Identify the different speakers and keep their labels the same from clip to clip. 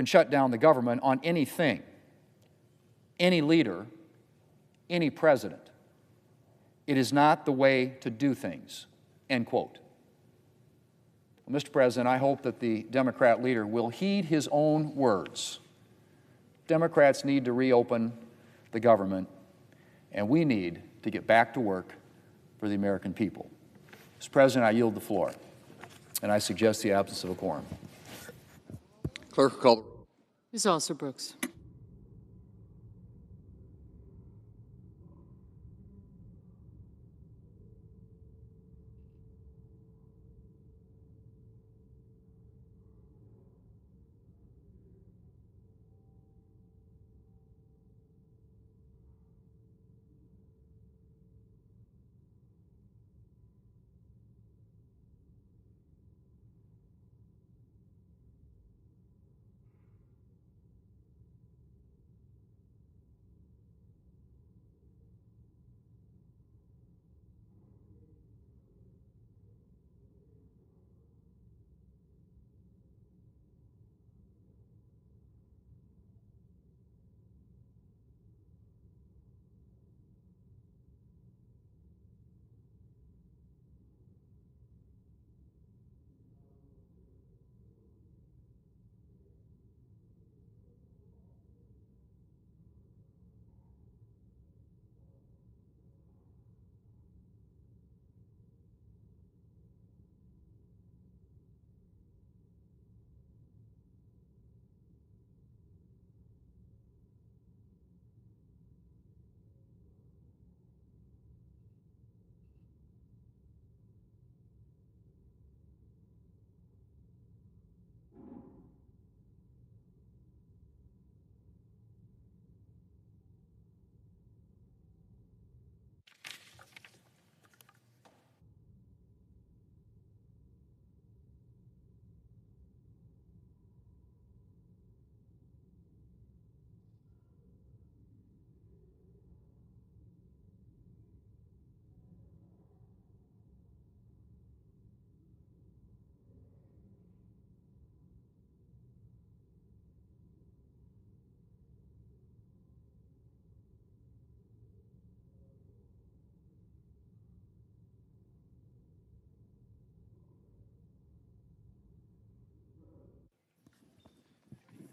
Speaker 1: can shut down the government on anything, any leader, any president. It is not the way to do things, end quote. Well, Mr. President, I hope that the Democrat leader will heed his own words. Democrats need to reopen the government, and we need to get back to work for the American people. Mr. President, I yield the floor, and I suggest the absence of a quorum.
Speaker 2: Clerk will call the roll.
Speaker 3: Ms. Alsor-Brooks.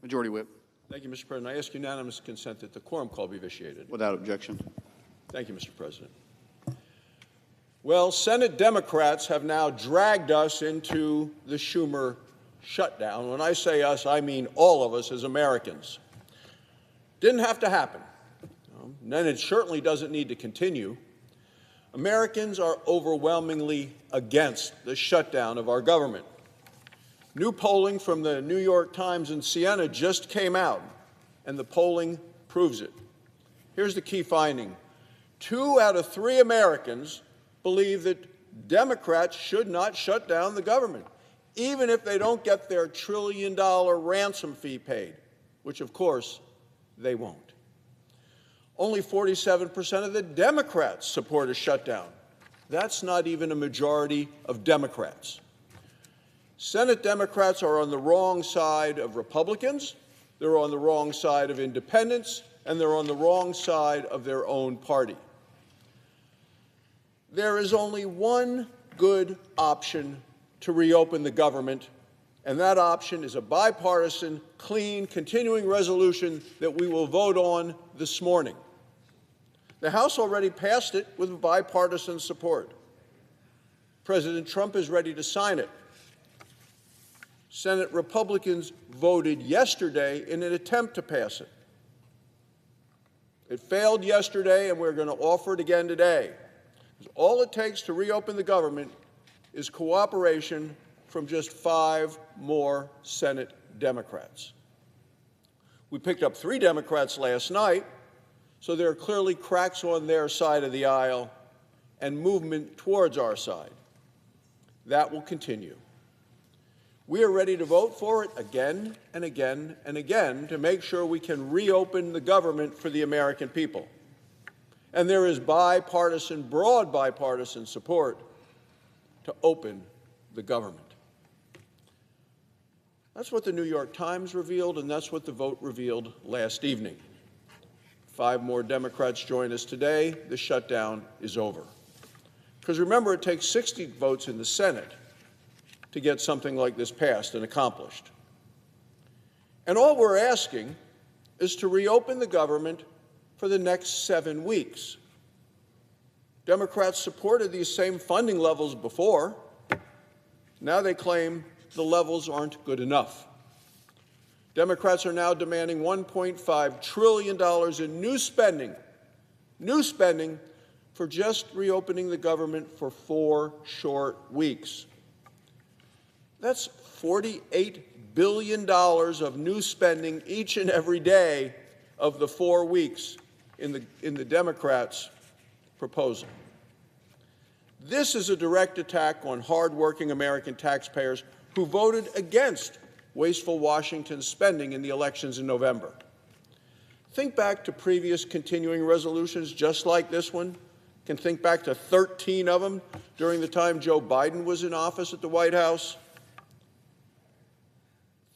Speaker 2: Majority Whip.
Speaker 4: Thank you, Mr. President. I ask unanimous consent that the quorum call be vitiated.
Speaker 2: Without objection.
Speaker 4: Thank you, Mr. President. Well, Senate Democrats have now dragged us into the Schumer shutdown. When I say us, I mean all of us as Americans. Didn't have to happen. And it certainly doesn't need to continue. Americans are overwhelmingly against the shutdown of our government. New polling from the New York Times and Siena just came out, and the polling proves it. Here's the key finding. 2 out of 3 Americans believe that Democrats should not shut down the government, even if they don't get their $1 trillion ransom fee paid, which, of course, they won't. Only 47% of the Democrats support a shutdown. That's not even a majority of Democrats. Senate Democrats are on the wrong side of Republicans, they're on the wrong side of independents, and they're on the wrong side of their own party. There is only one good option to reopen the government, and that option is a bipartisan, clean, continuing resolution that we will vote on this morning. The House already passed it with bipartisan support. President Trump is ready to sign it. Senate Republicans voted yesterday in an attempt to pass it. It failed yesterday, and we're going to offer it again today. All it takes to reopen the government is cooperation from just 5 more Senate Democrats. We picked up 3 Democrats last night, so there are clearly cracks on their side of the aisle and movement towards our side. That will continue. We are ready to vote for it again and again and again to make sure we can reopen the government for the American people. And there is bipartisan, broad bipartisan support to open the government. That's what the New York Times revealed, and that's what the vote revealed last evening. 5 more Democrats join us today. The shutdown is over. Because remember, it takes 60 votes in the Senate to get something like this passed and accomplished. And all we're asking is to reopen the government for the next 7 weeks. Democrats supported these same funding levels before. Now they claim the levels aren't good enough. Democrats are now demanding $1.5 trillion in new spending for just reopening the government for 4 short weeks. That's $48 billion of new spending each and every day of the 4 weeks in the Democrats' proposal. This is a direct attack on hardworking American taxpayers who voted against wasteful Washington spending in the elections in November. Think back to previous continuing resolutions just like this one. You can think back to 13 of them during the time Joe Biden was in office at the White House.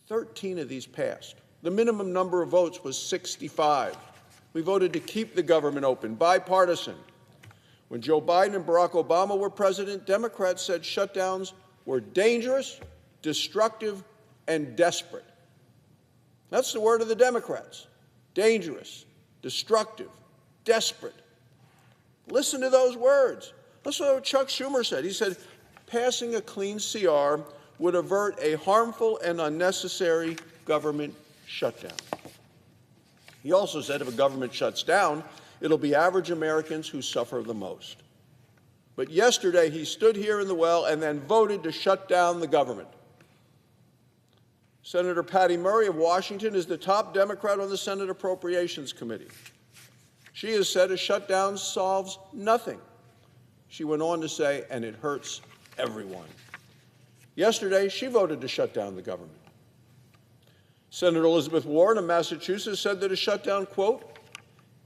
Speaker 4: 13 of these passed. The minimum number of votes was 65. We voted to keep the government open, bipartisan. When Joe Biden and Barack Obama were president, Democrats said shutdowns were dangerous, destructive, and desperate. That's the word of the Democrats. Dangerous, destructive, desperate. Listen to those words. Listen to what Chuck Schumer said. He said, passing a clean CR would avert a harmful and unnecessary government shutdown. He also said if a government shuts down, it'll be average Americans who suffer the most. But yesterday, he stood here in the well and then voted to shut down the government. Senator Patty Murray of Washington is the top Democrat on the Senate Appropriations Committee. She has said a shutdown solves nothing. She went on to say, and it hurts everyone. Yesterday, she voted to shut down the government. Senator Elizabeth Warren of Massachusetts said that a shutdown, quote,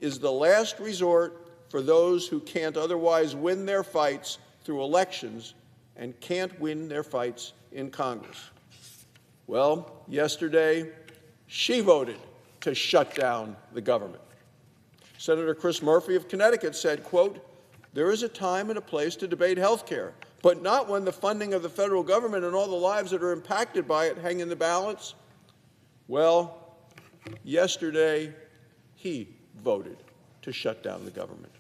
Speaker 4: is the last resort for those who can't otherwise win their fights through elections and can't win their fights in Congress. Well, yesterday, she voted to shut down the government. Senator Chris Murphy of Connecticut said, quote, there is a time and a place to debate health care, but not when the funding of the federal government and all the lives that are impacted by it hang in the balance. Well, yesterday, he voted to shut down the government.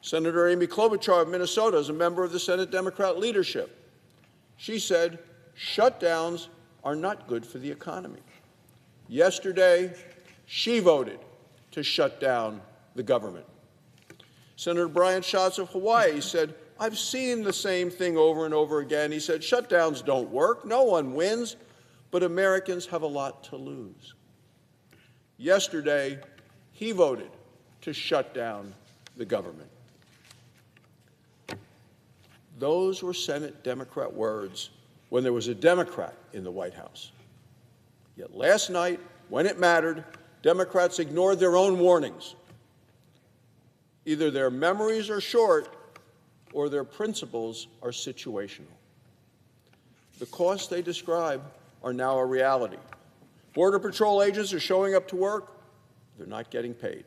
Speaker 4: Senator Amy Klobuchar of Minnesota is a member of the Senate Democrat leadership. She said, shutdowns are not good for the economy. Yesterday, she voted to shut down the government. Senator Brian Schatz of Hawaii said, I've seen the same thing over and over again. He said, shutdowns don't work, no one wins, but Americans have a lot to lose. Yesterday, he voted to shut down the government. Those were Senate Democrat words when there was a Democrat in the White House. Yet last night, when it mattered, Democrats ignored their own warnings. Either their memories are short or their principles are situational. The costs they describe are now a reality. Border Patrol agents are showing up to work. They're not getting paid.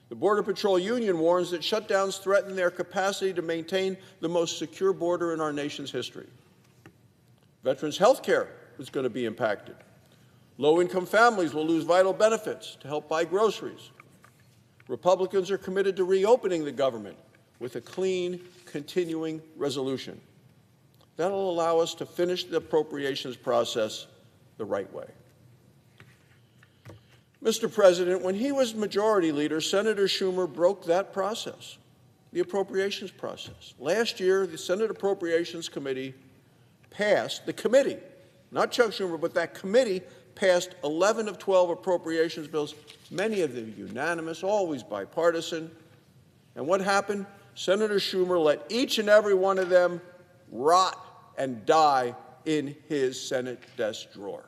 Speaker 4: The Border Patrol Union warns that shutdowns threaten their capacity to maintain the most secure border in our nation's history. Veterans' health care is going to be impacted. Low-income families will lose vital benefits to help buy groceries. Republicans are committed to reopening the government with a clean, continuing resolution. That'll allow us to finish the appropriations process the right way. Mr. President, when he was majority leader, Senator Schumer broke that process, the appropriations process. Last year, the Senate Appropriations Committee passed, the committee, not Chuck Schumer, but that committee passed 11 of 12 appropriations bills, many of them unanimous, always bipartisan. And what happened? Senator Schumer let each and every one of them rot and die in his Senate desk drawer.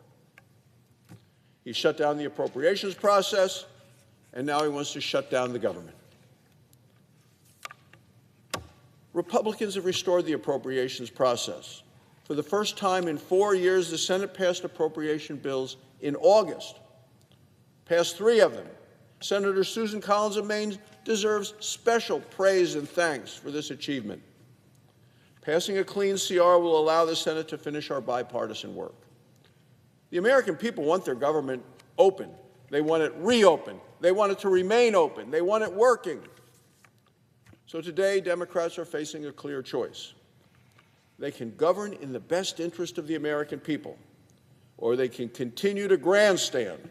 Speaker 4: He shut down the appropriations process, and now he wants to shut down the government. Republicans have restored the appropriations process. For the first time in 4 years, the Senate passed appropriation bills in August, passed 3 of them. Senator Susan Collins of Maine deserves special praise and thanks for this achievement. Passing a clean CR will allow the Senate to finish our bipartisan work. The American people want their government open. They want it reopened. They want it to remain open. They want it working. So today, Democrats are facing a clear choice. They can govern in the best interest of the American people, or they can continue to grandstand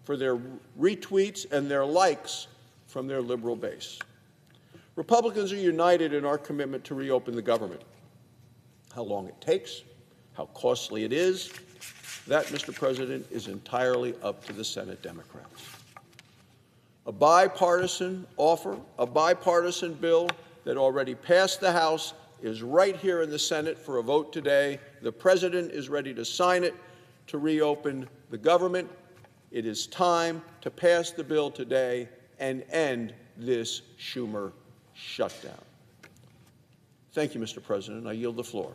Speaker 4: for their retweets and their likes from their liberal base. Republicans are united in our commitment to reopen the government. How long it takes, how costly it is, that, Mr. President, is entirely up to the Senate Democrats. A bipartisan offer, a bipartisan bill that already passed the House is right here in the Senate for a vote today. The President is ready to sign it to reopen the government. It is time to pass the bill today and end this Schumer shutdown. Thank you, Mr. President. I yield the floor.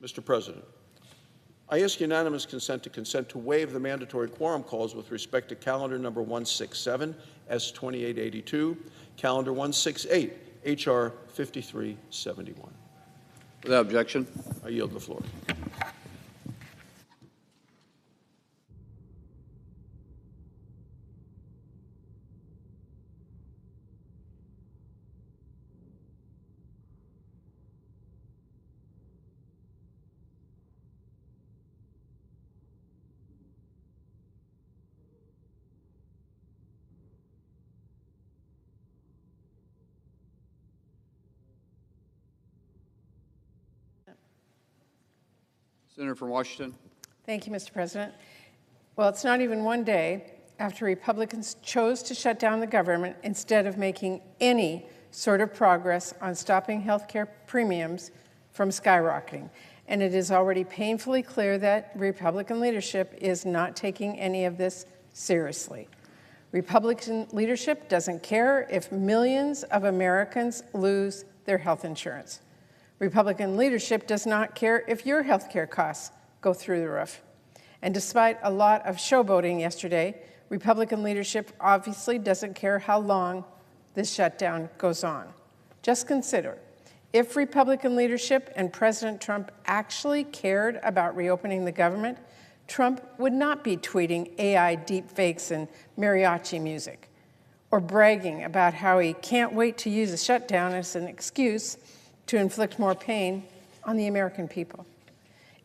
Speaker 4: Mr. President, I ask unanimous consent to waive the mandatory quorum calls with respect to calendar number 167, S2882, calendar 168, H.R. 5371.
Speaker 2: Without objection.
Speaker 4: I yield the floor.
Speaker 2: Senator from Washington.
Speaker 3: Thank you, Mr. President. Well, it's not even one day after Republicans chose to shut down the government instead of making any sort of progress on stopping health care premiums from skyrocketing. And it is already painfully clear that Republican leadership is not taking any of this seriously. Republican leadership doesn't care if millions of Americans lose their health insurance. Republican leadership does not care if your health care costs go through the roof. And despite a lot of showboating yesterday, Republican leadership obviously doesn't care how long this shutdown goes on. Just consider, if Republican leadership and President Trump actually cared about reopening the government, Trump would not be tweeting AI deepfakes and mariachi music, or bragging about how he can't wait to use a shutdown as an excuse to inflict more pain on the American people.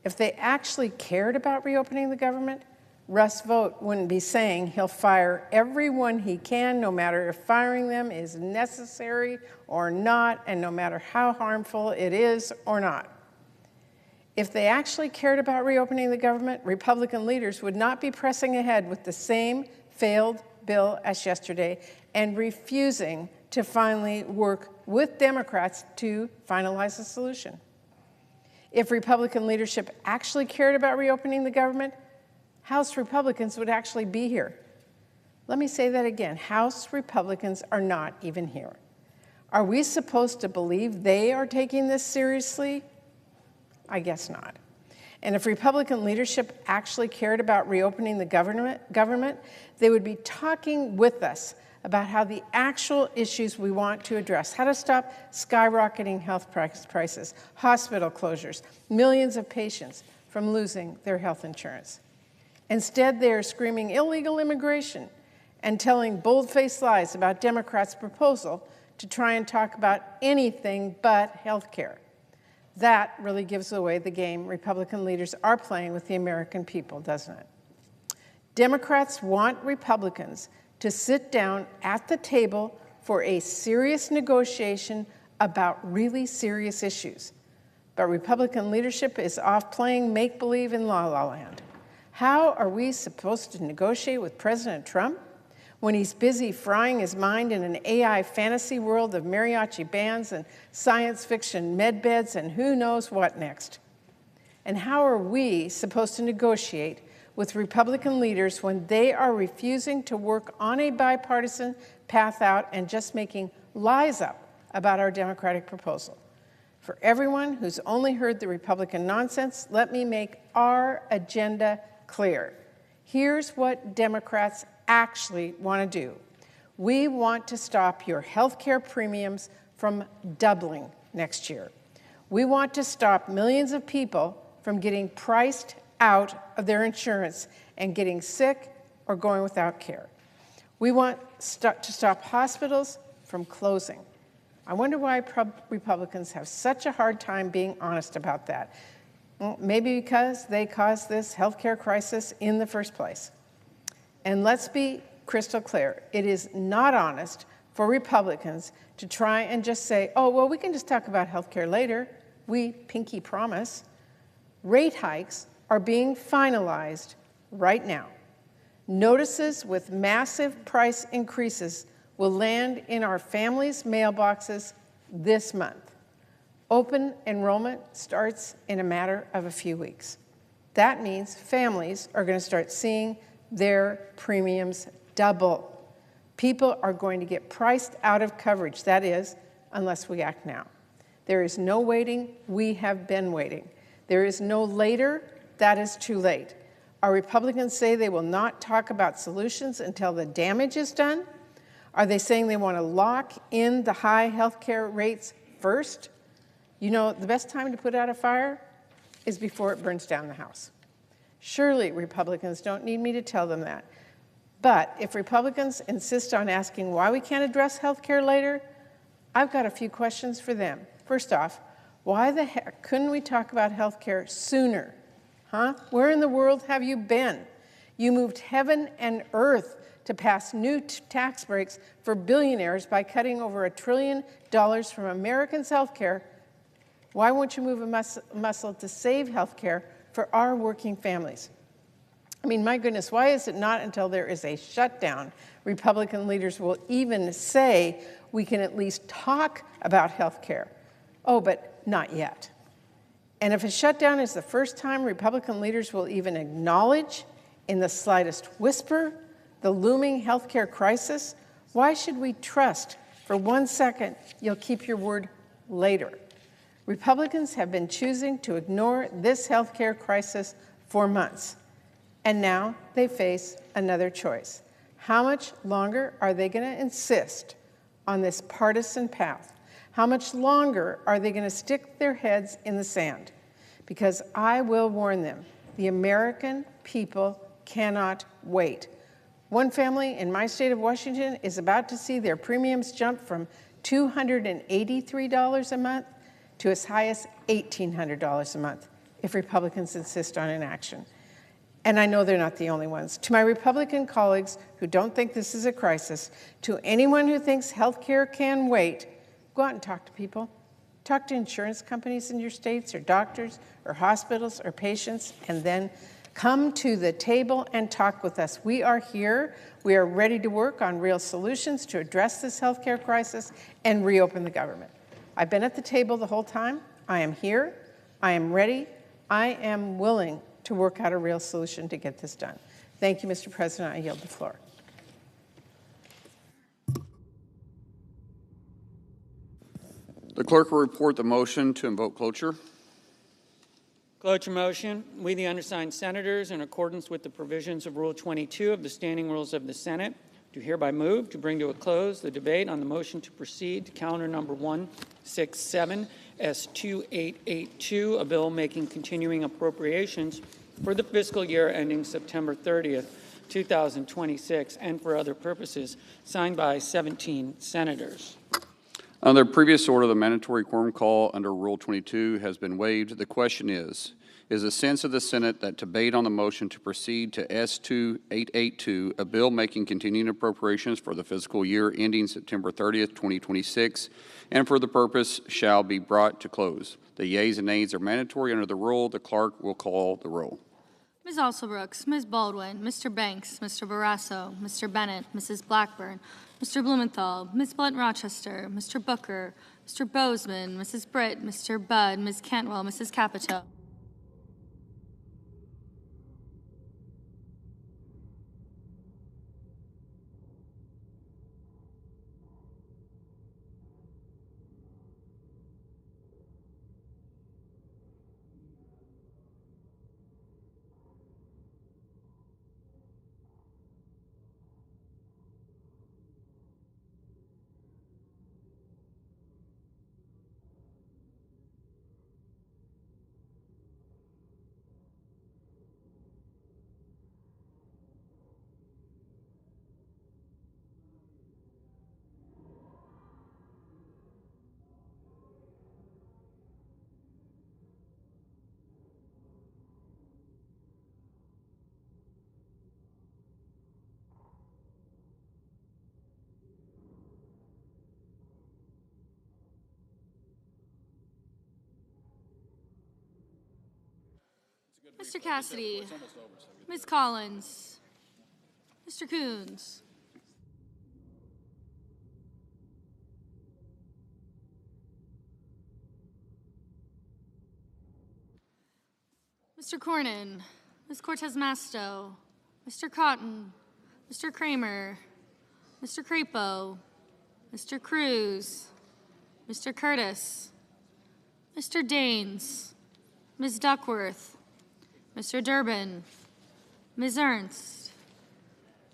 Speaker 3: If they actually cared about reopening the government, Russ Vought wouldn't be saying he'll fire everyone he can, no matter if firing them is necessary or not, and no matter how harmful it is or not. If they actually cared about reopening the government, Republican leaders would not be pressing ahead with the same failed bill as yesterday and refusing to finally work with Democrats to finalize a solution. If Republican leadership actually cared about reopening the government, House Republicans would actually be here. Let me say that again. House Republicans are not even here. Are we supposed to believe they are taking this seriously? I guess not. And if Republican leadership actually cared about reopening the government, they would be talking with us about how the actual issues we want to address, how to stop skyrocketing health prices, hospital closures, millions of patients from losing their health insurance. Instead, they are screaming illegal immigration and telling bold-faced lies about Democrats' proposal to try and talk about anything but health care. That really gives away the game Republican leaders are playing with the American people, doesn't it? Democrats want Republicans to sit down at the table for a serious negotiation about really serious issues. But Republican leadership is off playing make-believe in la-la land. How are we supposed to negotiate with President Trump when he's busy frying his mind in an AI fantasy world of mariachi bands and science fiction med beds and who knows what next? And how are we supposed to negotiate with Republican leaders when they are refusing to work on a bipartisan path out and just making lies up about our Democratic proposal. For everyone who's only heard the Republican nonsense, let me make our agenda clear. Here's what Democrats actually want to do. We want to stop your health care premiums from doubling next year. We want to stop millions of people from getting priced out of their insurance and getting sick or going without care. We want to stop hospitals from closing. I wonder why Republicans have such a hard time being honest about that. Well, maybe because they caused this healthcare crisis in the first place. And let's be crystal clear, it is not honest for Republicans to try and just say, oh, well, we can just talk about healthcare later. We pinky promise. Rate hikes are being finalized right now. Notices with massive price increases will land in our families' mailboxes this month. Open enrollment starts in a matter of a few weeks. That means families are going to start seeing their premiums double. People are going to get priced out of coverage, that is, unless we act now. There is no waiting, we have been waiting. There is no later, that is too late. Our Republicans say they will not talk about solutions until the damage is done. Are they saying they want to lock in the high health care rates first? You know, the best time to put out a fire is before it burns down the house. Surely Republicans don't need me to tell them that. But if Republicans insist on asking why we can't address health care later, I've got a few questions for them. First off, why the heck couldn't we talk about health care sooner? Huh? Where in the world have you been? You moved heaven and earth to pass new tax breaks for billionaires by cutting over $1 trillion from Americans' health care. Why won't you move a muscle to save health care for our working families? I mean, my goodness, why is it not until there is a shutdown Republican leaders will even say we can at least talk about health care? Oh, but not yet. And if a shutdown is the first time Republican leaders will even acknowledge in the slightest whisper the looming healthcare crisis, why should we trust for 1 second you'll keep your word later? Republicans have been choosing to ignore this healthcare crisis for months, and now they face another choice. How much longer are they going to insist on this partisan path? How much longer are they going to stick their heads in the sand? Because I will warn them, the American people cannot wait. One family in my state of Washington is about to see their premiums jump from $283 a month to as high as $1,800 a month if Republicans insist on inaction. And I know they're not the only ones. To my Republican colleagues who don't think this is a crisis, to anyone who thinks health care can wait, go out and talk to people. Talk to insurance companies in your states or doctors or hospitals or patients, and then come to the table and talk with us. We are here. We are ready to work on real solutions to address this healthcare crisis and reopen the government. I've been at the table the whole time. I am here. I am ready. I am willing to work out a real solution to get this done. Thank you, Mr. President. I yield the floor.
Speaker 2: The clerk will report the motion to invoke cloture.
Speaker 5: Cloture motion. We, the undersigned senators, in accordance with the provisions of Rule 22 of the Standing Rules of the Senate, do hereby move to bring to a close the debate on the motion to proceed to calendar number 167 S2882, a bill making continuing appropriations for the fiscal year ending September 30th, 2026, and for other purposes, signed by 17 senators.
Speaker 2: Under previous order, the mandatory quorum call under Rule 22 has been waived. The question is the sense of the Senate that debate on the motion to proceed to S2882, a bill making continuing appropriations for the fiscal year ending September 30th, 2026, and for the purpose shall be brought to close. The yeas and nays are mandatory under the rule. The clerk will call the roll.
Speaker 6: Ms. Alsobrooks, Ms. Baldwin, Mr. Banks, Mr. Barrasso, Mr. Bennett, Mrs. Blackburn, Mr. Blumenthal, Ms. Blunt-Rochester, Mr. Booker, Mr. Bozeman, Mrs. Britt, Mr. Budd, Ms. Cantwell, Mrs. Capito. Mr. Cassidy, Ms. Collins, Mr. Coons, Mr. Cornyn, Ms. Cortez Masto, Mr. Cotton, Mr. Kramer, Mr. Crapo, Mr. Cruz, Mr. Curtis, Mr. Daines, Ms. Duckworth, Mr. Durbin, Ms. Ernst,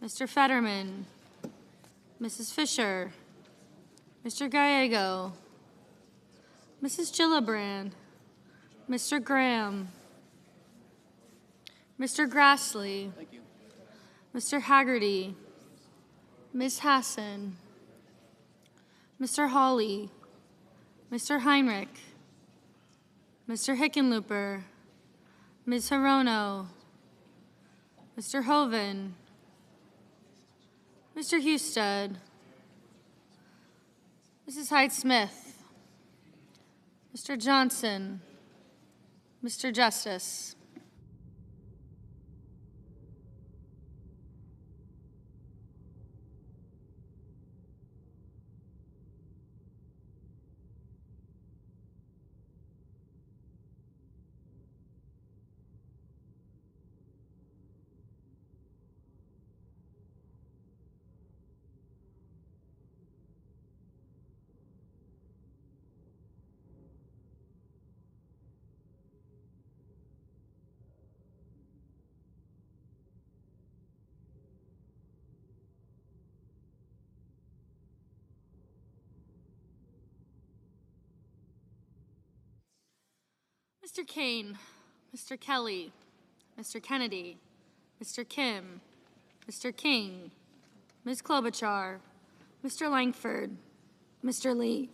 Speaker 6: Mr. Fetterman, Mrs. Fisher, Mr. Gallego, Mrs. Gillibrand, Mr. Graham, Mr. Grassley, Mr. Haggerty, Ms. Hassan, Mr. Hawley, Mr. Heinrich, Mr. Hickenlooper, Ms. Hirono, Mr. Hoven, Mr. Husted, Mrs. Hyde-Smith, Mr. Johnson, Mr. Justice. Mr. Kane, Mr. Kelly, Mr. Kennedy, Mr. Kim, Mr. King, Ms. Klobuchar, Mr. Langford, Mr. Lee.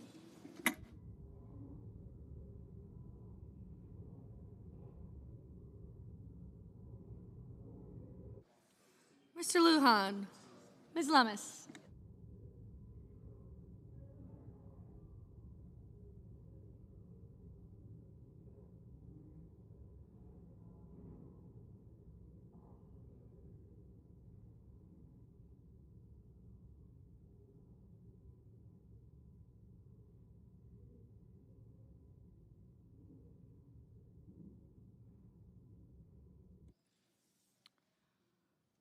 Speaker 6: Mr. Lujan, Ms. Lummis.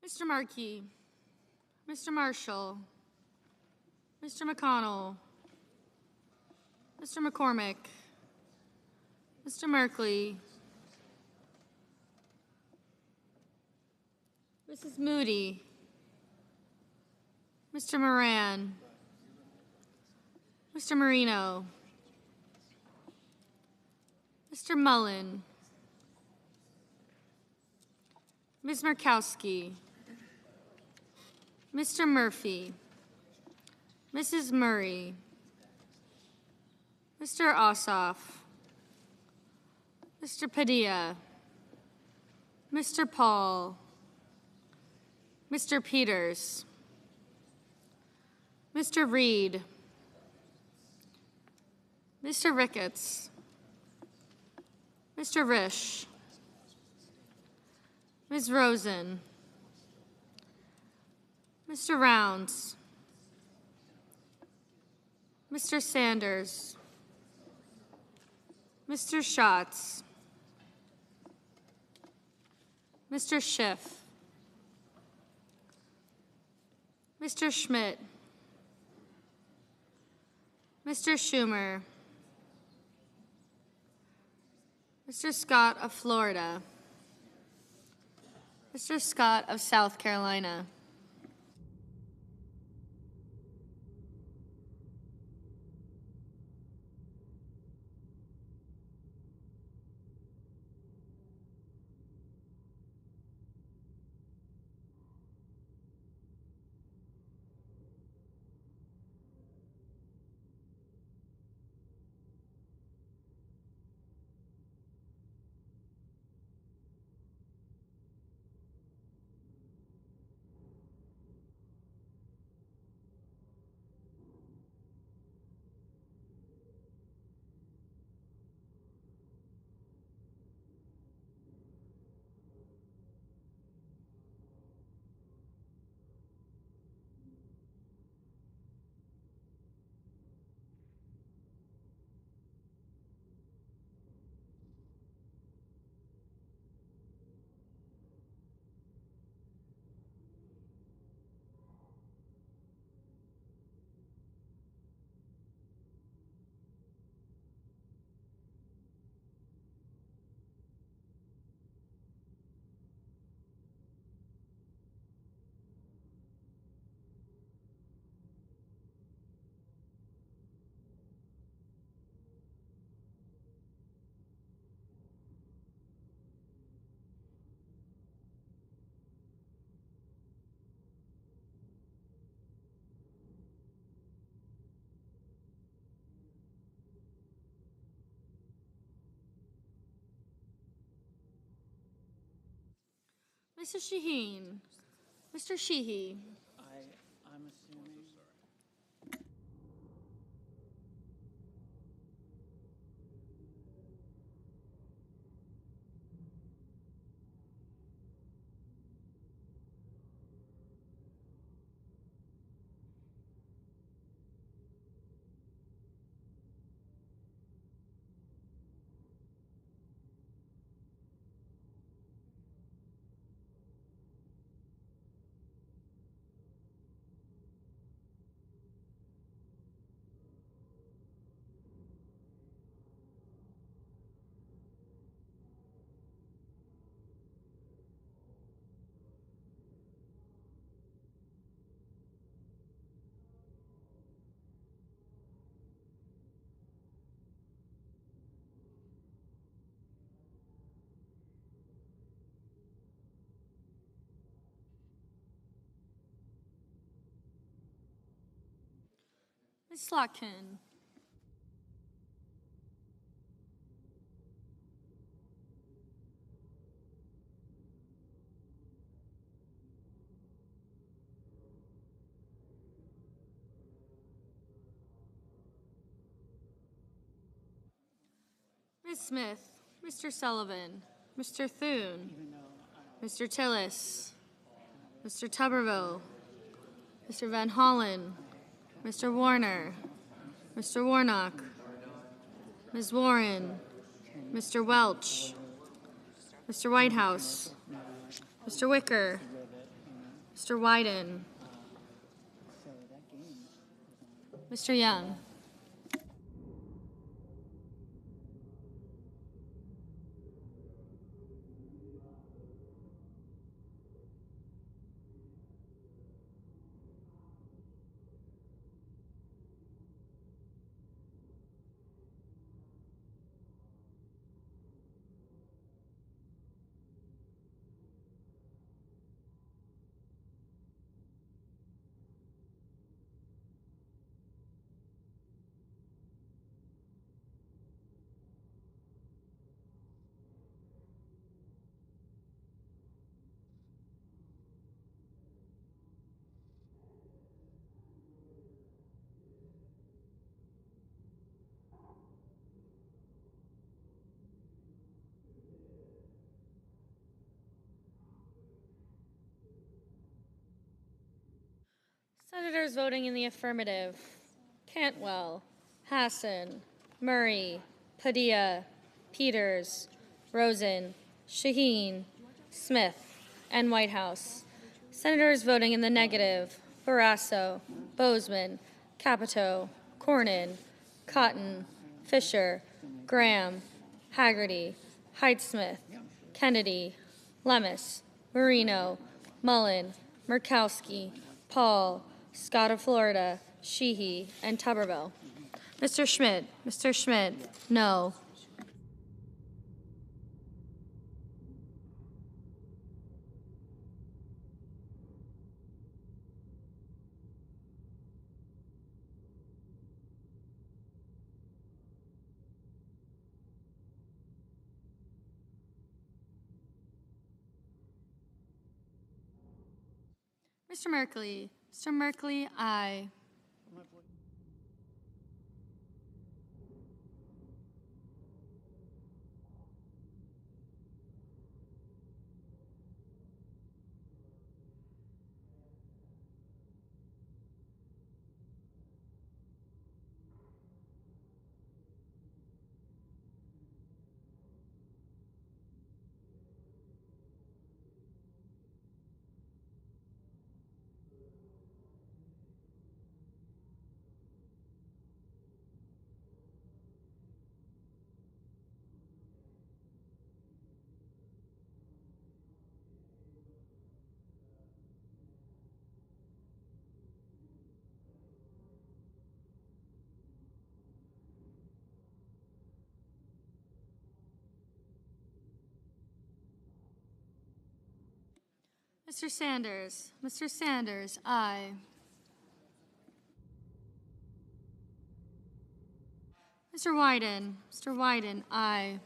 Speaker 6: Mr. Markey, Mr. Marshall, Mr. McConnell, Mr. McCormick, Mr. Merkley, Mrs. Moody, Mr. Moran, Mr. Marino, Mr. Mullen, Ms. Murkowski, Mr. Murphy, Mrs. Murray, Mr. Ossoff, Mr. Padilla, Mr. Paul, Mr. Peters, Mr. Reed, Mr. Ricketts, Mr. Risch, Ms. Rosen, Mr. Rounds, Mr. Sanders, Mr. Schatz, Mr. Schiff, Mr. Schmidt, Mr. Schumer, Mr. Scott of Florida, Mr. Scott of South Carolina. Mrs. Shaheen. Mr. Sheehy.
Speaker 5: I'm assuming.
Speaker 6: Ms. Slotkin. Ms. Smith. Mr. Sullivan. Mr. Thune. Mr. Tillis. Mr. Tuberville. Mr. Van Hollen. Mr. Warner. Mr. Warnock. Ms. Warren. Mr. Welch. Mr. Whitehouse. Mr. Wicker. Mr. Wyden. Mr. Young. Senators voting in the affirmative: Cantwell, Hassan, Murray, Padilla, Peters, Rosen, Shaheen, Smith, and Whitehouse. Senators voting in the negative: Barrasso, Bozeman, Capito, Cornyn, Cotton, Fisher, Graham, Haggerty, Heidsmith, Kennedy, Lemus, Marino, Mullen, Murkowski, Paul, Scott of Florida, Sheehy, and Tuberville. Mr. Schmidt, no. Mr. Merkley, aye. Mr. Sanders, aye. Mr. Wyden, aye.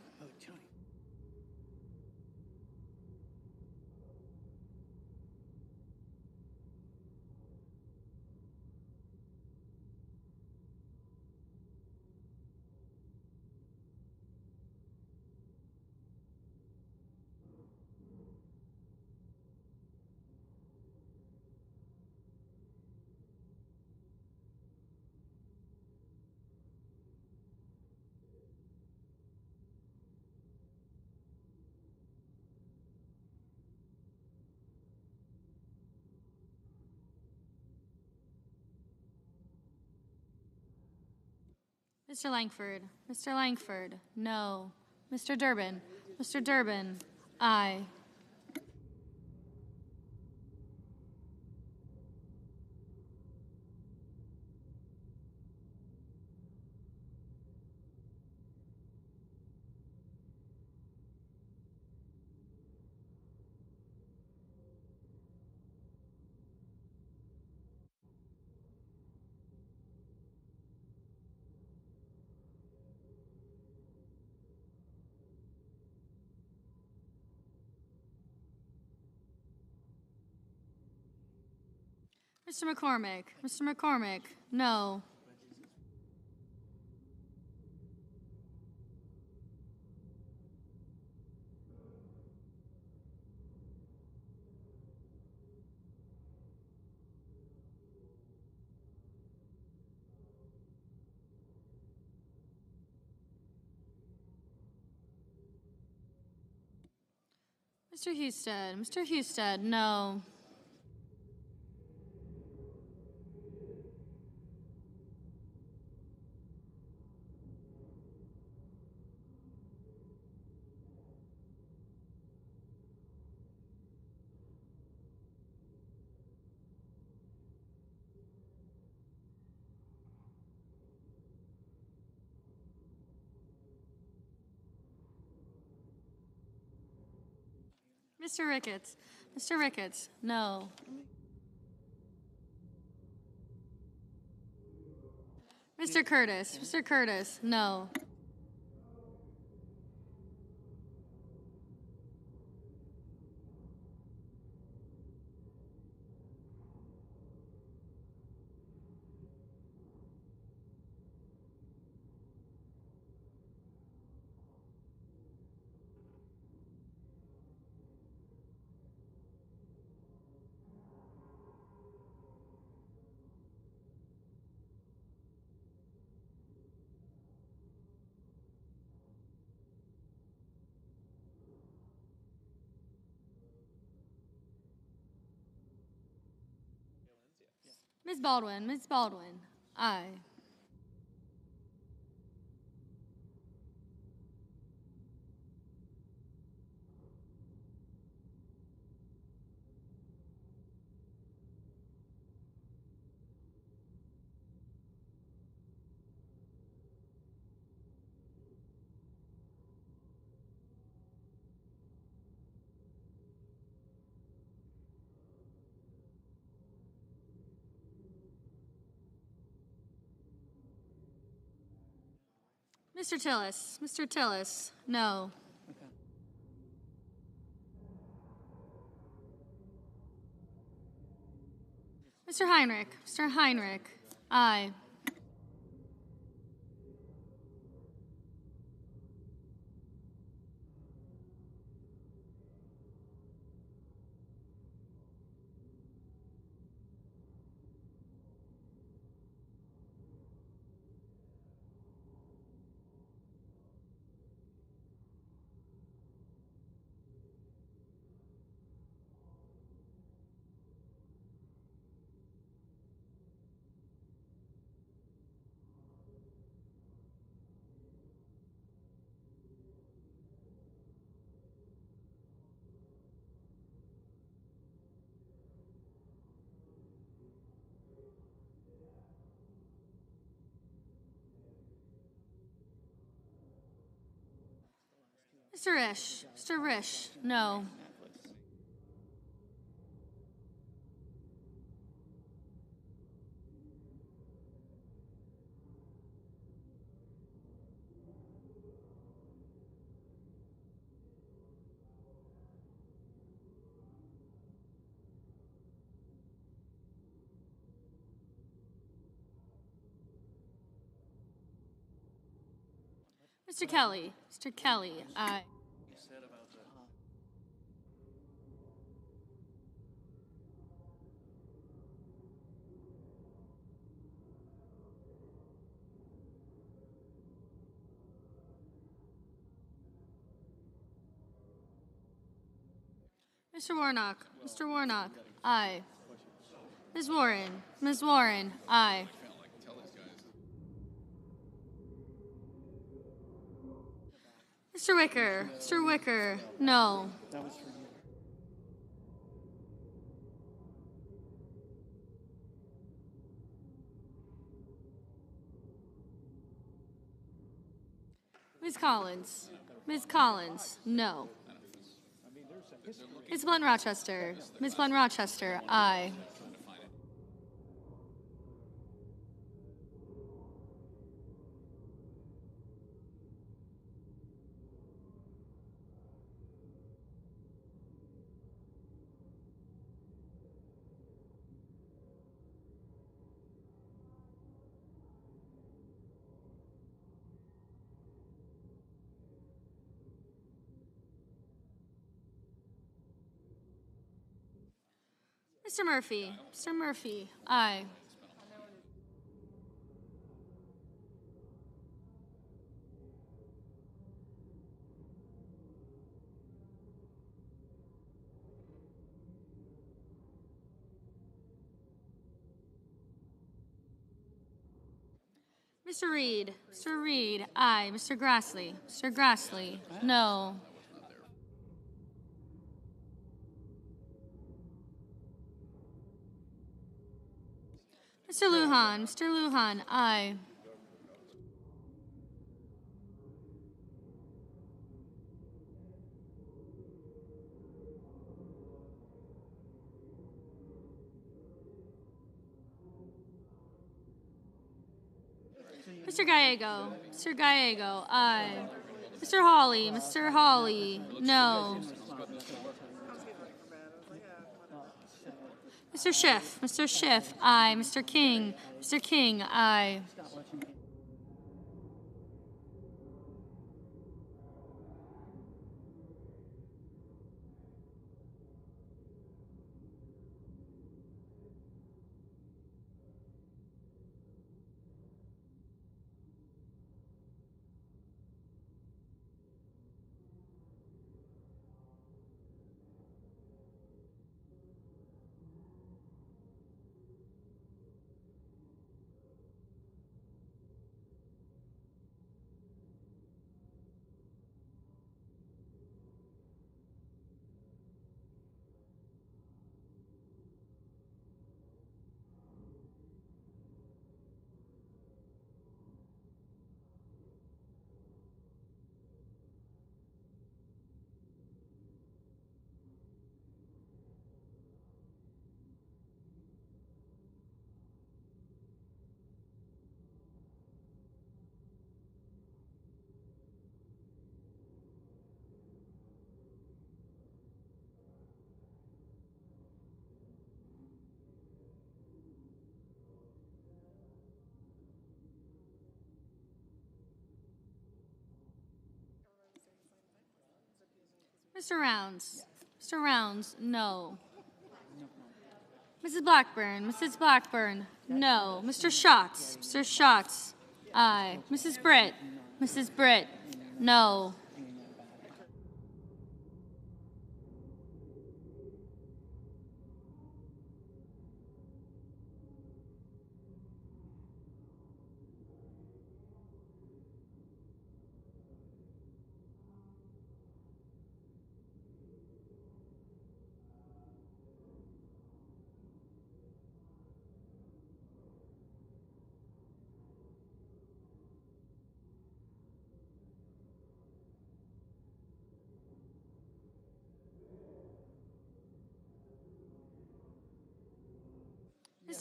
Speaker 6: Mr. Langford. Mr. Langford, no. Mr. Durbin. Mr. Durbin, aye. Mr. McCormick. Mr. McCormick, no. Mr. Husted. Mr. Husted, no. Mr. Ricketts. Mr. Ricketts, no. Mr. Curtis. Mr. Curtis, no. Ms. Baldwin. Ms. Baldwin, aye. Mr. Tillis. Mr. Tillis, no. Mr. Heinrich. Mr. Heinrich, aye. Mr. Risch. Mr. Risch, no. Mr. Kelly. Mr. Kelly, aye. Mr. Warnock. Mr. Warnock, aye. Ms. Warren. Ms. Warren, aye. Mr. Wicker. Mr. Wicker, no. Ms. Collins. Ms. Collins, no. Ms. Blunt Rochester. Ms. Blunt Rochester, aye. Mr. Murphy. Mr. Murphy, aye. Mr. Reed. Mr. Reed, aye. Mr. Grassley. Mr. Grassley, no. Mr. Lujan. Mr. Lujan, aye. Mr. Gallego. Mr. Gallego, aye. Mr. Hawley. Mr. Hawley, no. Mr. Schiff. Mr. Schiff, aye. Mr. King. Mr. King, aye. Mr. Rounds. Mr. Rounds, no. Mrs. Blackburn. Mrs. Blackburn, no. Mr. Schatz. Mr. Schatz, aye. Mrs. Britt. Mrs. Britt, no.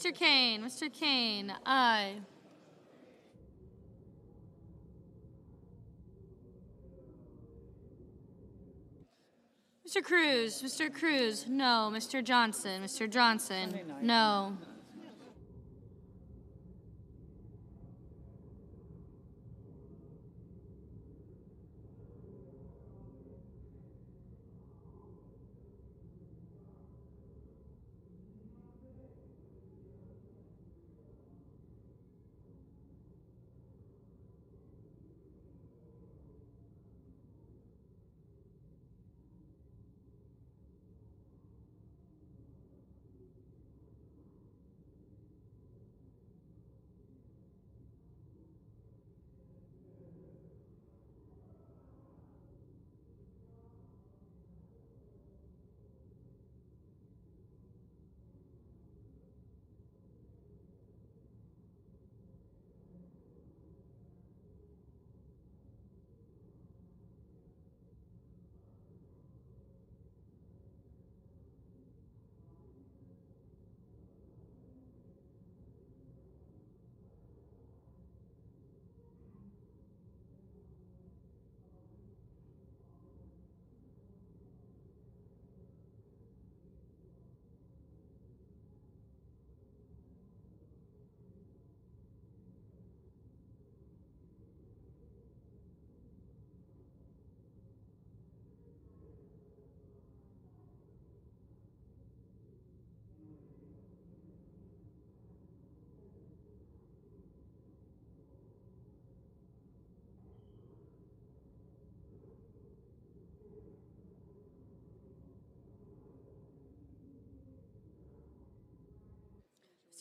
Speaker 6: Mr. Kane, aye. Mr. Cruz, no. Mr. Johnson, no.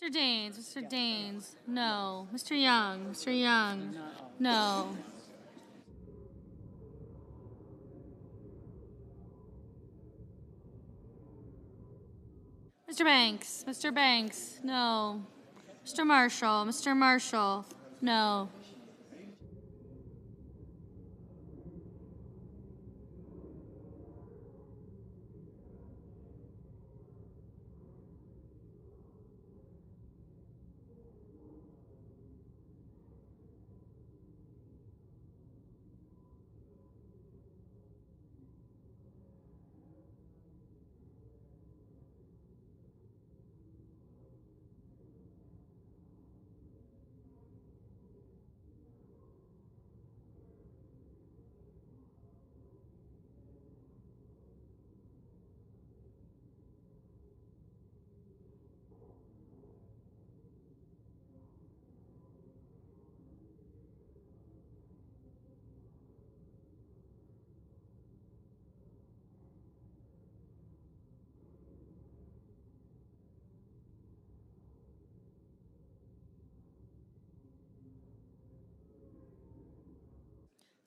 Speaker 6: Mr. Daines, Mr. Daines, no. Mr. Young, Mr. Young, no. Mr. Banks, no. Mr. Marshall, no.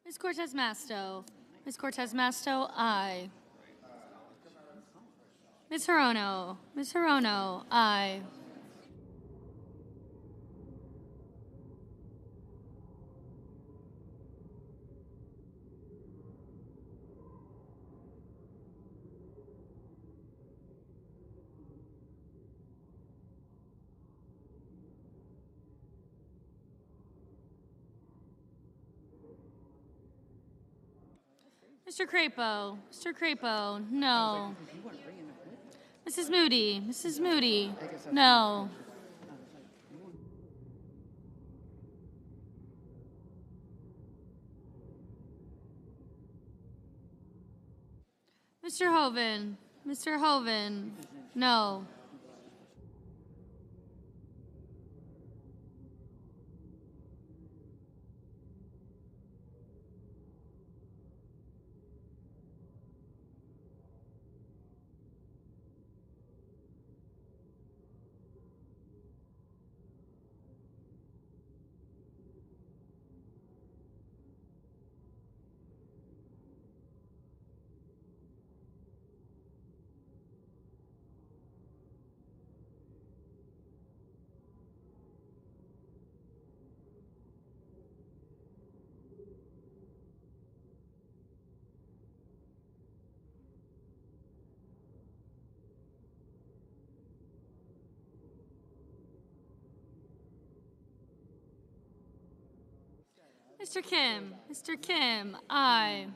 Speaker 6: Ms. Cortez Masto. Ms. Cortez Masto, aye. Ms. Hirono, aye. Mr. Crapo, no. Mrs. Moody, no. Mr. Hoven, no. Mr. Kim, aye.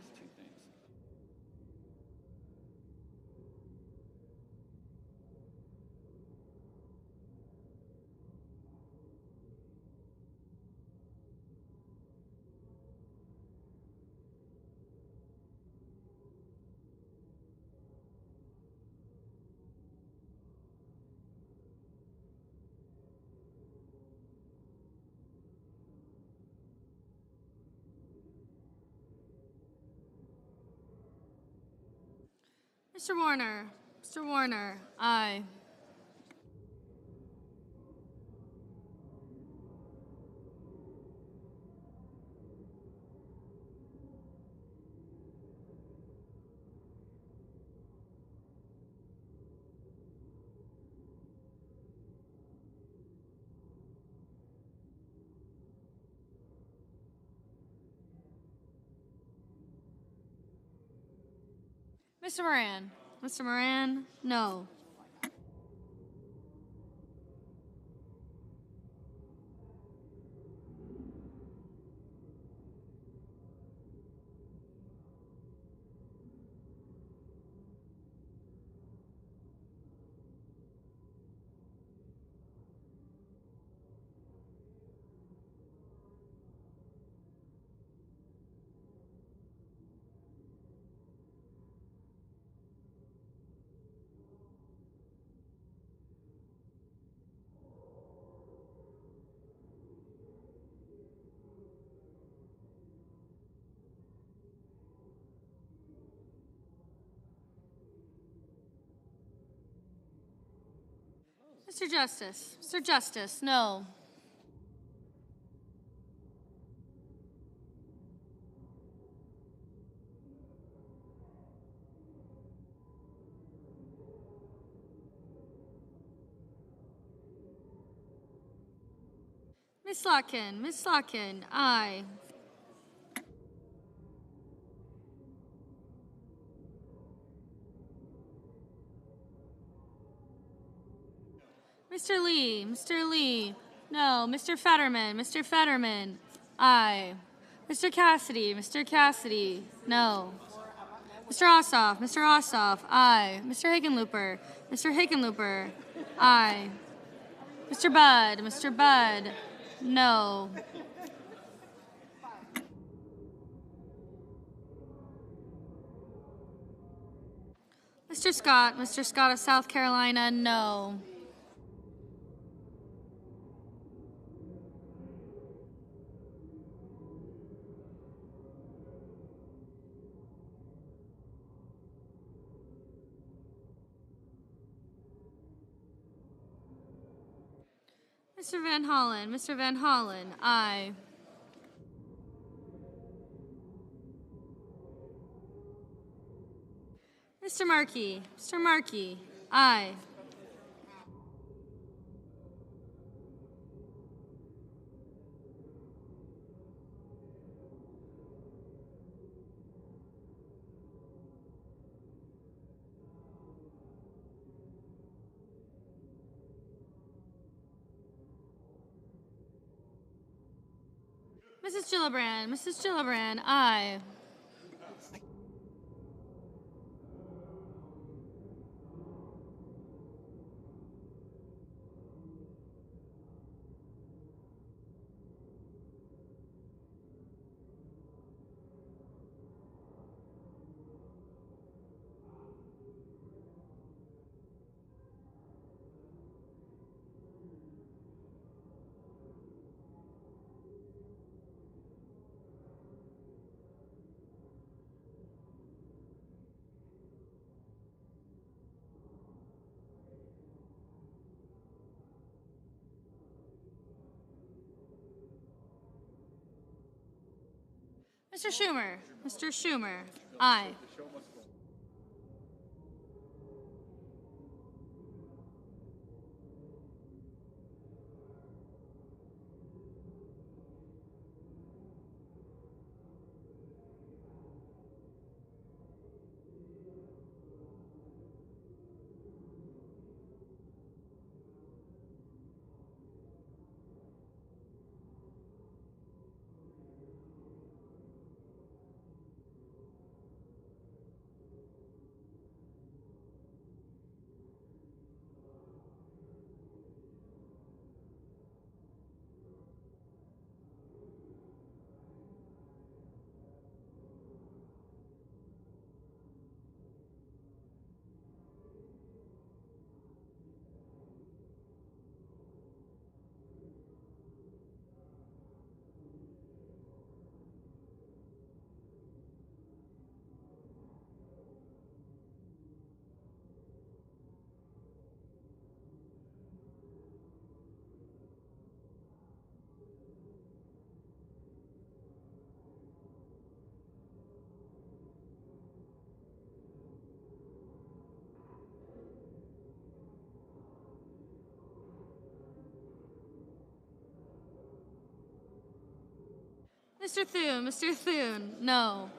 Speaker 6: Mr. Warner, aye. Mr. Moran, no. Mr. Justice, no. Ms. Slotkin, aye. Mr. Lee, no. Mr. Fetterman, aye. Mr. Cassidy, no. Mr. Ossoff, aye. Mr. Hickenlooper, aye. Mr. Budd, no. Mr. Scott of South Carolina, no. Mr. Van Hollen, aye. Mr. Markey, aye. Mrs. Gillibrand, aye. Mr. Schumer, aye. Mr. Thune, no.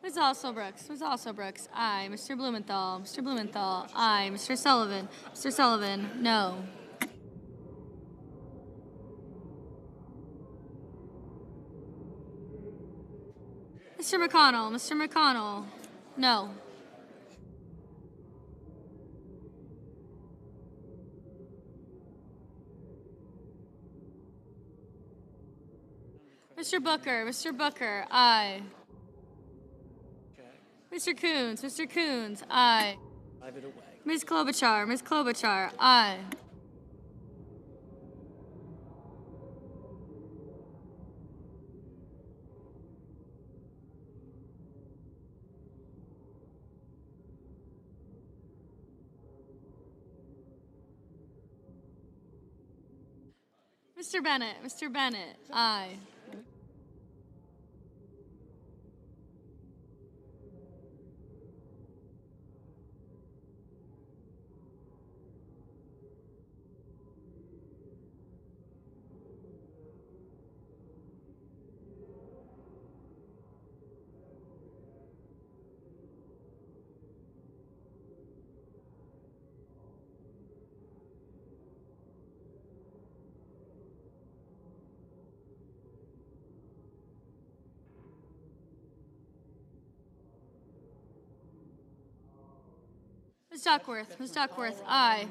Speaker 6: Ms. Alsobrooks, aye. Mr. Blumenthal, aye. Mr. Sullivan, no. Mr. McConnell, no. Mr. Booker, aye. Mr. Coons, aye. Ms. Klobuchar, aye. Mr. Bennett, aye. Ms. Duckworth, aye.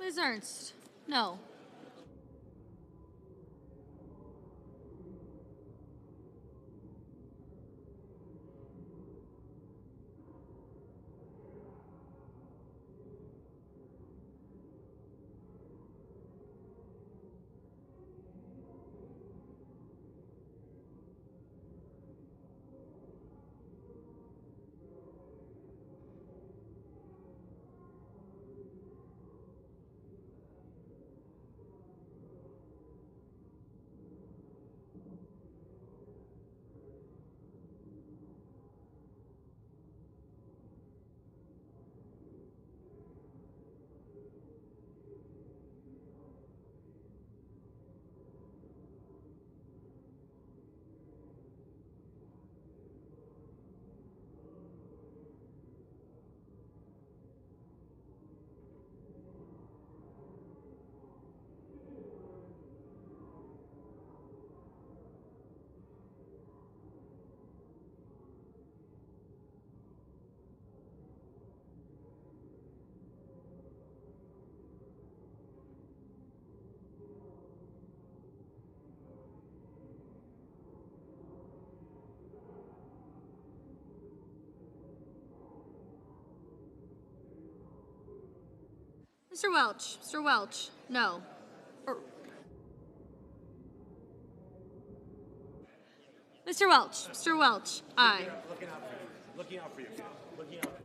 Speaker 6: Ms. Ernst, no. Mr. Welch, no. Mr. Welch, aye.
Speaker 7: Looking out for you. Looking out.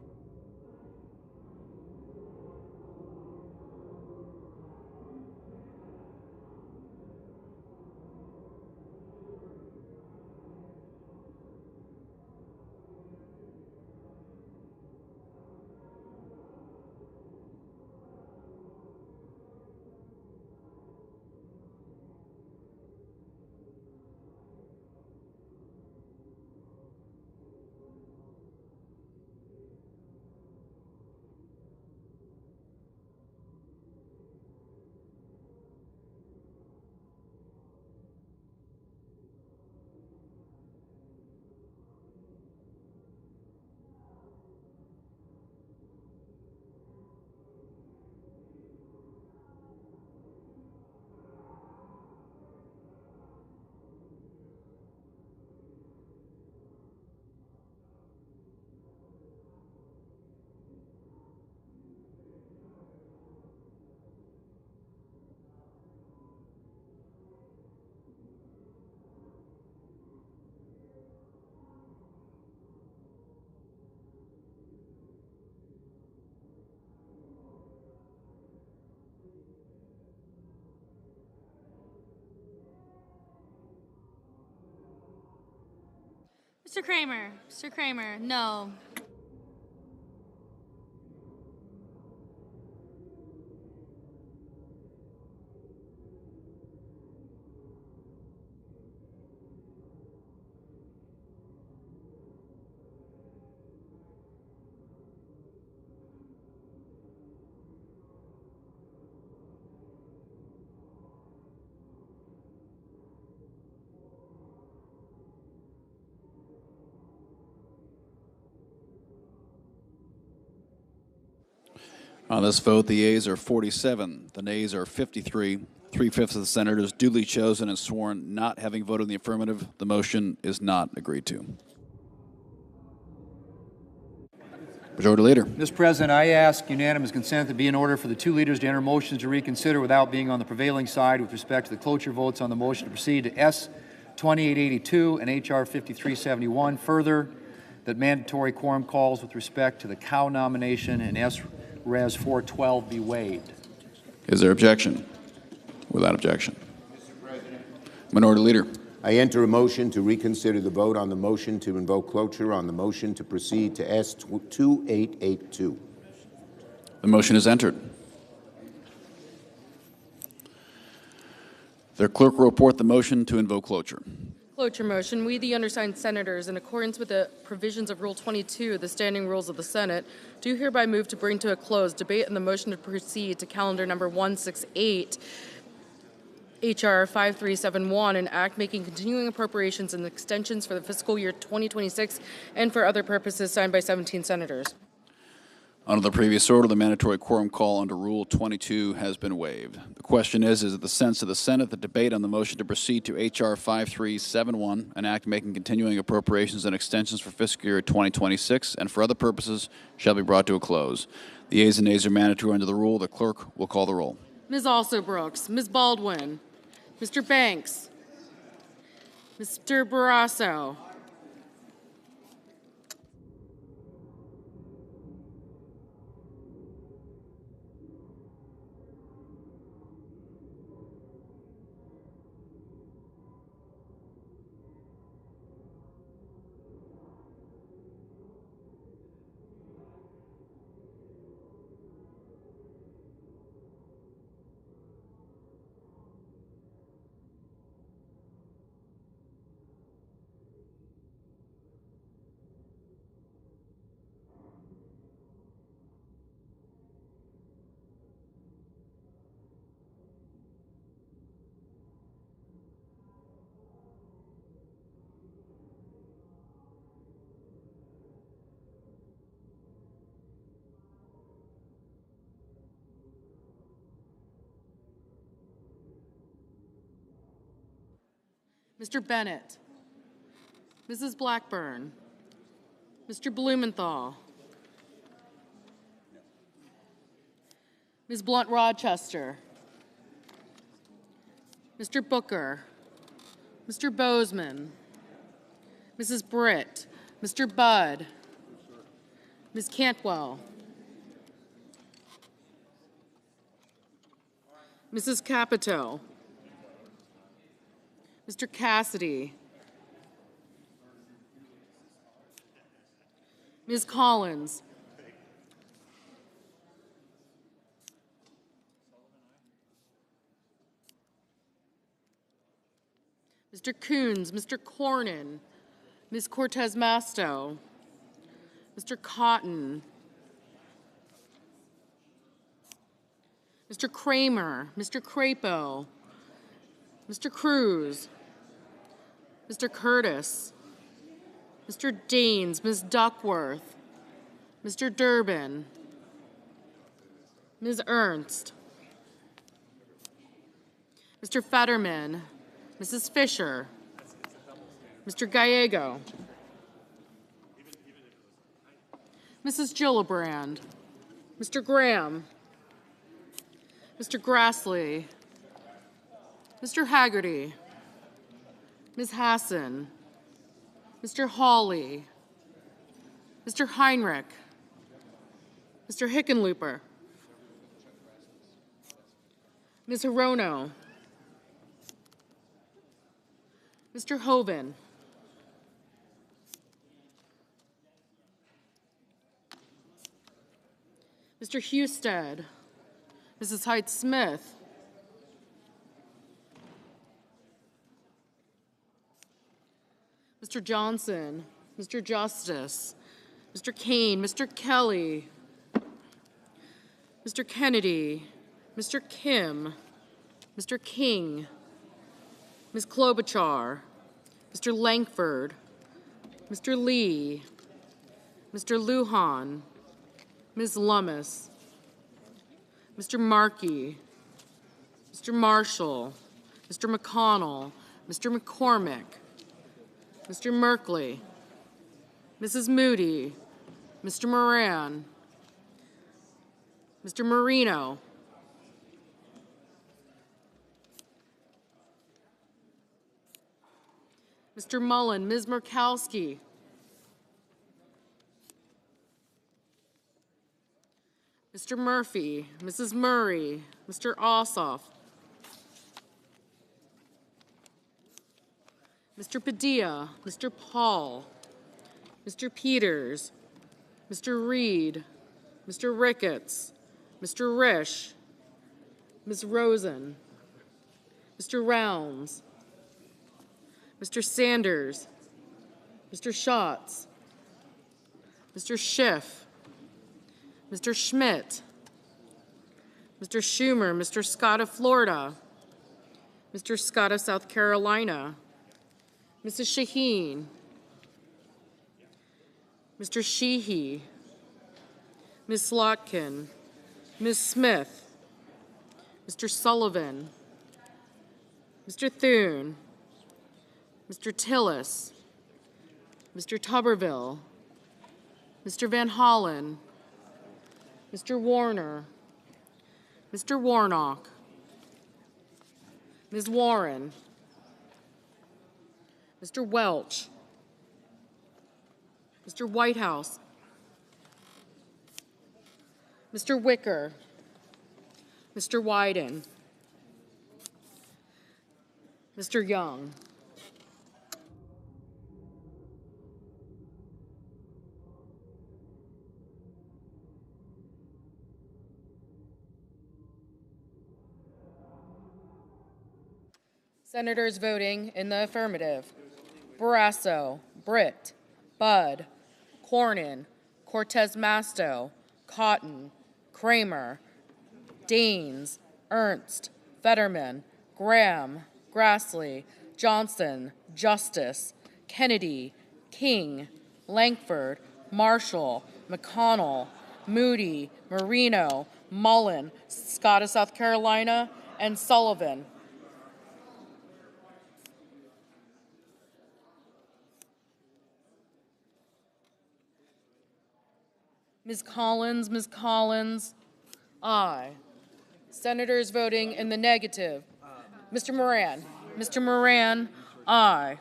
Speaker 6: Mr. Kramer. Mr. Kramer, no.
Speaker 8: On this vote, the yeas are 47, the nays are 53. 3/5 of the senators duly chosen and sworn not having voted in the affirmative. The motion is not agreed to. Majority Leader.
Speaker 1: Mr. President, I ask unanimous consent to be in order for the two leaders to enter motions to reconsider without being on the prevailing side with respect to the cloture votes on the motion to proceed to S 2882 and HR 5371. Further, that mandatory quorum calls with respect to the cow nomination and S Res 412 be waived.
Speaker 8: Is there objection? Without objection. Minority Leader.
Speaker 9: I enter a motion to reconsider the vote on the motion to invoke cloture on the motion to proceed to S 2882.
Speaker 8: The motion is entered. Their clerk will report the motion to invoke cloture.
Speaker 10: Cloture motion. We, the undersigned senators, in accordance with the provisions of Rule 22 of the Standing Rules of the Senate, do hereby move to bring to a close debate on the motion to proceed to calendar number 168, HR 5371, an act making continuing appropriations and extensions for the fiscal year 2026 and for other purposes, signed by 17 senators.
Speaker 8: Under the previous order, the mandatory quorum call under Rule 22 has been waived. The question is it the sense of the Senate that debate on the motion to proceed to H.R. 5371, an act making continuing appropriations and extensions for fiscal year 2026 and for other purposes, shall be brought to a close. The yeas and nays are mandatory under the rule. The clerk will call the roll.
Speaker 10: Ms. Alsobrooks, Ms. Baldwin, Mr. Banks, Mr. Barrasso, Mr. Bennett, Mrs. Blackburn, Mr. Blumenthal, Ms. Blunt Rochester, Mr. Booker, Mr. Bozeman, Mrs. Britt, Mr. Budd, Ms. Cantwell, Mrs. Capito, Mr. Cassidy, Ms. Collins, Mr. Coons, Mr. Cornyn, Ms. Cortez Masto, Mr. Cotton, Mr. Kramer, Mr. Crapo, Mr. Cruz, Mr. Curtis, Mr. Daines, Ms. Duckworth, Mr. Durbin, Ms. Ernst, Mr. Fetterman, Mrs. Fisher, Mr. Gallego, Mrs. Gillibrand, Mr. Graham, Mr. Grassley, Mr. Haggerty, Ms. Hassan, Mr. Hawley, Mr. Heinrich, Mr. Hickenlooper, Ms. Hirono, Mr. Hoven, Mr. Husted, Mrs. Height-Smith, Mr. Johnson, Mr. Justice, Mr. Kane, Mr. Kelly, Mr. Kennedy, Mr. Kim, Mr. King, Ms. Klobuchar, Mr. Langford, Mr. Lee, Mr. Lujan, Ms. Lummis, Mr. Markey, Mr. Marshall, Mr. McConnell, Mr. McCormick, Mr. Merkley, Mrs. Moody, Mr. Moran, Mr. Marino, Mr. Mullen, Ms. Murkowski, Mr. Murphy, Mrs. Murray, Mr. Ossoff, Mr. Padilla, Mr. Paul, Mr. Peters, Mr. Reed, Mr. Ricketts, Mr. Risch, Ms. Rosen, Mr. Rounds, Mr. Sanders, Mr. Schatz, Mr. Schiff, Mr. Schmidt, Mr. Schumer, Mr. Scott of Florida, Mr. Scott of South Carolina, Mrs. Shaheen, Mr. Sheehy, Ms. Slotkin, Ms. Smith, Mr. Sullivan, Mr. Thune, Mr. Tillis, Mr. Tuberville, Mr. Van Hollen, Mr. Warner, Mr. Warnock, Ms. Warren, Mr. Welch, Mr. Whitehouse, Mr. Wicker, Mr. Wyden, Mr. Young. Senators voting in the affirmative: Barrasso, Britt, Budd, Cornyn, Cortez Masto, Cotton, Kramer, Daines, Ernst, Fetterman, Graham, Grassley, Johnson, Justice, Kennedy, King, Langford, Marshall, McConnell, Moody, Marino, Mullen, Scott of South Carolina, and Sullivan. Ms. Collins, aye. Senators voting in the negative: Mr. Moran, aye.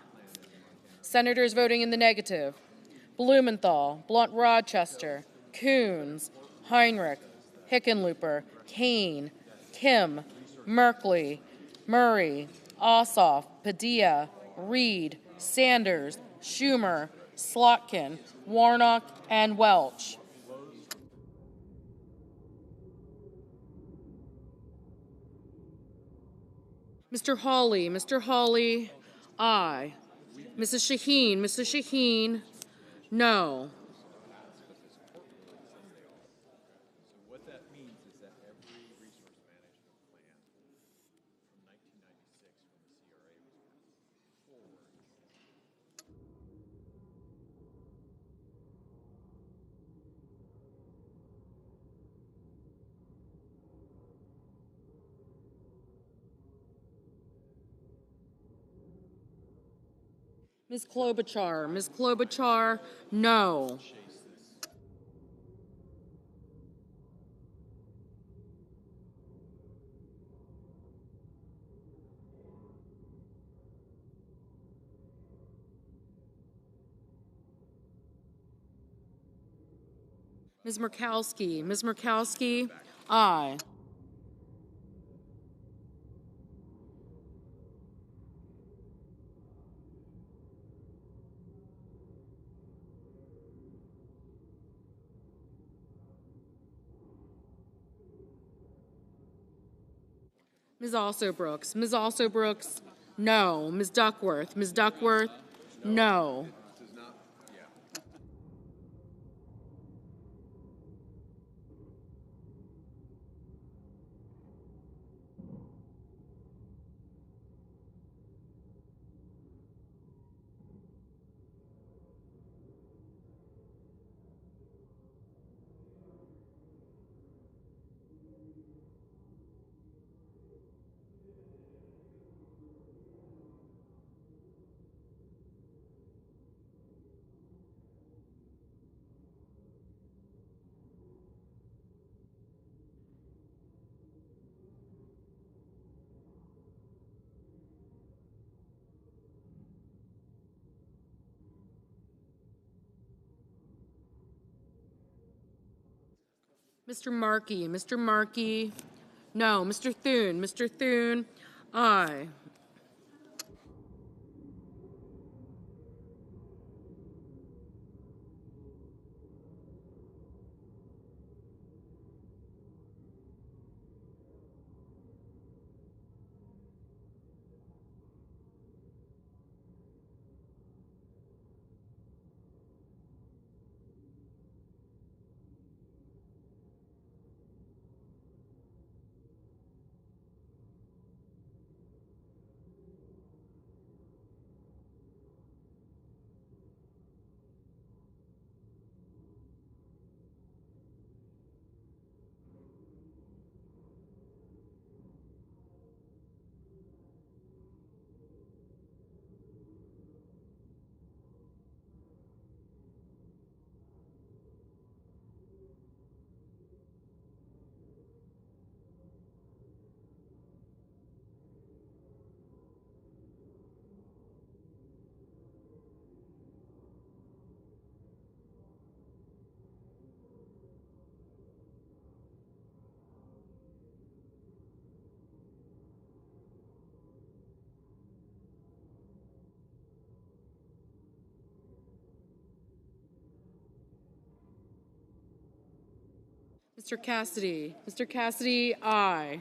Speaker 10: Senators voting in the negative: Blumenthal, Blunt Rochester, Coons, Heinrich, Hickenlooper, Kane, Kim, Merkley, Murray, Ossoff, Padilla, Reed, Sanders, Schumer, Slotkin, Warnock, and Welch. Mr. Hawley, aye. Mrs. Shaheen, no.
Speaker 4: What that means is that every resource management plan from 1996 when the CRA was forward.
Speaker 10: Ms. Klobuchar, no. Ms. Murkowski, aye. Ms. Also Brooks. Ms. Also Brooks, no. Ms. Duckworth. Ms. Duckworth, no. Mr. Markey. Mr. Markey, no. Mr. Thune. Mr. Thune, aye. Mr. Cassidy. Mr. Cassidy, aye.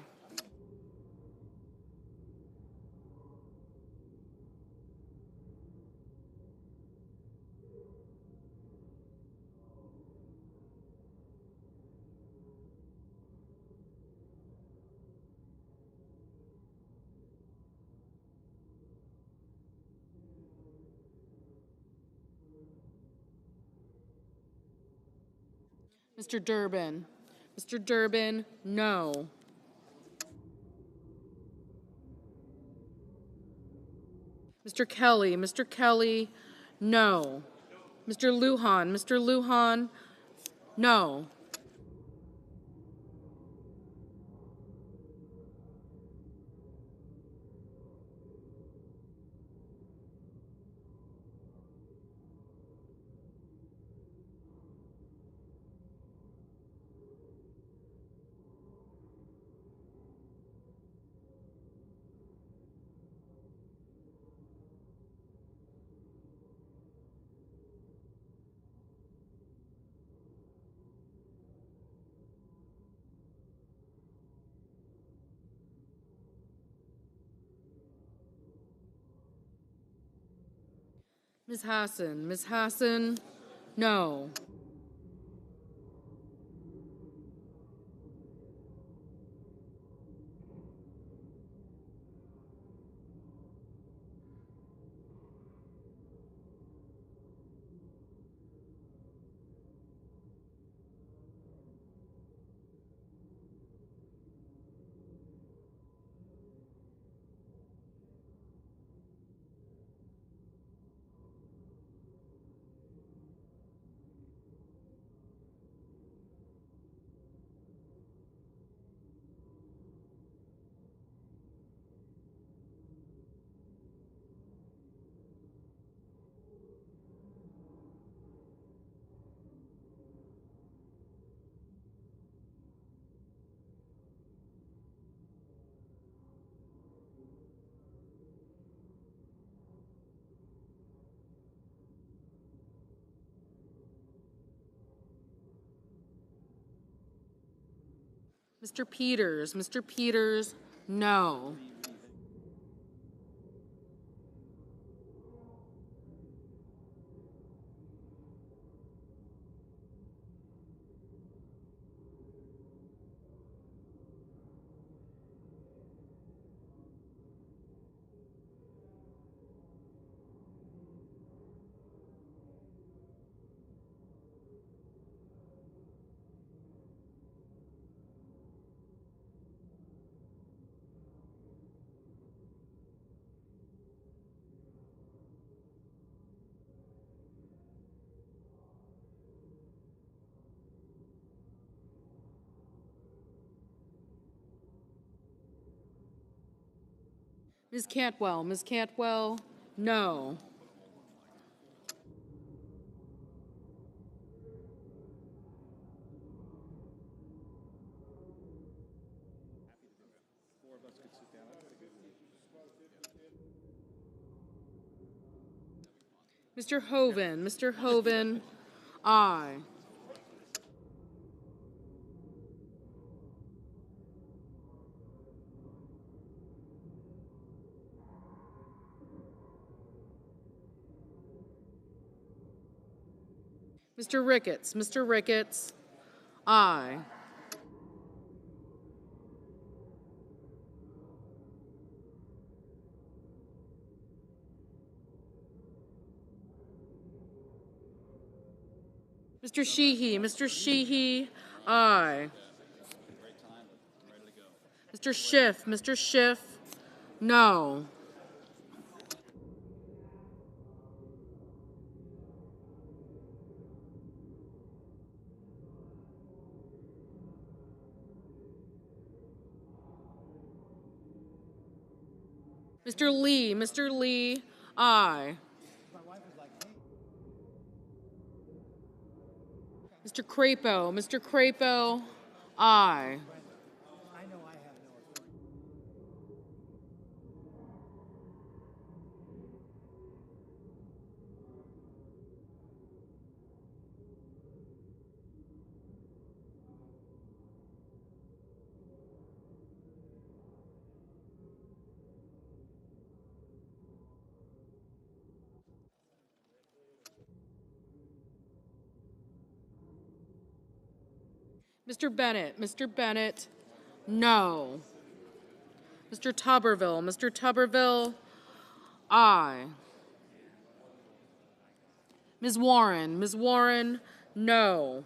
Speaker 10: Mr. Durbin. Mr. Durbin, no. Mr. Kelly. Mr. Kelly, no. Mr. Lujan. Mr. Lujan, no. Ms. Hassan. Ms. Hassan, no. Mr. Peters. Mr. Peters, No. Ms. Cantwell, Ms. Cantwell, no. Mr. Hoven, aye. Mr. Ricketts, aye. Mr. Sheehy, aye. Mr. Schiff, no. Mr. Lee, aye. Mr. Crapo, aye. Mr. Bennett, no. Mr. Tuberville, aye. Ms. Warren, no.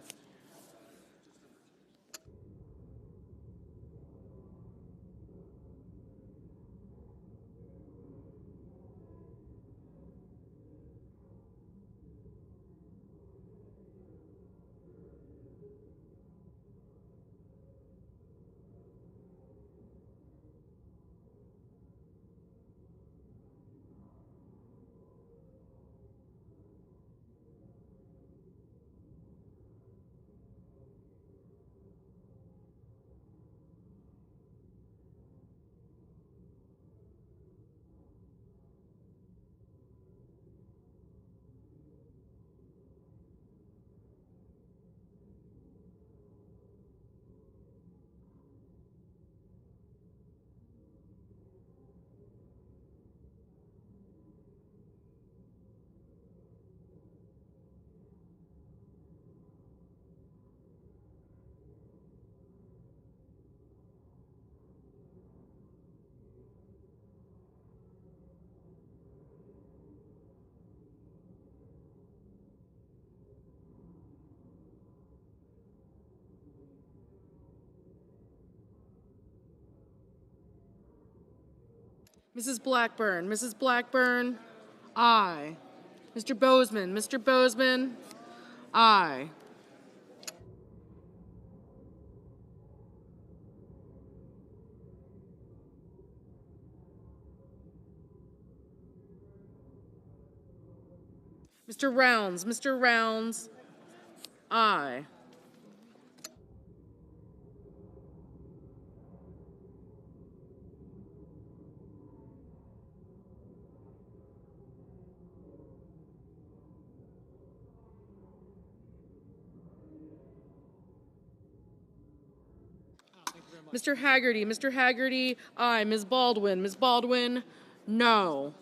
Speaker 10: Mrs. Blackburn, aye. Mr. Bozeman, aye. Mr. Rounds, aye. Mr. Haggerty, aye. Ms. Baldwin, no.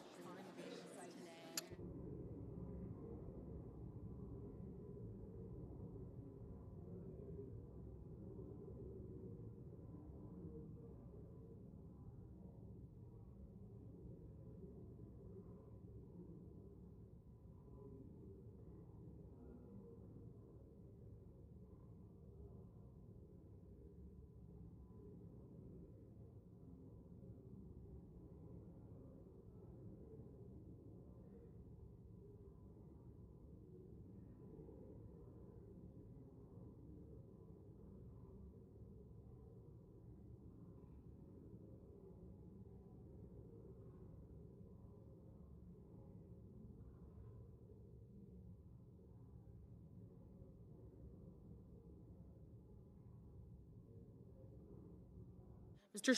Speaker 10: Mr.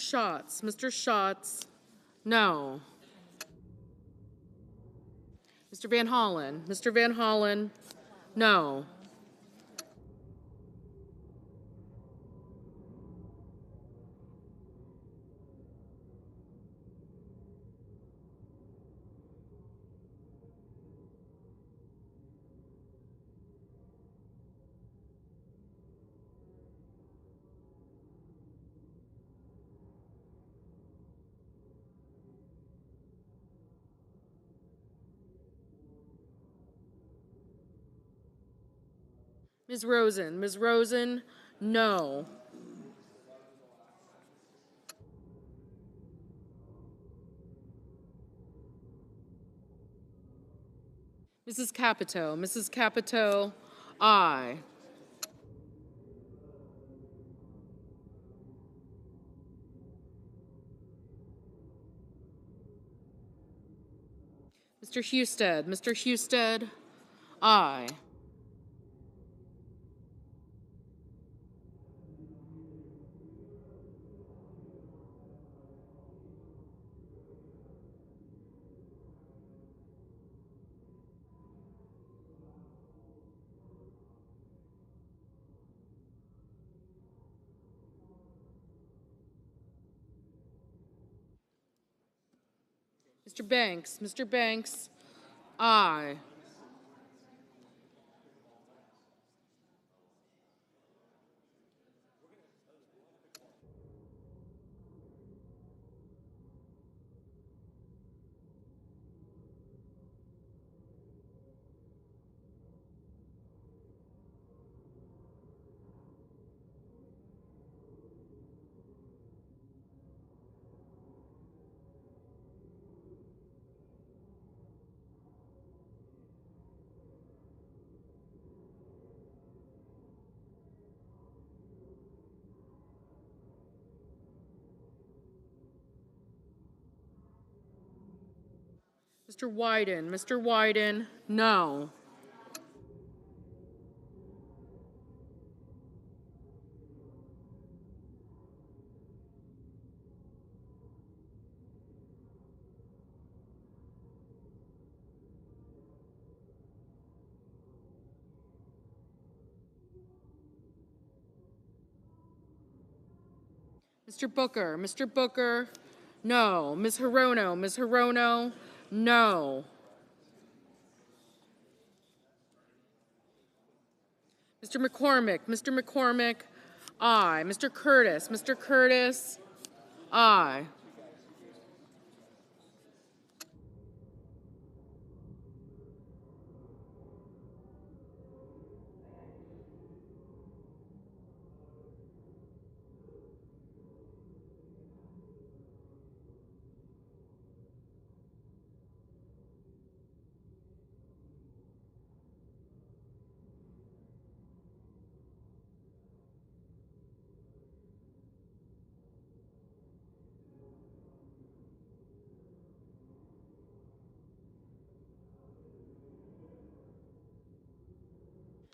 Speaker 10: Schatz, no. Mr. Van Hollen, no. Ms. Rosen, no. Mrs. Capito, aye. Mr. Husted, aye. Mr. Banks, aye. Mr. Wyden, no. Mr. Booker, no. Ms. Hirono, no. Mr. McCormick, aye. Mr. Curtis, aye.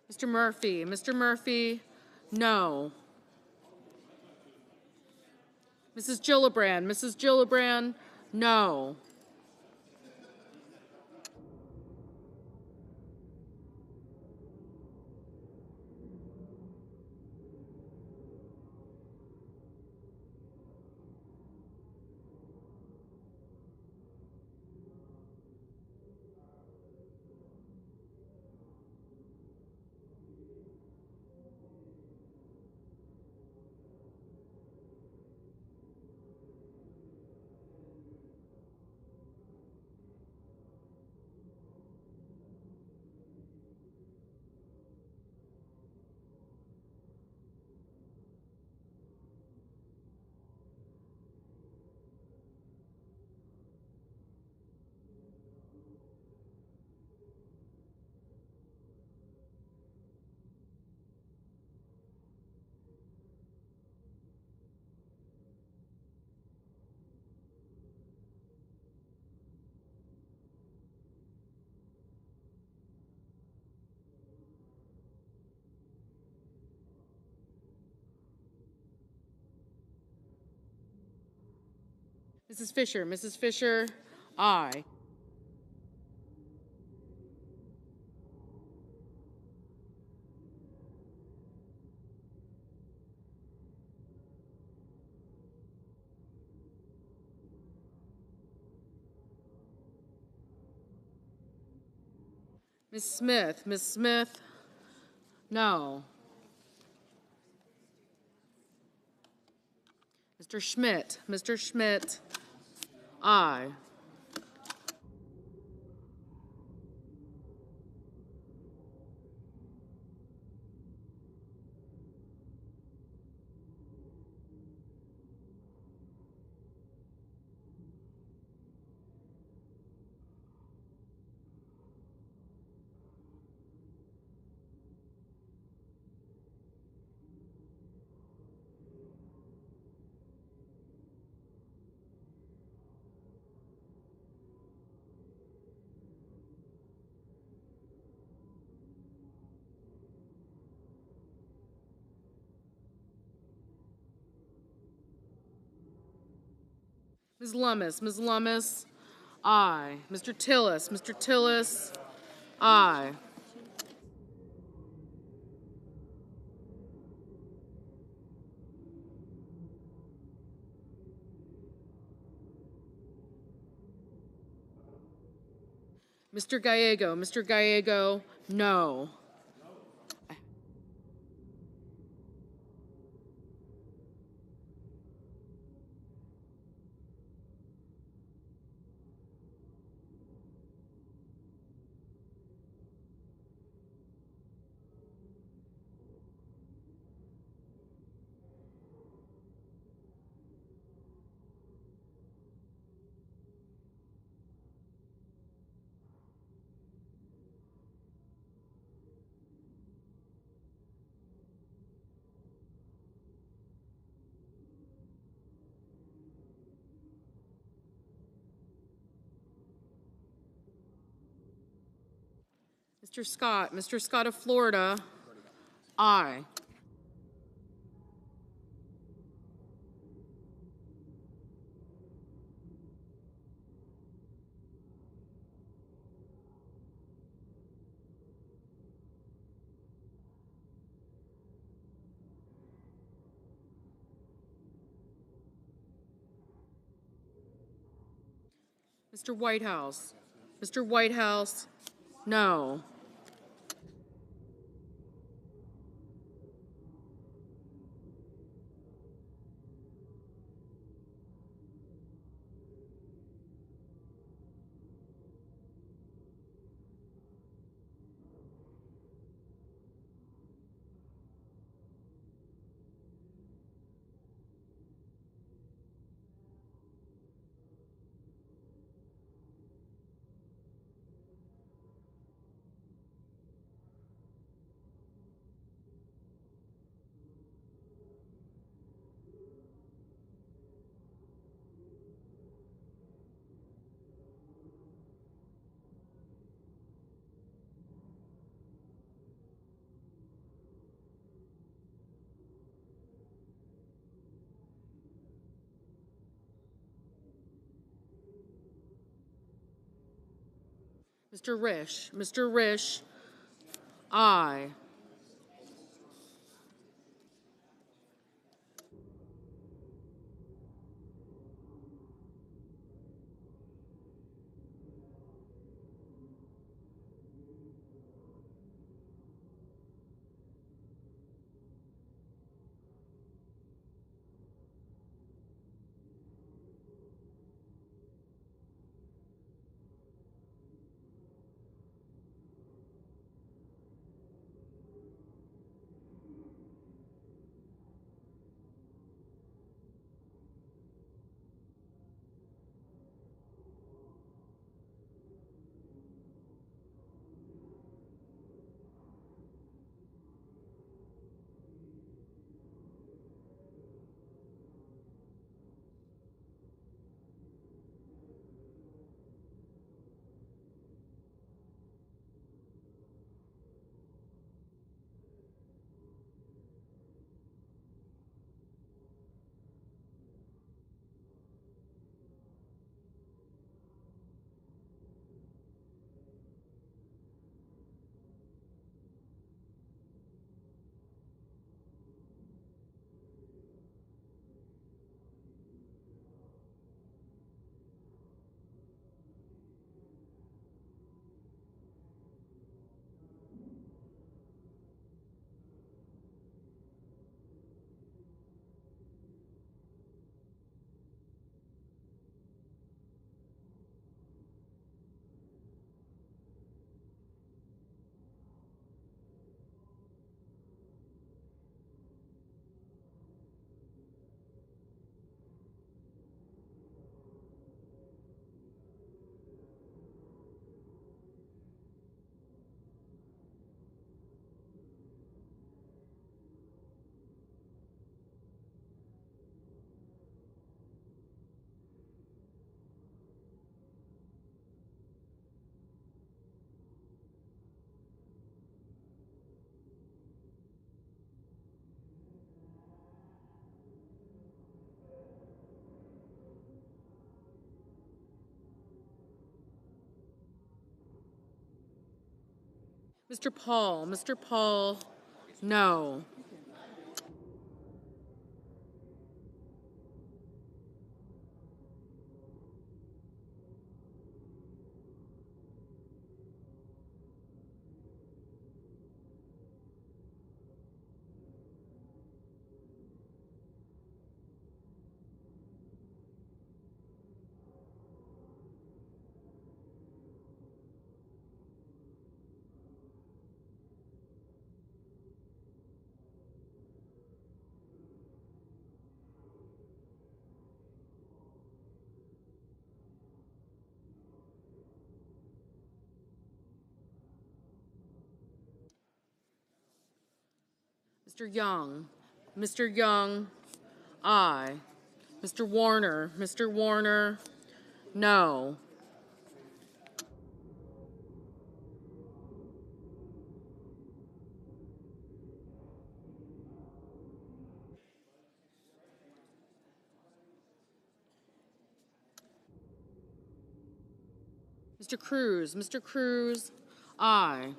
Speaker 10: Mr. Murphy, no. Mrs. Gillibrand, no. Mrs. Fisher, aye. Ms. Smith, no. Mr. Schmidt, aye. Ms. Lummis, aye. Mr. Tillis, aye. Mr. Gallego, no. Mr. Scott of Florida, aye. Mr. Whitehouse, no. Mr. Risch, aye. Mr. Paul, no. Mr. Young, aye. Mr. Warner, no. Mr. Cruz, aye.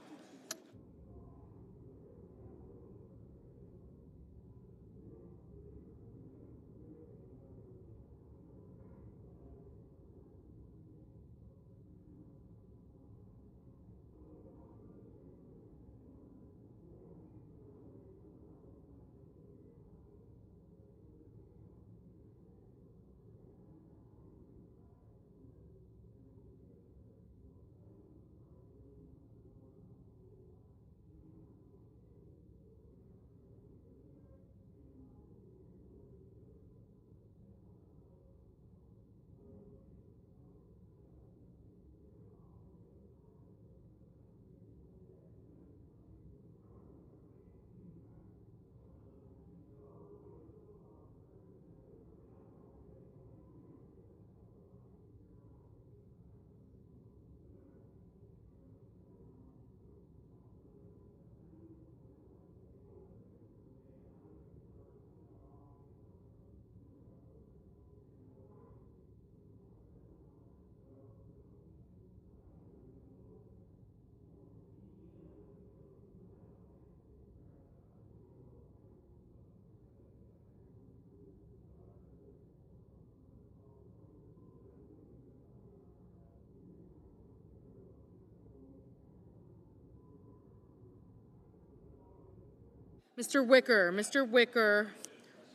Speaker 10: Mr. Wicker,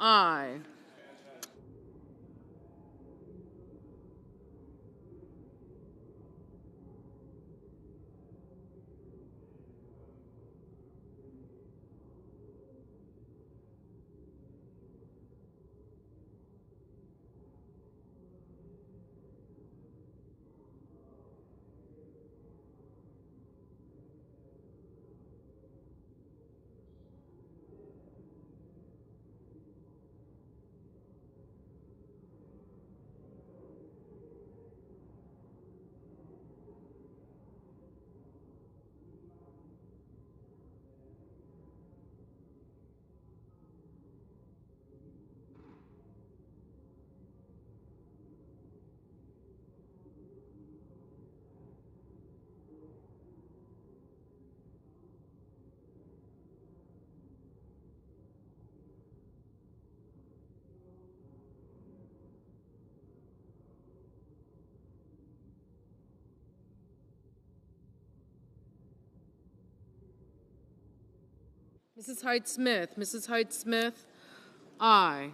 Speaker 10: aye. Mrs. Hyde-Smith, aye.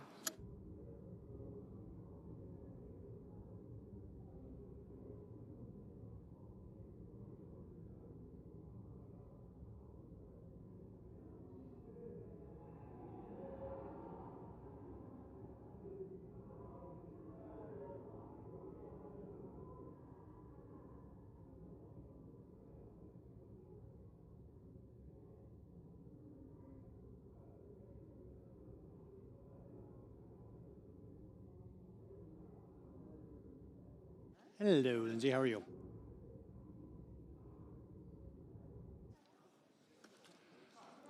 Speaker 7: Hello, Lindsay. How are you?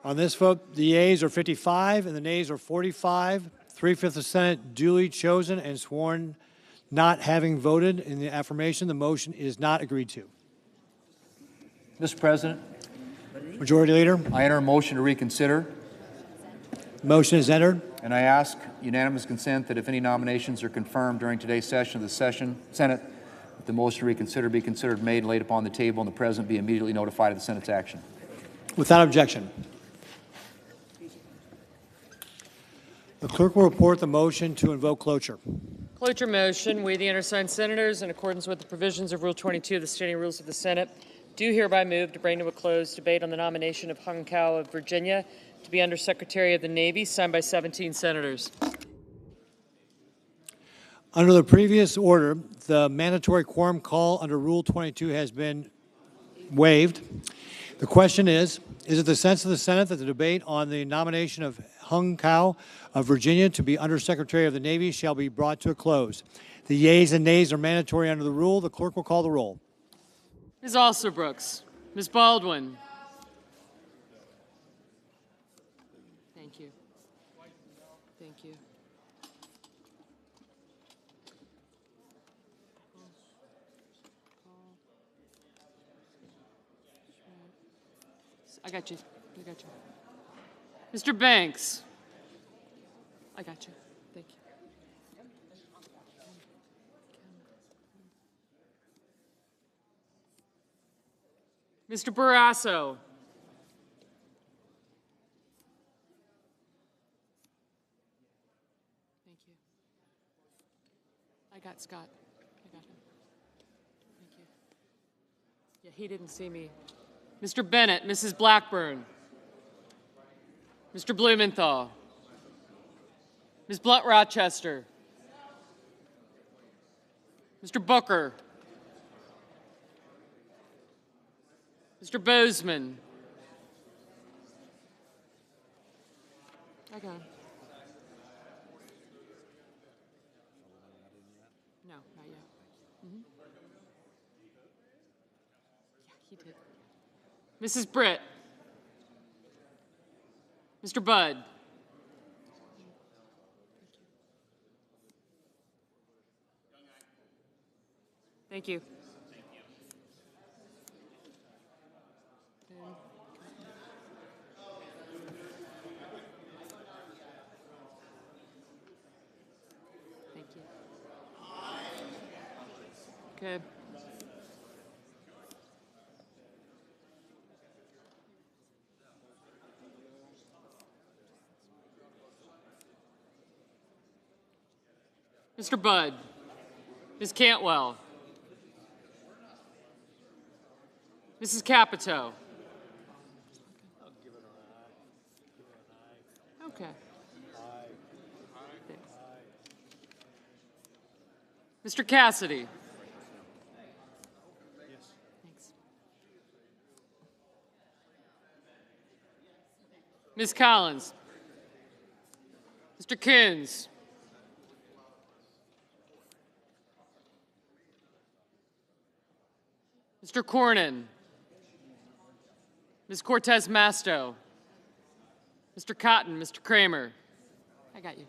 Speaker 7: On this vote, the yeas are 55 and the nays are 45. 3/5 of the Senate duly chosen and sworn not having voted in the affirmation. The motion is not agreed to.
Speaker 1: Mr. President,
Speaker 7: Majority Leader.
Speaker 1: I enter a motion to reconsider,
Speaker 7: Motion is entered.
Speaker 1: and I ask unanimous consent that if any nominations are confirmed during today's session of the Senate, that the motion to reconsider be considered made and laid upon the table, and the President be immediately notified of the Senate's action.
Speaker 7: Without objection. The clerk will report the motion to invoke cloture.
Speaker 11: Cloture motion. We, the undersigned senators, in accordance with the provisions of Rule 22 of the Standing Rules of the Senate, do hereby move to bring to a close debate on the nomination of Hung Kao of Virginia to be Undersecretary of the Navy, signed by 17 senators.
Speaker 7: Under the previous order, the mandatory quorum call under Rule 22 has been waived. The question is it the sense of the Senate that the debate on the nomination of Hung Kao of Virginia to be Undersecretary of the Navy shall be brought to a close? The yeas and nays are mandatory under the rule. The clerk will call the roll.
Speaker 11: Ms. Alsobrooks. Ms. Baldwin. Thank you. Thank you. I got you. I got you. Mr. Banks. I got you. Thank you. Mr. Barrasso. Thank you. I got Scott. I got him. Thank you. Yeah, he didn't see me. Mr. Bennett, Mrs. Blackburn. Mr. Blumenthal. Ms. Blunt-Rochester. Mr. Booker. Mr. Bozeman. I got him. No, not yet. Mm-hmm. Yeah, he did. Mrs. Britt. Mr. Budd. Thank you. Thank you. Okay. Mr. Budd. Ms. Cantwell. Mrs. Capito. Okay. Thanks. Mr. Cassidy. Thanks. Ms. Collins. Mr. Coons. Mr. Cornyn. Ms. Cortez Masto. Mr. Cotton, Mr. Kramer. I got you.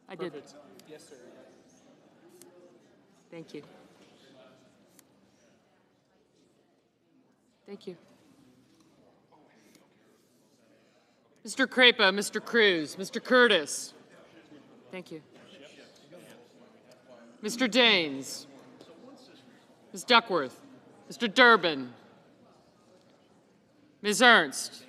Speaker 11: I did. Yes, sir. Thank you. Thank you. Mr. Crapo, Mr. Cruz, Mr. Curtis. Thank you. Mr. Daines. Ms. Duckworth. Mr. Durbin. Ms. Ernst.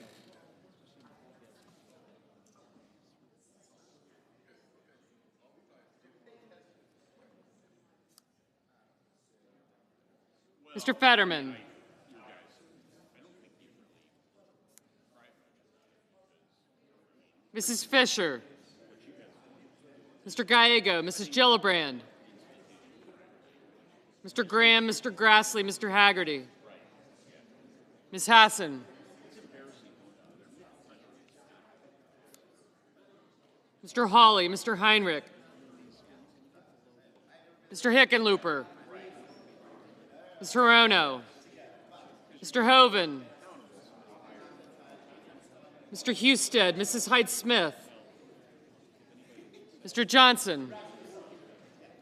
Speaker 11: Mr. Fetterman. Mrs. Fisher. Mr. Gallego, Mrs. Gillibrand. Mr. Graham, Mr. Grassley, Mr. Haggerty. Ms. Hassan. Mr. Hawley, Mr. Heinrich. Mr. Hickenlooper. Ms. Hirono. Mr. Hoven. Mr. Husted, Mrs. Hyde-Smith. Mr. Johnson.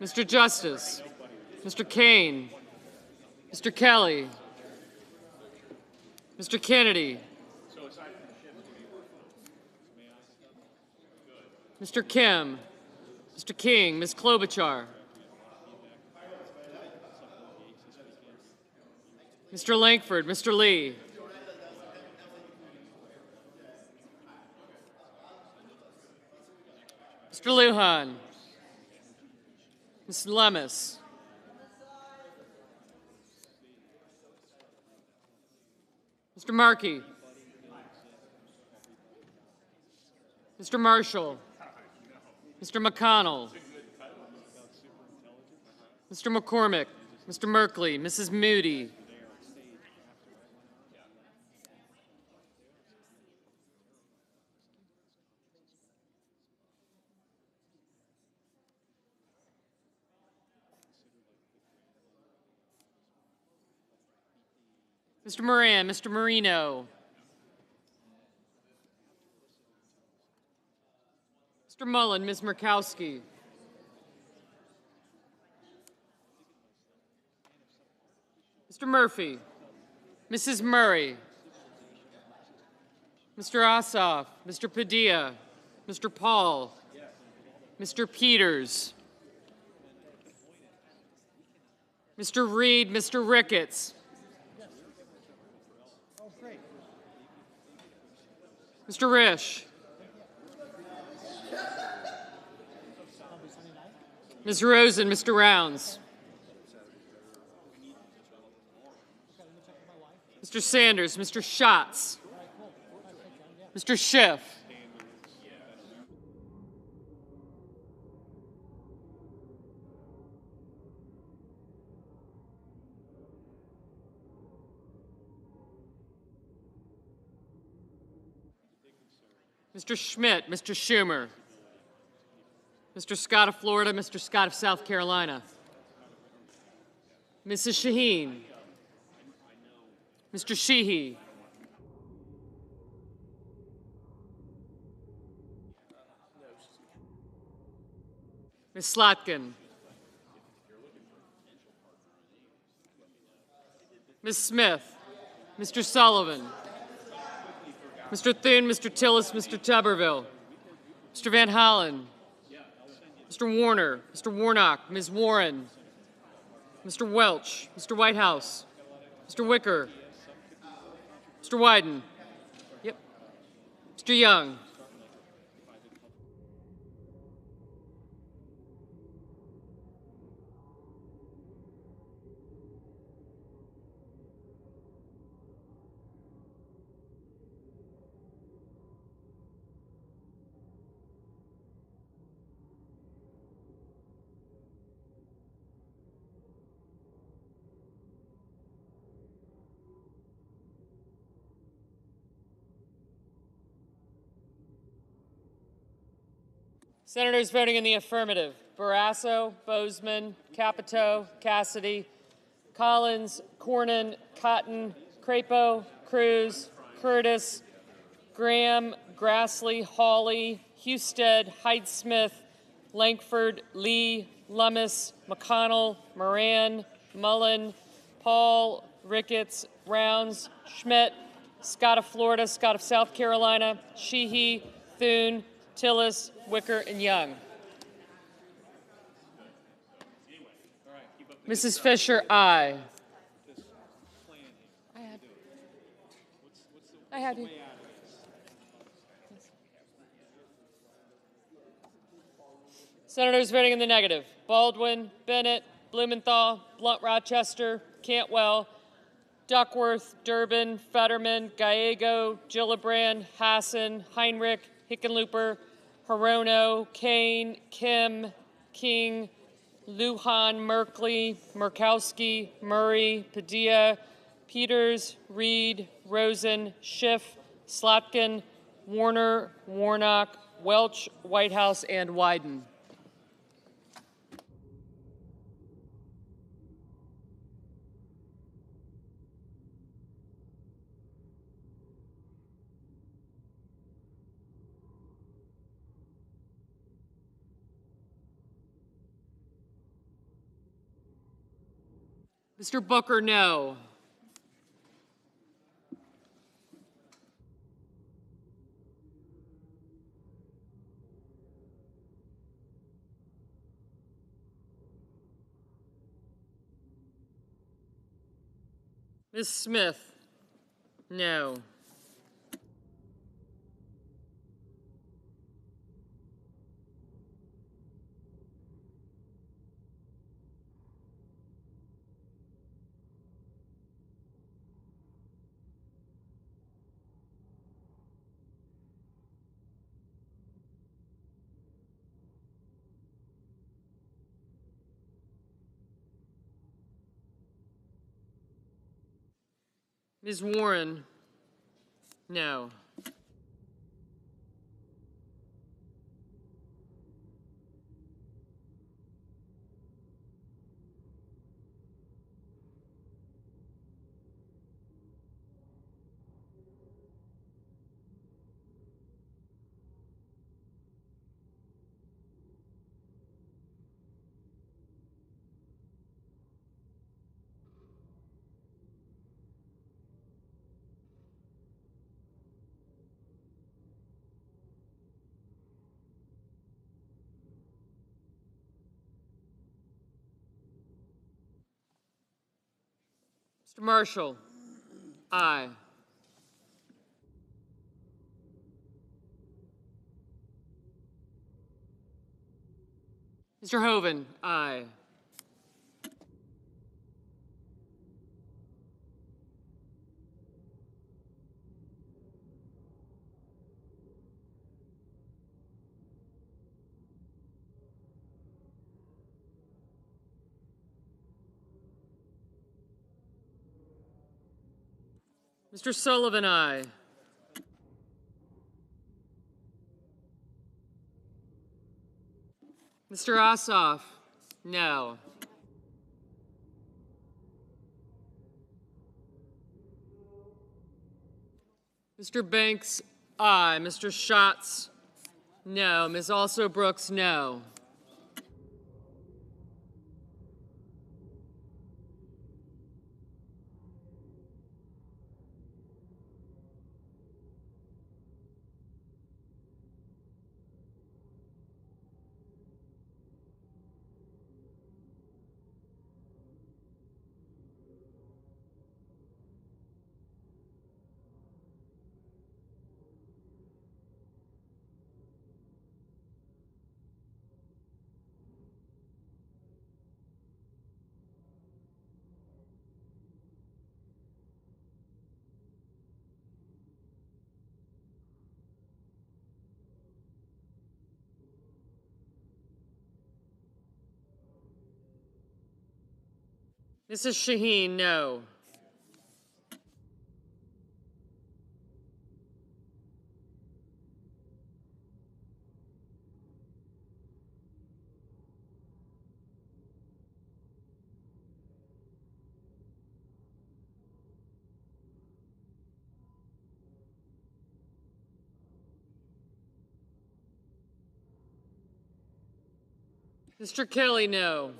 Speaker 11: Mr. Justice. Mr. Kane. Mr. Kelly. Mr. Kennedy. Mr. Kim. Mr. King. Ms. Klobuchar. Mr. Langford. Mr. Lee. Mr. Lujan. Ms. Lemus. Mr. Markey. Mr. Marshall. Mr. McConnell. Mr. McCormick. Mr. Merkley. Mrs. Moody. Mr. Moran. Mr. Marino. Mr. Mullen. Ms. Murkowski. Mr. Murphy. Mrs. Murray. Mr. Ossoff. Mr. Padilla. Mr. Paul. Mr. Peters. Mr. Reed. Mr. Ricketts. Mr. Risch. Ms. Rosen. Mr. Rounds. Mr. Sanders. Mr. Schatz. Mr. Schiff. Mr. Schmidt. Mr. Schumer. Mr. Scott of Florida. Mr. Scott of South Carolina. Mrs. Shaheen. Mr. Sheehy. Ms. Slotkin. Ms. Smith. Mr. Sullivan. Mr. Thune, Mr. Tillis, Mr. Tuberville. Mr. Van Hollen. Mr. Warner. Mr. Warnock. Ms. Warren. Mr. Welch. Mr. Whitehouse. Mr. Wicker. Mr. Wyden. Yep. Mr. Young. Senators voting in the affirmative: Barrasso, Bozeman, Capito, Cassidy, Collins, Cornyn, Cotton, Crapo, Cruz, Curtis, Graham, Grassley, Hawley, Husted, Hyde-Smith, Lankford, Lee, Lummis, McConnell, Moran, Mullen, Paul, Ricketts, Rounds, Schmidt, Scott of Florida, Scott of South Carolina, Sheehy, Thune, Tillis, Wicker, and Young. Mrs. Fisher, aye. I had you. Senators voting in the negative: Baldwin, Bennett, Blumenthal, Blunt Rochester, Cantwell, Duckworth, Durbin, Fetterman, Gallego, Gillibrand, Hassan, Heinrich, Hickenlooper, Hirono, Kane, Kim, King, Lujan, Merkley, Murkowski, Murray, Padilla, Peters, Reed, Rosen, Schiff, Slotkin, Warner, Warnock, Welch, Whitehouse, and Wyden. Mr. Booker, no. Ms. Smith? No. Ms. Warren? No. Mr. Marshall? Aye. Mr. Hoven? Aye. Mr. Sullivan? Aye. Mr. Ossoff? No. Mr. Banks? Aye. Mr. Schatz? No. Ms. Also Brooks? No. Mrs. Shaheen? No. Mr. Kelly? No.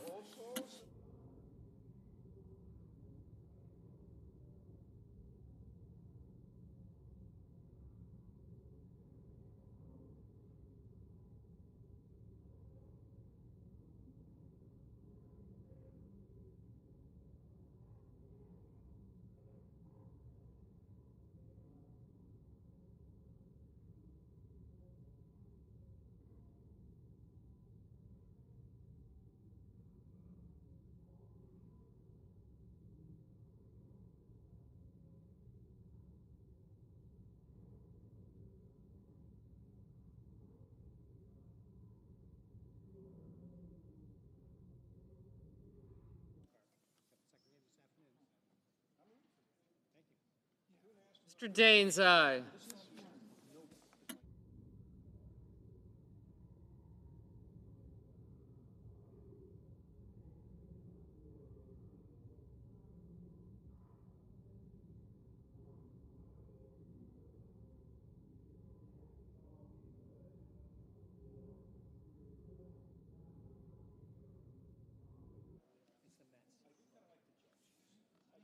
Speaker 11: Mr. Daines? Aye.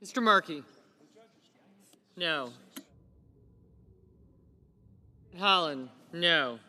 Speaker 11: Mr. Markey? No. Holland? No.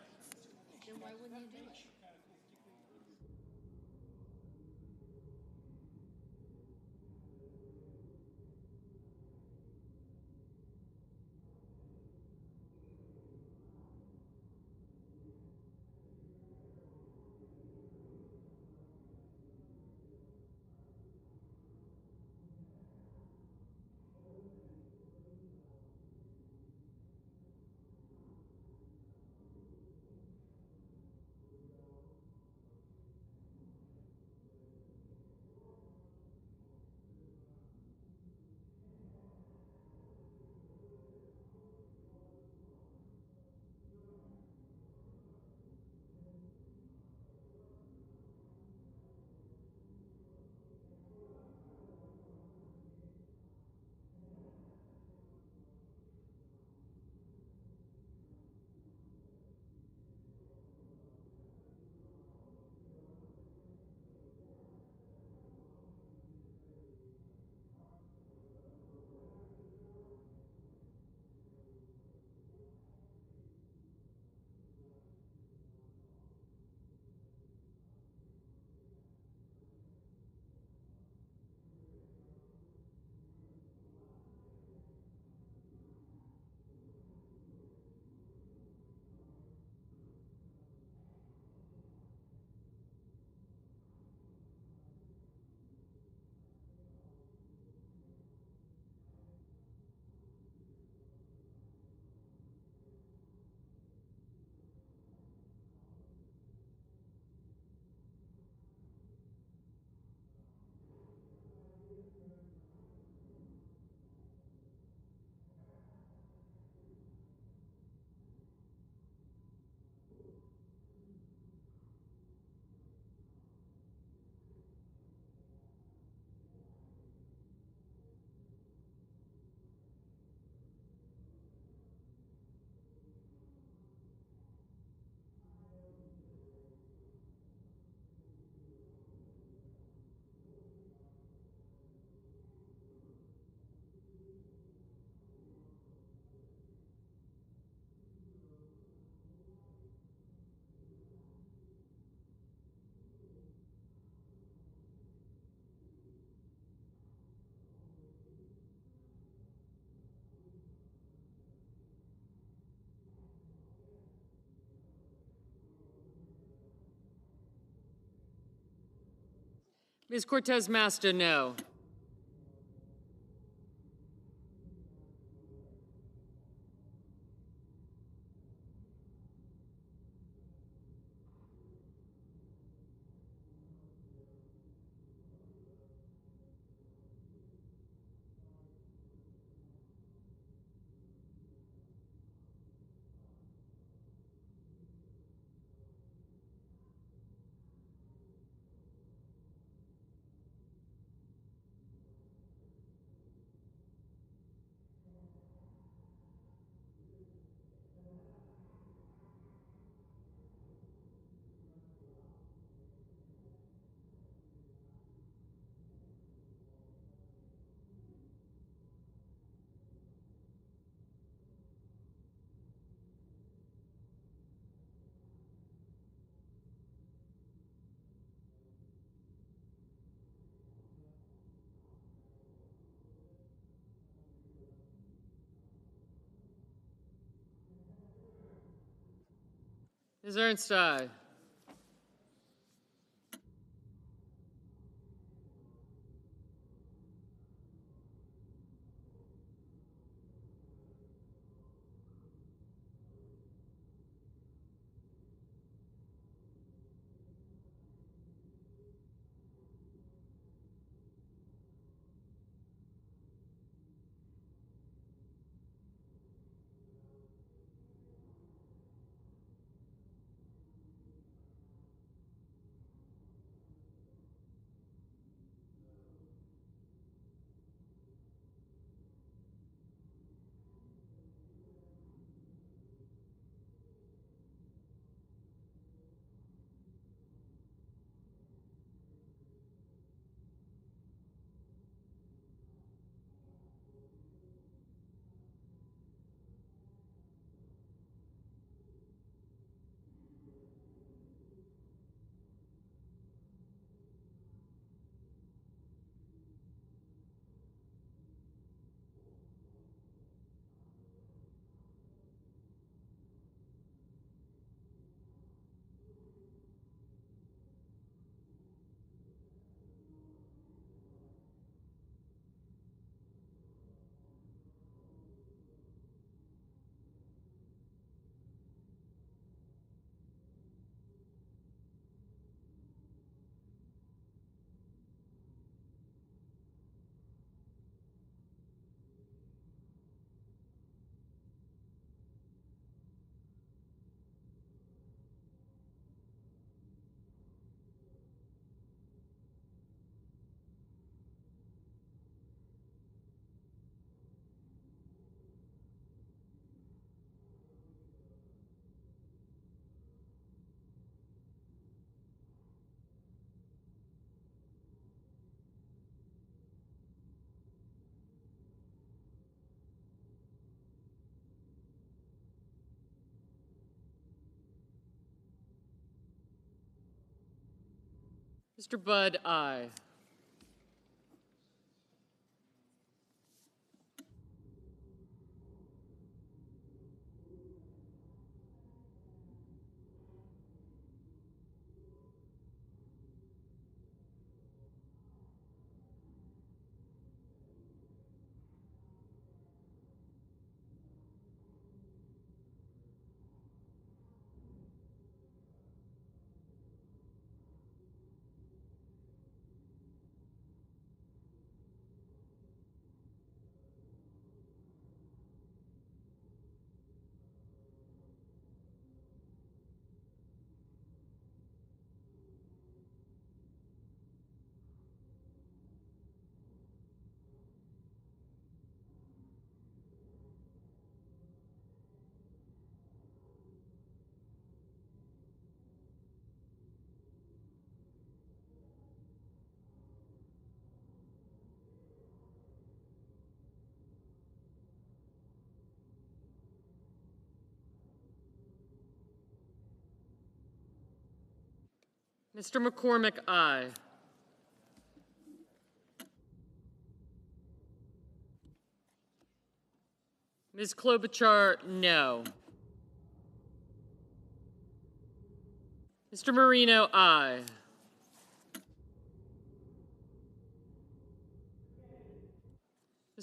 Speaker 11: Ms. Cortez Masto, no. Ms. Ernst, aye. Mr. Budd, aye. Mr. McCormick, aye. Ms. Klobuchar, no. Mr. Marino, aye.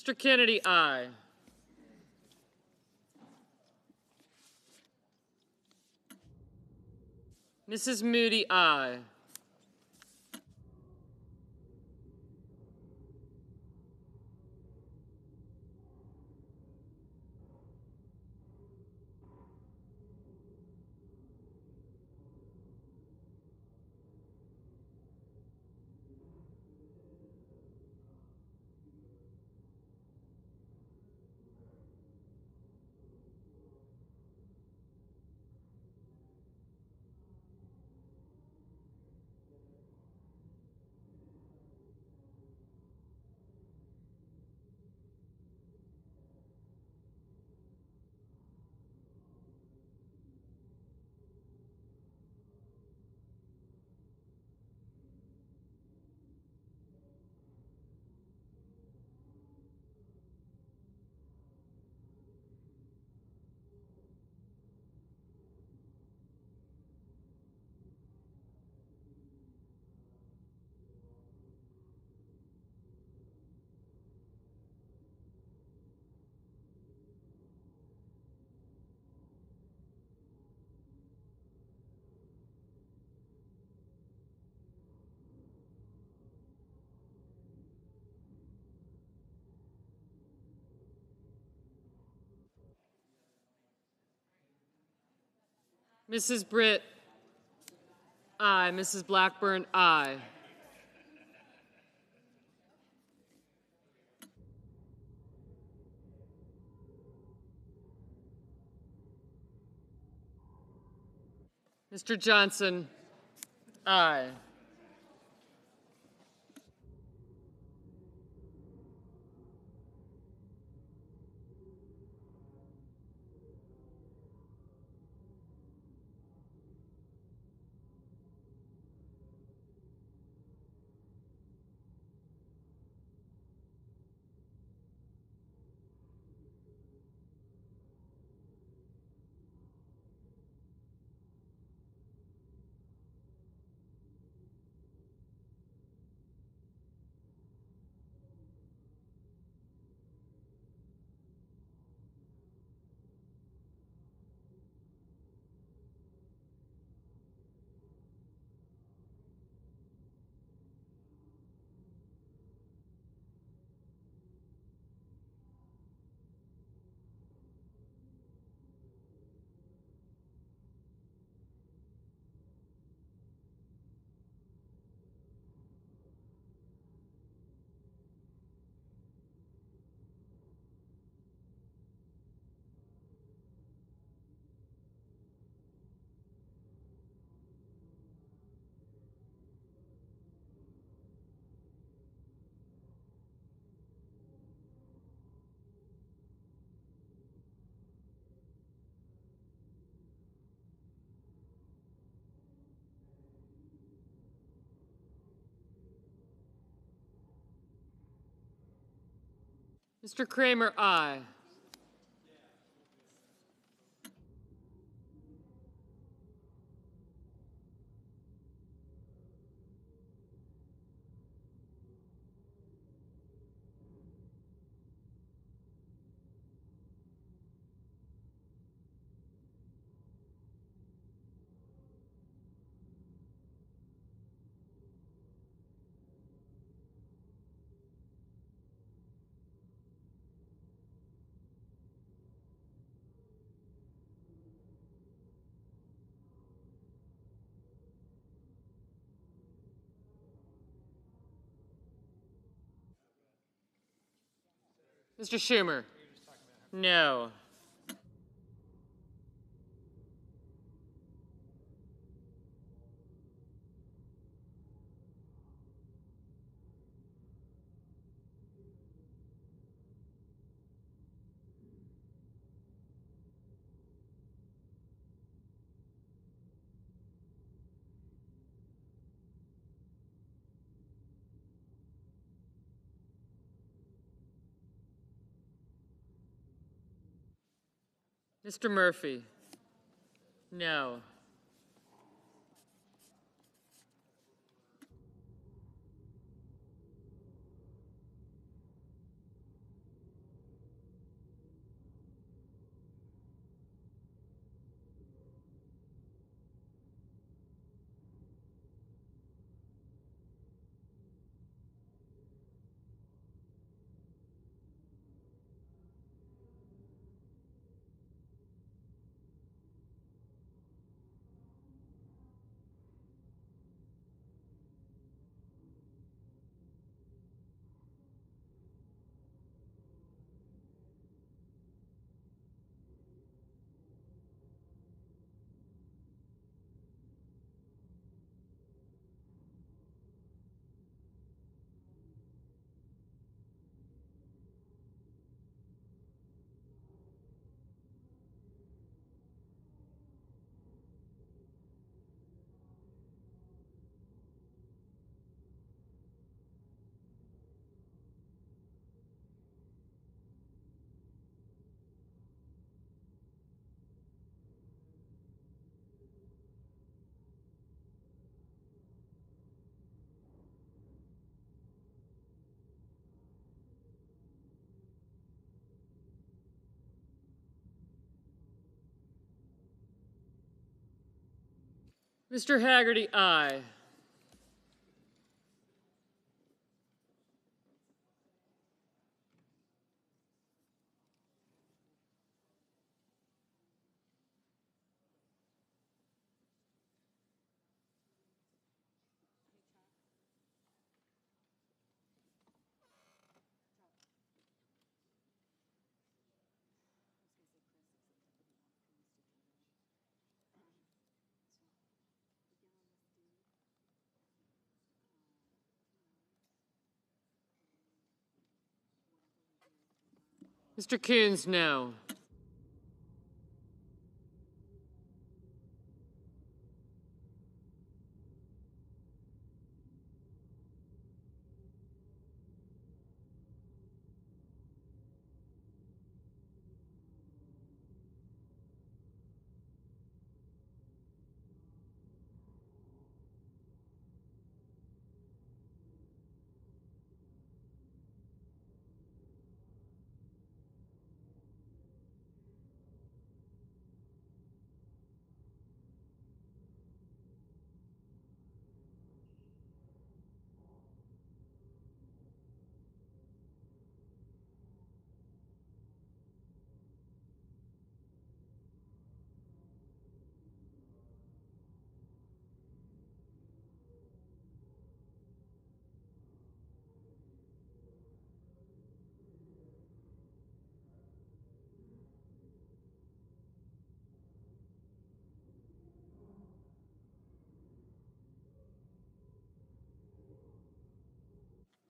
Speaker 11: Mr. Kennedy, aye. Mrs. Moody, aye. Mrs. Britt, aye. Mrs. Blackburn, aye. Mr. Johnson, aye. Mr. Kramer, aye. Mr. Schumer, no. Mr. Murphy, no. Mr. Haggerty, aye. Mr. Coons, no.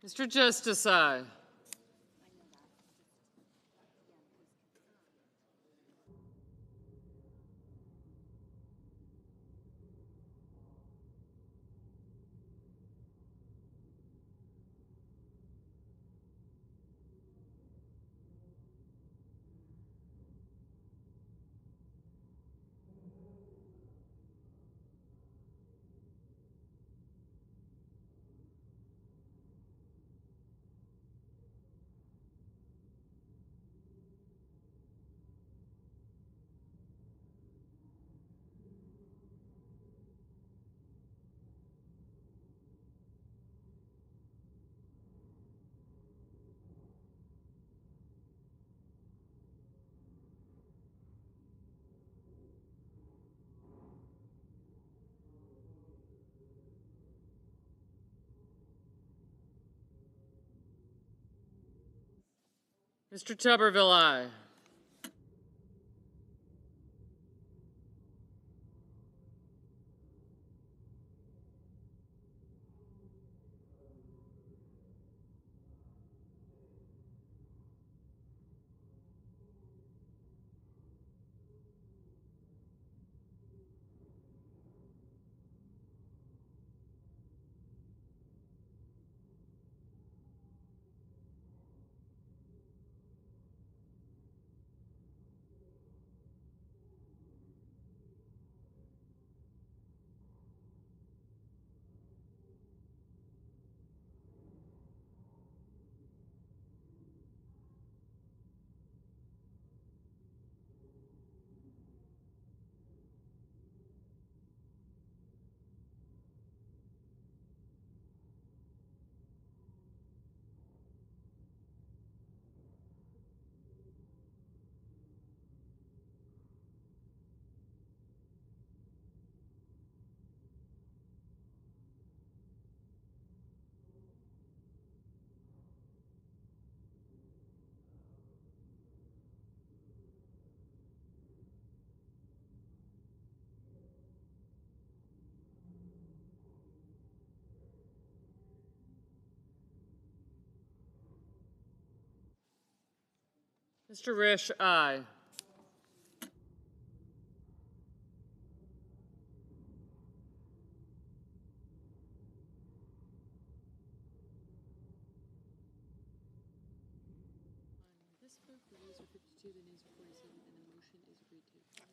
Speaker 11: Mr. Justice, aye. Mr. Tuberville, aye. Mr. Risch, aye.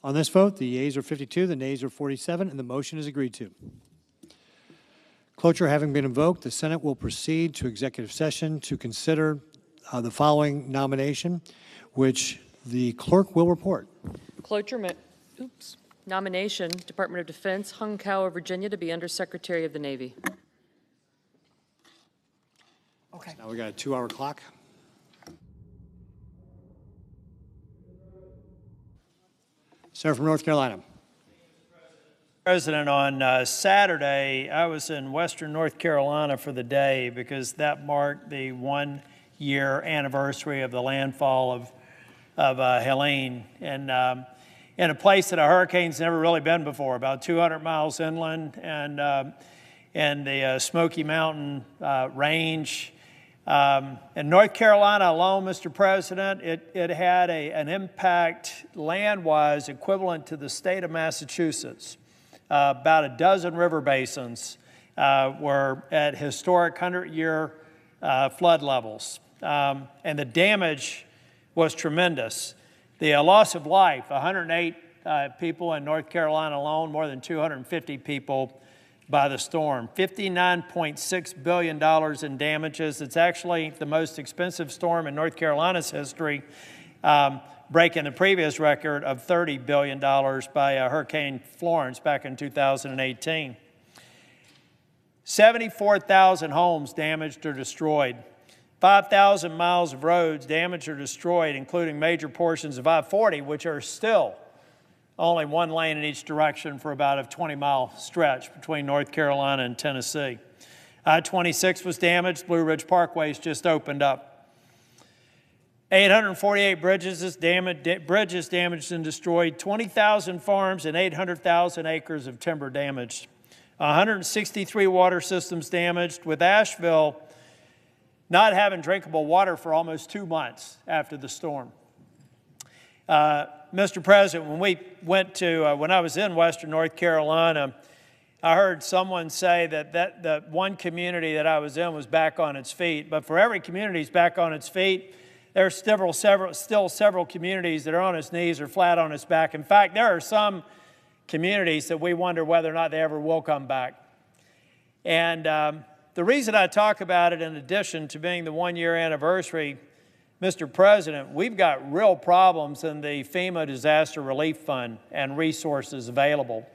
Speaker 7: On this vote, the yeas are 52, the nays are 47, and the motion is agreed to. Cloture having been invoked, the Senate will proceed to executive session to consider the following nomination, which the clerk will report.
Speaker 11: Cloture Nomination, Department of Defense, Hung Kao of Virginia, to be Undersecretary of the Navy.
Speaker 3: Okay.
Speaker 7: Now we got a 2-hour clock. Senator from North Carolina.
Speaker 12: President, on Saturday, I was in Western North Carolina for the day because that marked the 1-year anniversary of the landfall of Helene, and in a place that a hurricane's never really been before, about 200 miles inland, and the Smoky Mountain range. In North Carolina alone, Mr. President, it had an impact land-wise equivalent to the state of Massachusetts. About a dozen river basins were at historic 100-year flood levels, and the damage was tremendous. The loss of life, 108 people in North Carolina alone, more than 250 people by the storm. $59.6 billion in damages. It's actually the most expensive storm in North Carolina's history, breaking the previous record of $30 billion by Hurricane Florence back in 2018. 74,000 homes damaged or destroyed. 5,000 miles of roads damaged or destroyed, including major portions of I-40, which are still only one lane in each direction for about a 20-mile stretch between North Carolina and Tennessee. I-26 was damaged. Blue Ridge Parkway's just opened up. 848 bridges damaged and destroyed, 20,000 farms and 800,000 acres of timber damaged. 163 water systems damaged, with Asheville not having drinkable water for almost 2 months after the storm. Mr. President, when I was in Western North Carolina, I heard someone say that one community that I was in was back on its feet. But for every community that's back on its feet, there's still several communities that are on its knees or flat on its back. In fact, there are some communities that we wonder whether or not they ever will come back. And the reason I talk about it, in addition to being the 1-year anniversary, Mr. President, we've got real problems in the FEMA Disaster Relief Fund and resources available.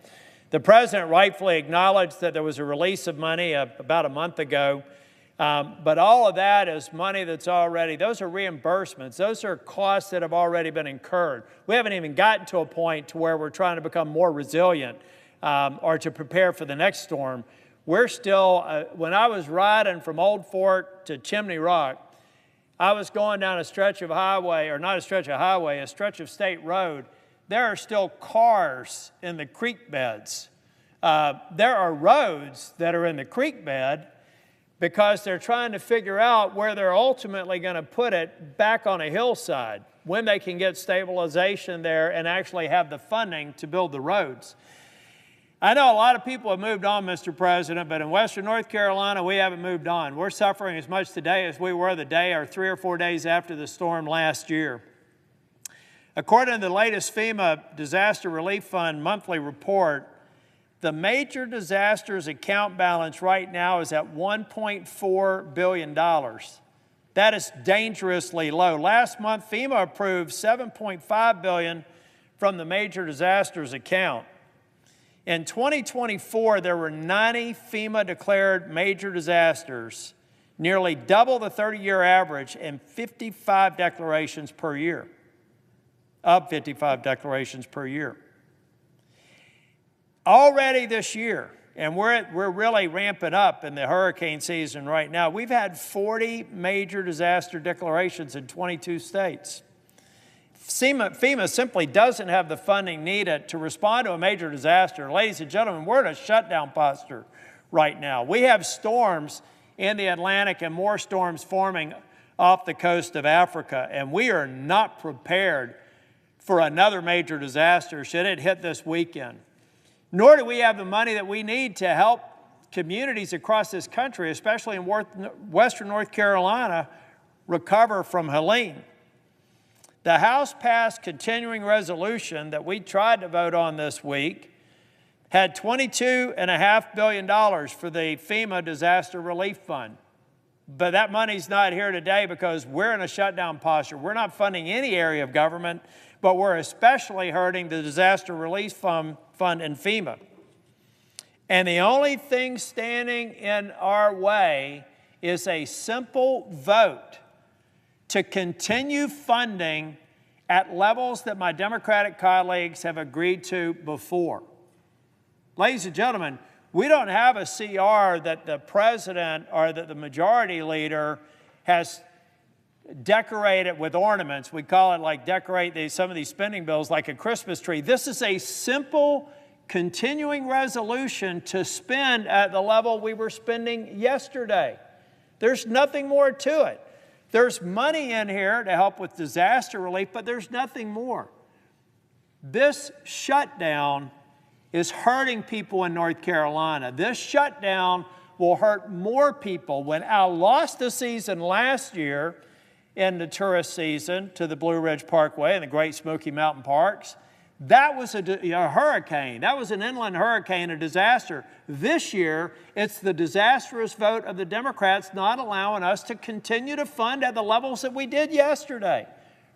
Speaker 12: The President rightfully acknowledged that there was a release of money about a month ago, but all of that is money that's already, those are reimbursements. Those are costs that have already been incurred. We haven't even gotten to a point to where we're trying to become more resilient or to prepare for the next storm. We're still, when I was riding from Old Fort to Chimney Rock, I was going down a stretch of highway, or not a stretch of highway, a stretch of state road. There are still cars in the creek beds. There are roads that are in the creek bed because they're trying to figure out where they're ultimately going to put it back on a hillside, when they can get stabilization there and actually have the funding to build the roads. I know a lot of people have moved on, Mr. President, but in Western North Carolina, we haven't moved on. We're suffering as much today as we were the day or 3 or 4 days after the storm last year. According to the latest FEMA Disaster Relief Fund monthly report, the major disasters account balance right now is at $1.4 billion. That is dangerously low. Last month, FEMA approved $7.5 billion from the major disasters account. In 2024, there were 90 FEMA-declared major disasters, nearly double the 30-year average, and 55 declarations per year, up 55 declarations per year. Already this year, and we're really ramping up in the hurricane season right now, we've had 40 major disaster declarations in 22 states. FEMA simply doesn't have the funding needed to respond to a major disaster. Ladies and gentlemen, we're in a shutdown posture right now. We have storms in the Atlantic and more storms forming off the coast of Africa, and we are not prepared for another major disaster should it hit this weekend. Nor do we have the money that we need to help communities across this country, especially in Western North Carolina, recover from Helene. The House passed continuing resolution that we tried to vote on this week had $22.5 billion for the FEMA Disaster Relief Fund. But that money's not here today because we're in a shutdown posture. We're not funding any area of government, but we're especially hurting the Disaster Relief Fund fund in FEMA. And the only thing standing in our way is a simple vote to continue funding at levels that my Democratic colleagues have agreed to before. Ladies and gentlemen, we don't have a CR that the president or that the majority leader has decorated with ornaments. We call it like decorate some of these spending bills like a Christmas tree. This is a simple continuing resolution to spend at the level we were spending yesterday. There's nothing more to it. There's money in here to help with disaster relief, but there's nothing more. This shutdown is hurting people in North Carolina. This shutdown will hurt more people. When Al lost the season last year in the tourist season to the Blue Ridge Parkway and the Great Smoky Mountain Parks, that was a hurricane. That was an inland hurricane, a disaster. This year, it's the disastrous vote of the Democrats not allowing us to continue to fund at the levels that we did yesterday.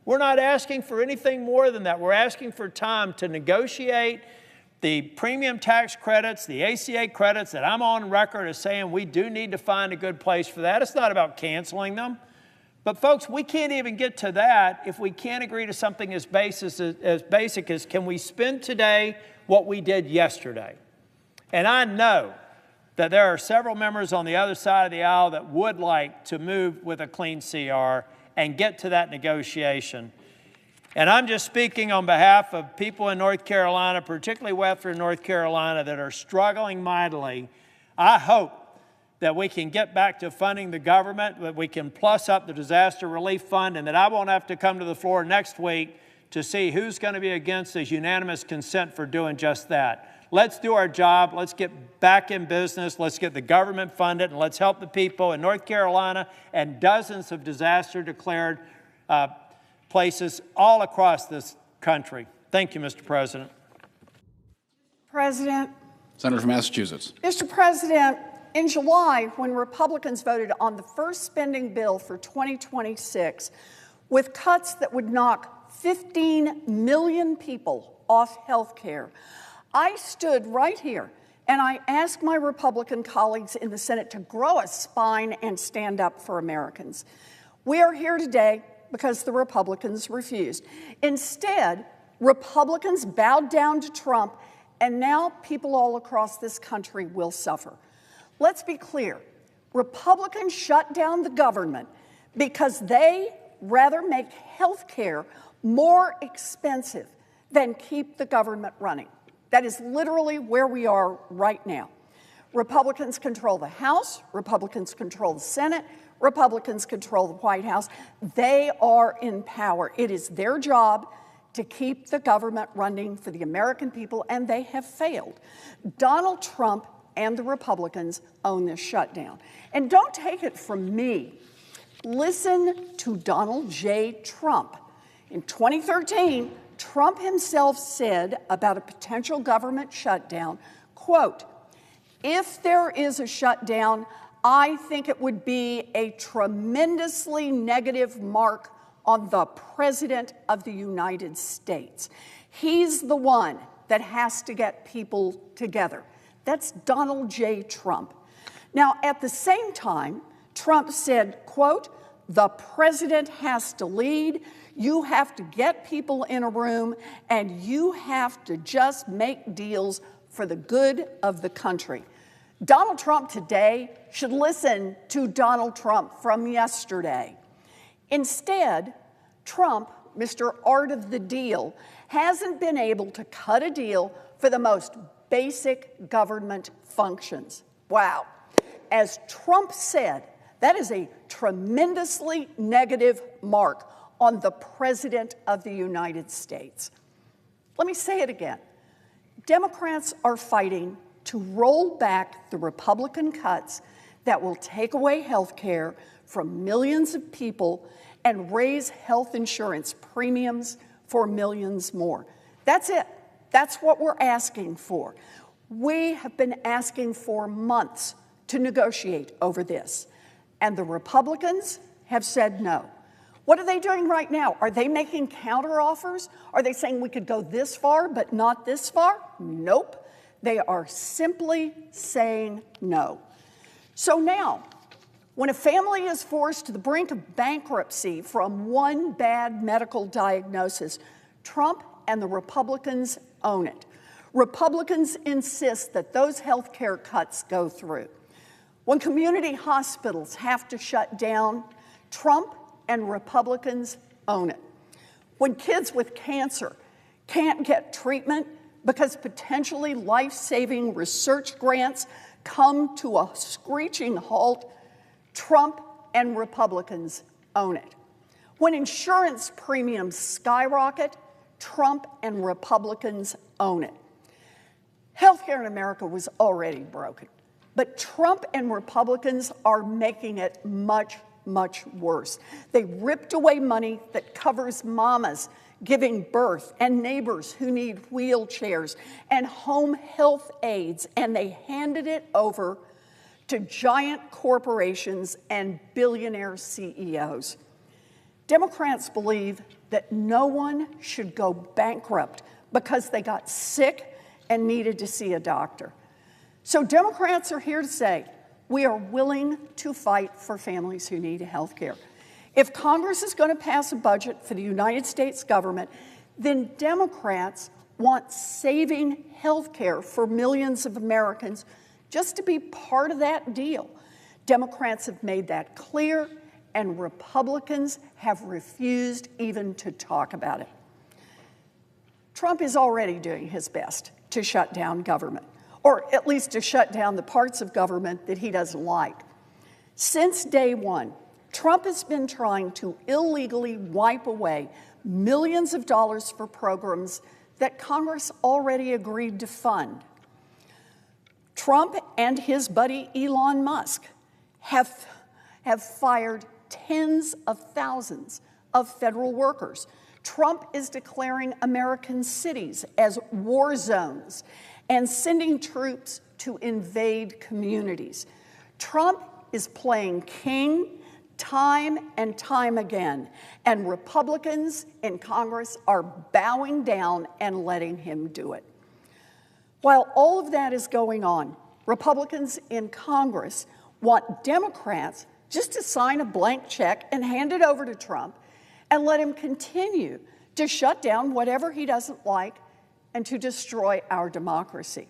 Speaker 12: We're not asking for anything more than that. We're asking for time to negotiate the premium tax credits, the ACA credits that I'm on record as saying we do need to find a good place for that. It's not about canceling them. But folks, we can't even get to that if we can't agree to something as basic as can we spend today what we did yesterday? And I know that there are several members on the other side of the aisle that would like to move with a clean CR and get to that negotiation. And I'm just speaking on behalf of people in North Carolina, particularly Western North Carolina, that are struggling mightily. I hope that we can get back to funding the government, that we can plus up the disaster relief fund, and that I won't have to come to the floor next week to see who's going to be against this unanimous consent for doing just that. Let's do our job. Let's get back in business. Let's get the government funded, and let's help the people in North Carolina and dozens of disaster-declared places all across this country. Thank you, Mr. President.
Speaker 13: President.
Speaker 8: Senator from Massachusetts.
Speaker 13: Mr. President, in July, when Republicans voted on the first spending bill for 2026, with cuts that would knock 15 million people off health care, I stood right here and I asked my Republican colleagues in the Senate to grow a spine and stand up for Americans. We are here today because the Republicans refused. Instead, Republicans bowed down to Trump, and now people all across this country will suffer. Let's be clear. Republicans shut down the government because they rather make health care more expensive than keep the government running. That is literally where we are right now. Republicans control the House, Republicans control the Senate, Republicans control the White House. They are in power. It is their job to keep the government running for the American people, and they have failed. Donald Trump and the Republicans own this shutdown. And don't take it from me. Listen to Donald J. Trump. In 2013, Trump himself said about a potential government shutdown, quote, "If there is a shutdown, I think it would be a tremendously negative mark on the President of the United States. He's the one that has to get people together." That's Donald J. Trump. Now, at the same time, Trump said, quote, "The president has to lead. You have to get people in a room, and you have to just make deals for the good of the country." Donald Trump today should listen to Donald Trump from yesterday. Instead, Trump, Mr. Art of the Deal, hasn't been able to cut a deal for the most basic government functions. Wow. As Trump said, that is a tremendously negative mark on the President of the United States. Let me say it again. Democrats are fighting to roll back the Republican cuts that will take away health care from millions of people and raise health insurance premiums for millions more. That's it. That's what we're asking for. We have been asking for months to negotiate over this, and the Republicans have said no. What are they doing right now? Are they making counteroffers? Are they saying we could go this far but not this far? Nope. They are simply saying no. So now, when a family is forced to the brink of bankruptcy from one bad medical diagnosis, Trump and the Republicans own it. Republicans insist that those health care cuts go through. When community hospitals have to shut down, Trump and Republicans own it. When kids with cancer can't get treatment because potentially life-saving research grants come to a screeching halt, Trump and Republicans own it. When insurance premiums skyrocket, Trump and Republicans own it. Healthcare in America was already broken, but Trump and Republicans are making it much, much worse. They ripped away money that covers mamas giving birth and neighbors who need wheelchairs and home health aides, and they handed it over to giant corporations and billionaire CEOs. Democrats believe that no one should go bankrupt because they got sick and needed to see a doctor. So Democrats are here to say, we are willing to fight for families who need health care. If Congress is going to pass a budget for the United States government, then Democrats want saving health care for millions of Americans just to be part of that deal. Democrats have made that clear, and Republicans have refused even to talk about it. Trump is already doing his best to shut down government, or at least to shut down the parts of government that he doesn't like. Since day one, Trump has been trying to illegally wipe away millions of dollars for programs that Congress already agreed to fund. Trump and his buddy Elon Musk have fired tens of thousands of federal workers. Trump is declaring American cities as war zones and sending troops to invade communities. Trump is playing king time and time again, and Republicans in Congress are bowing down and letting him do it. While all of that is going on, Republicans in Congress want Democrats just to sign a blank check and hand it over to Trump and let him continue to shut down whatever he doesn't like and to destroy our democracy.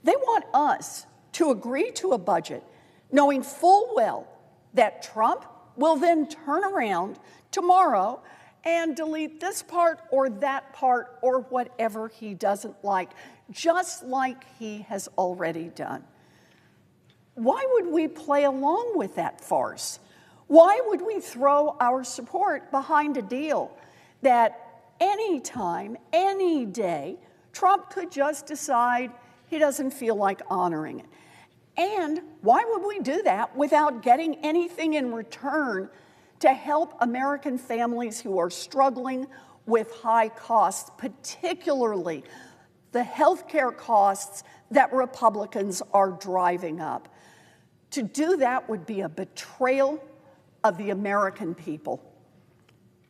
Speaker 13: They want us to agree to a budget knowing full well that Trump will then turn around tomorrow and delete this part or that part or whatever he doesn't like, just like he has already done. Why would we play along with that farce? Why would we throw our support behind a deal that any time, any day, Trump could just decide he doesn't feel like honoring it? And why would we do that without getting anything in return to help American families who are struggling with high costs, particularly the health care costs that Republicans are driving up? To do that would be a betrayal of the American people.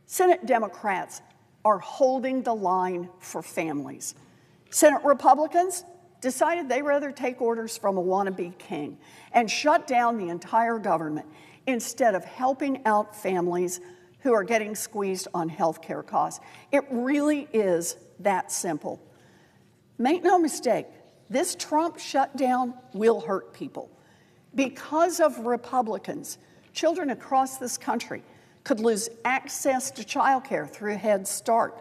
Speaker 13: Senate Democrats are holding the line for families. Senate Republicans decided they'd rather take orders from a wannabe king and shut down the entire government instead of helping out families who are getting squeezed on health care costs. It really is that simple. Make no mistake, this Trump shutdown will hurt people. Because of Republicans, children across this country could lose access to childcare through Head Start.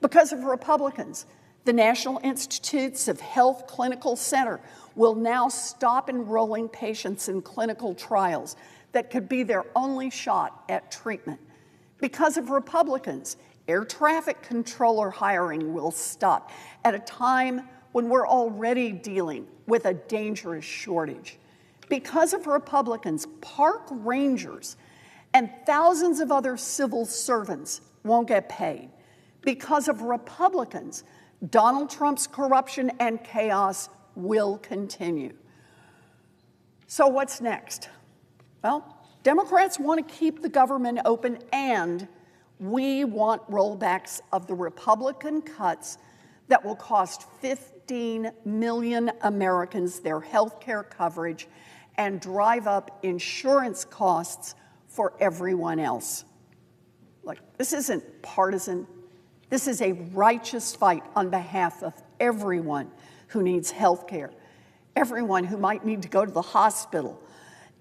Speaker 13: Because of Republicans, the National Institutes of Health Clinical Center will now stop enrolling patients in clinical trials that could be their only shot at treatment. Because of Republicans, air traffic controller hiring will stop at a time when we're already dealing with a dangerous shortage. Because of Republicans, park rangers and thousands of other civil servants won't get paid. Because of Republicans, Donald Trump's corruption and chaos will continue. So what's next? Well, Democrats want to keep the government open and We want rollbacks of the Republican cuts that will cost 15 million Americans their health care coverage and drive up insurance costs for everyone else. Look, this isn't partisan. This is a righteous fight on behalf of everyone who needs health care, everyone who might need to go to the hospital,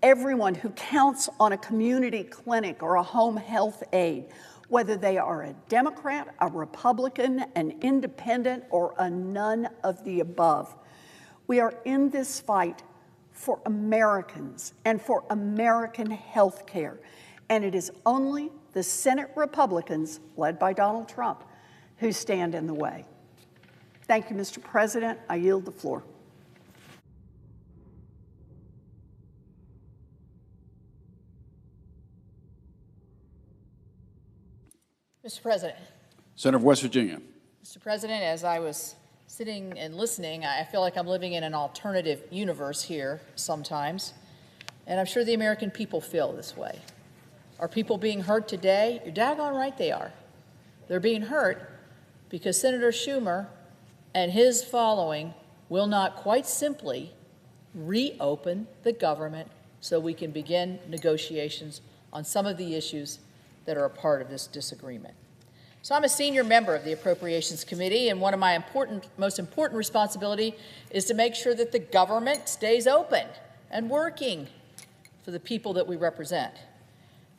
Speaker 13: everyone who counts on a community clinic or a home health aide, whether they are a Democrat, a Republican, an independent, or a none of the above. We are in this fight for Americans and for American health care, and it is only the Senate Republicans, led by Donald Trump, who stand in the way. Thank you, Mr. President. I yield the floor.
Speaker 14: Mr. President.
Speaker 8: Senator of West Virginia.
Speaker 14: Mr. President, as I was sitting and listening, I feel like I'm living in an alternative universe here sometimes, and I'm sure the American people feel this way. Are people being hurt today? You're daggone right they are. They're being hurt because Senator Schumer and his following will not quite simply reopen the government so we can begin negotiations on some of the issues that are a part of this disagreement. So I'm a senior member of the Appropriations Committee, and one of my most important responsibility is to make sure that the government stays open and working for the people that we represent.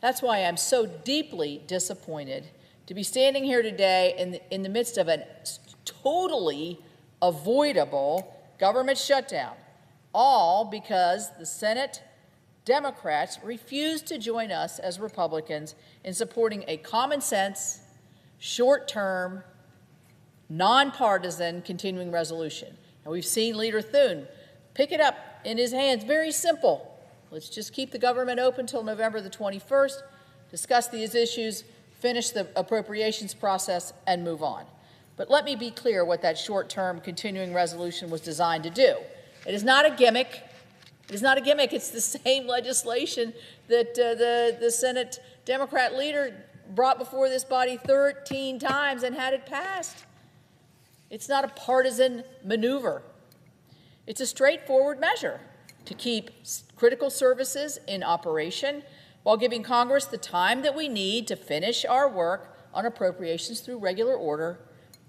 Speaker 14: That's why I'm so deeply disappointed to be standing here today in the midst of a totally avoidable government shutdown, all because the Senate Democrats refused to join us as Republicans in supporting a common sense, short-term, nonpartisan continuing resolution. And we've seen Leader Thune pick it up in his hands. Very simple. Let's just keep the government open until November the 21st, discuss these issues, finish the appropriations process, and move on. But let me be clear what that short-term continuing resolution was designed to do. It is not a gimmick. It is not a gimmick. It's the same legislation that the Senate Democrat leader brought before this body 13 times and had it passed. It's not a partisan maneuver. It's a straightforward measure to keep critical services in operation while giving Congress the time that we need to finish our work on appropriations through regular order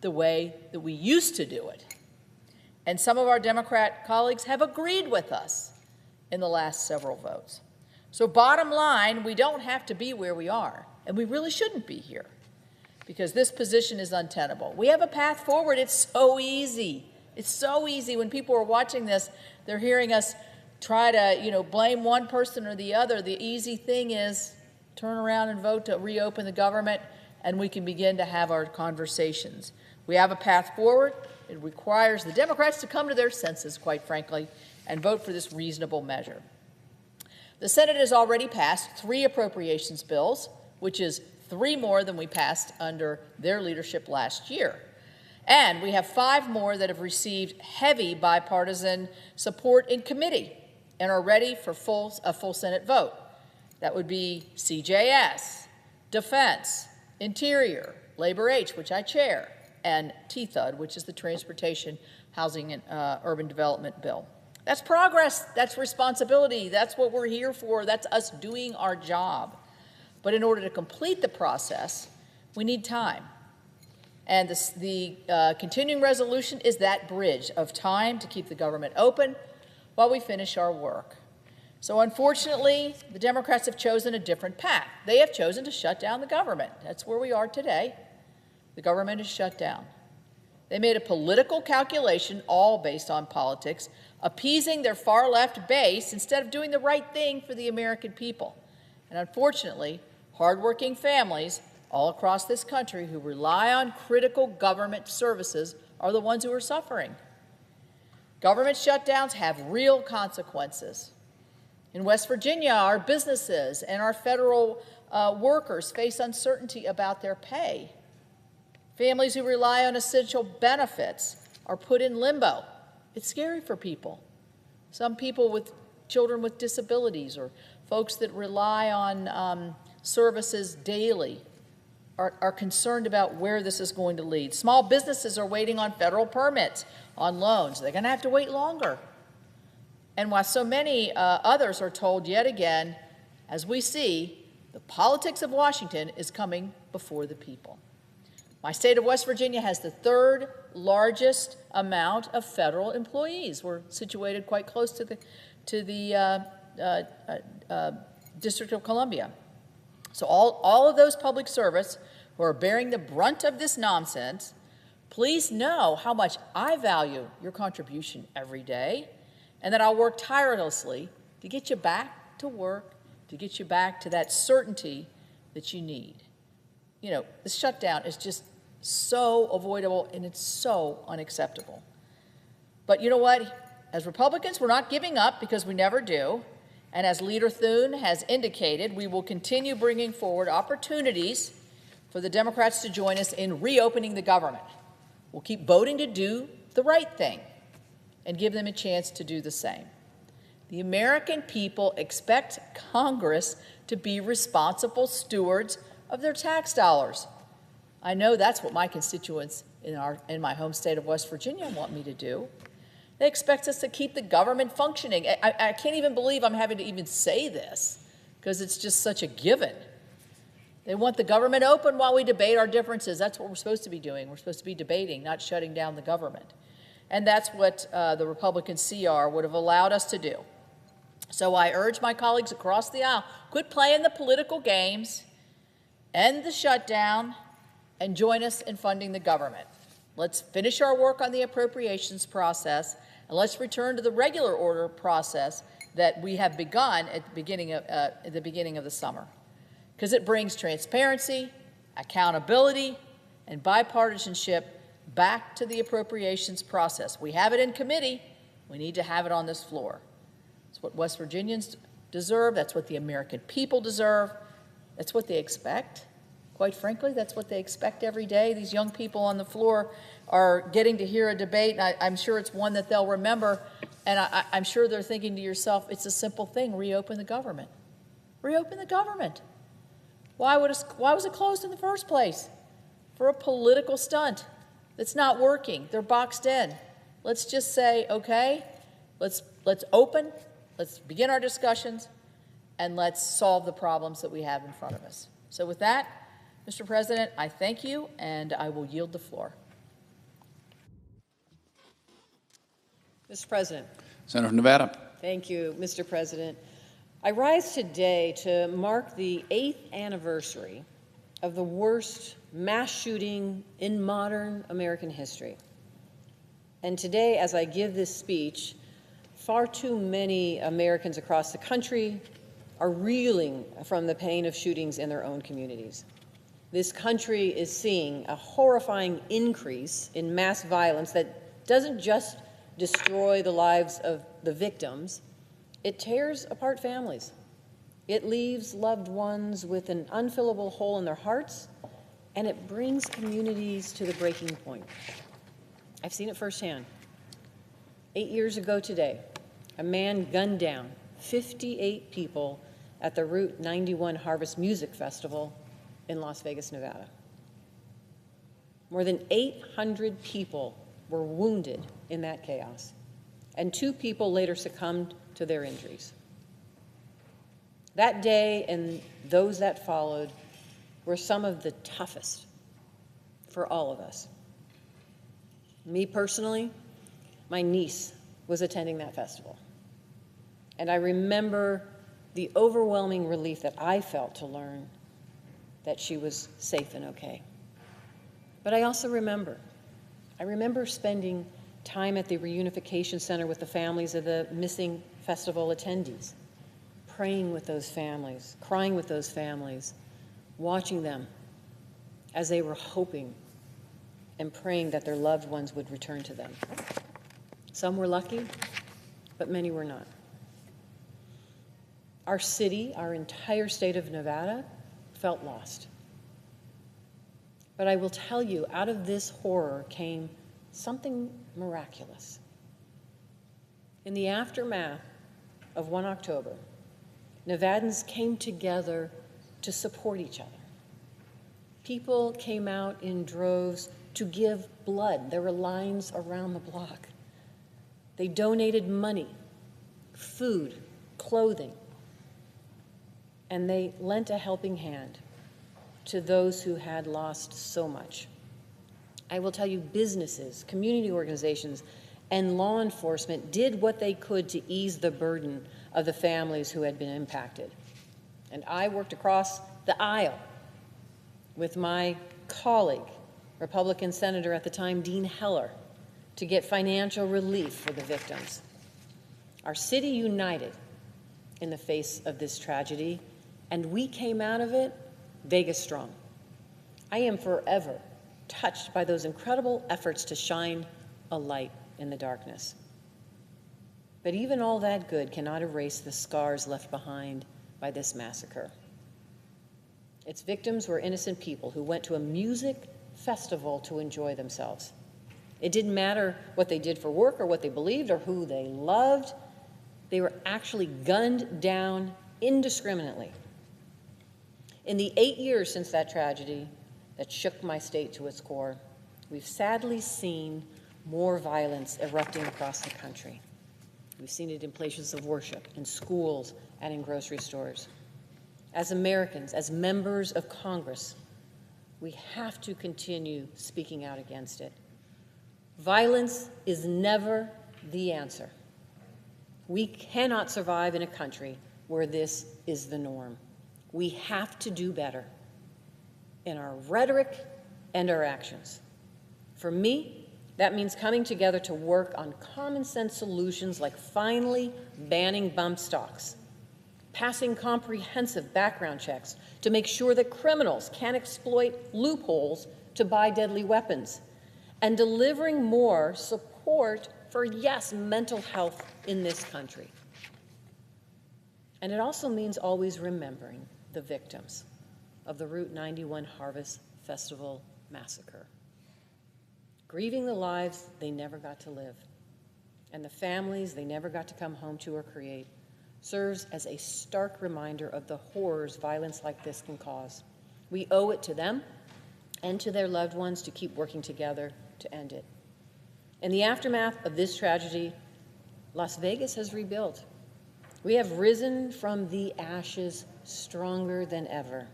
Speaker 14: the way that we used to do it. And some of our Democrat colleagues have agreed with us in the last several votes. So bottom line, we don't have to be where we are, and we really shouldn't be here because this position is untenable. We have a path forward. It's so easy. It's so easy. When people are watching this, they're hearing us try to, blame one person or the other. The easy thing is turn around and vote to reopen the government, and we can begin to have our conversations. We have a path forward. It requires the Democrats to come to their senses, quite frankly, and vote for this reasonable measure. The Senate has already passed 3 appropriations bills, which is 3 more than we passed under their leadership last year. And we have 5 more that have received heavy bipartisan support in committee and are ready for a full Senate vote. That would be CJS, Defense, Interior, Labor H, which I chair, and TTHUD, which is the Transportation, Housing, and Urban Development Bill. That's progress. That's responsibility. That's what we're here for. That's us doing our job. But in order to complete the process, we need time. And the continuing resolution is that bridge of time to keep the government open while we finish our work. So unfortunately, the Democrats have chosen a different path. They have chosen to shut down the government. That's where we are today. The government is shut down. They made a political calculation, all based on politics, appeasing their far-left base instead of doing the right thing for the American people. And unfortunately, hardworking families all across this country who rely on critical government services are the ones who are suffering. Government shutdowns have real consequences. In West Virginia, our businesses and our federal workers face uncertainty about their pay. Families who rely on essential benefits are put in limbo. It's scary for people. Some people with children with disabilities or folks that rely on services daily are concerned about where this is going to lead. Small businesses are waiting on federal permits on loans. They're going to have to wait longer. And while so many others are told yet again, as we see, the politics of Washington is coming before the people. My state of West Virginia has the third largest amount of federal employees. We're situated quite close to the District of Columbia. So all of those public servants who are bearing the brunt of this nonsense, please know how much I value your contribution every day, and that I'll work tirelessly to get you back to work, to get you back to that certainty that you need. You know, the shutdown is just so avoidable, and it's so unacceptable. But you know what? As Republicans, we're not giving up, because we never do. And as Leader Thune has indicated, we will continue bringing forward opportunities for the Democrats to join us in reopening the government. We'll keep voting to do the right thing and give them a chance to do the same. The American people expect Congress to be responsible stewards of their tax dollars. I know that's what my constituents in my home state of West Virginia want me to do. They expect us to keep the government functioning. I can't even believe I'm having to even say this, because it's just such a given. They want the government open while we debate our differences. That's what we're supposed to be doing. We're supposed to be debating, not shutting down the government. And that's what the Republican CR would have allowed us to do. So I urge my colleagues across the aisle, quit playing the political games, end the shutdown, and join us in funding the government. Let's finish our work on the appropriations process, and let's return to the regular order process that we have begun at the beginning of the summer, because it brings transparency, accountability, and bipartisanship back to the appropriations process. We have it in committee. We need to have it on this floor. It's what West Virginians deserve. That's what the American people deserve. That's what they expect. Quite frankly, that's what they expect every day. These young people on the floor are getting to hear a debate, and I'm sure it's one that they'll remember, and I'm sure they're thinking to yourself, it's a simple thing, reopen the government. Reopen the government. Why was it closed in the first place? For a political stunt that's not working. They're boxed in. Let's just say, okay, let's open, let's begin our discussions, and let's solve the problems that we have in front of us. So with that, Mr. President, I thank you, and I will yield the floor.
Speaker 15: Mr. President.
Speaker 8: Senator from Nevada.
Speaker 15: Thank you, Mr. President. I rise today to mark the 8th anniversary of the worst mass shooting in modern American history. And today, as I give this speech, far too many Americans across the country are reeling from the pain of shootings in their own communities. This country is seeing a horrifying increase in mass violence that doesn't just destroy the lives of the victims, it tears apart families. It leaves loved ones with an unfillable hole in their hearts, and it brings communities to the breaking point. I've seen it firsthand. 8 years ago today, a man gunned down 58 people at the Route 91 Harvest Music Festival in Las Vegas, Nevada. More than 800 people were wounded in that chaos, and 2 people later succumbed to their injuries. That day and those that followed were some of the toughest for all of us. Me personally, my niece was attending that festival, and I remember the overwhelming relief that I felt to learn that she was safe and okay. But I also remember spending time at the reunification center with the families of the missing festival attendees, praying with those families, crying with those families, watching them as they were hoping and praying that their loved ones would return to them. Some were lucky, but many were not. Our city, our entire state of Nevada, felt lost. But I will tell you, out of this horror came something miraculous. In the aftermath of 1 October, Nevadans came together to support each other, People came out in droves to give blood. There were lines around the block. They donated money, food, clothing, and they lent a helping hand to those who had lost so much. I will tell you, businesses, community organizations, and law enforcement did what they could to ease the burden of the families who had been impacted. And I worked across the aisle with my colleague, Republican Senator at the time, Dean Heller, to get financial relief for the victims. Our city united in the face of this tragedy, and we came out of it Vegas strong. I am forever touched by those incredible efforts to shine a light in the darkness. But even all that good cannot erase the scars left behind by this massacre. Its victims were innocent people who went to a music festival to enjoy themselves. It didn't matter what they did for work or what they believed or who they loved. They were actually gunned down indiscriminately. In the 8 years since that tragedy that shook my state to its core, we've sadly seen more violence erupting across the country. We've seen it in places of worship, in schools, and in grocery stores. As Americans, as members of Congress, we have to continue speaking out against it. Violence is never the answer. We cannot survive in a country where this is the norm. We have to do better in our rhetoric and our actions. For me, that means coming together to work on common sense solutions like finally banning bump stocks, passing comprehensive background checks to make sure that criminals can't exploit loopholes to buy deadly weapons, and delivering more support for, yes, mental health in this country. And it also means always remembering the victims of the Route 91 Harvest Festival massacre, grieving the lives they never got to live, and the families they never got to come home to or create, serves as a stark reminder of the horrors violence like this can cause. We owe it to them and to their loved ones to keep working together to end it. In the aftermath of this tragedy, Las Vegas has rebuilt. We have risen from the ashes stronger than ever.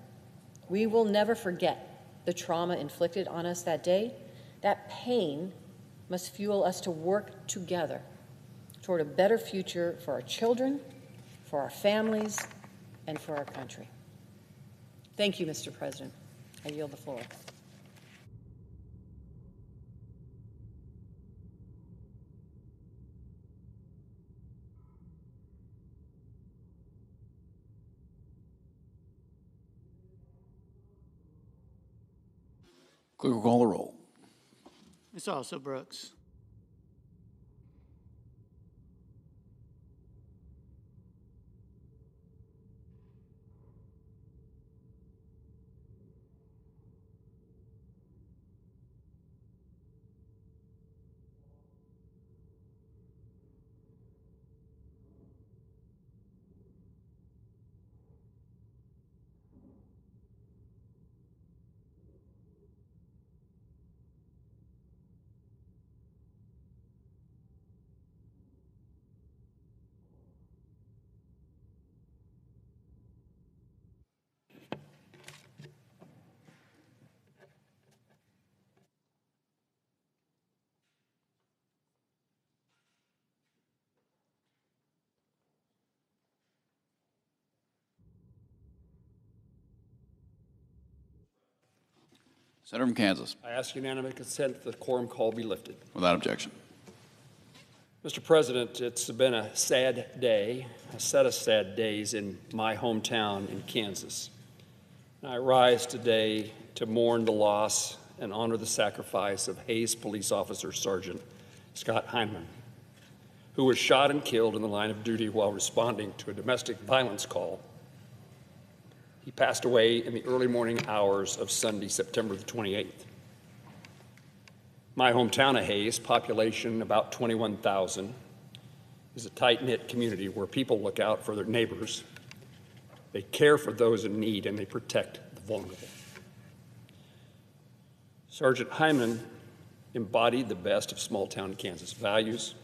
Speaker 15: We will never forget the trauma inflicted on us that day. That pain must fuel us to work together toward a better future for our children, for our families, and for our country. Thank you, Mr. President. I yield the floor.
Speaker 8: Clerk will call the roll.
Speaker 5: Ms. Also Brooks.
Speaker 8: Senator from Kansas.
Speaker 16: I ask unanimous consent that the quorum call be lifted.
Speaker 8: Without objection.
Speaker 16: Mr. President, it's been a sad day, a set of sad days in my hometown in Kansas. I rise today to mourn the loss and honor the sacrifice of Hayes Police Officer Sergeant Scott Heineman, who was shot and killed in the line of duty while responding to a domestic violence call. He passed away in the early morning hours of Sunday, September the 28th. My hometown of Hayes, population about 21,000, is a tight-knit community where people look out for their neighbors, they care for those in need, and they protect the vulnerable. Sergeant Hyman embodied the best of small-town Kansas values,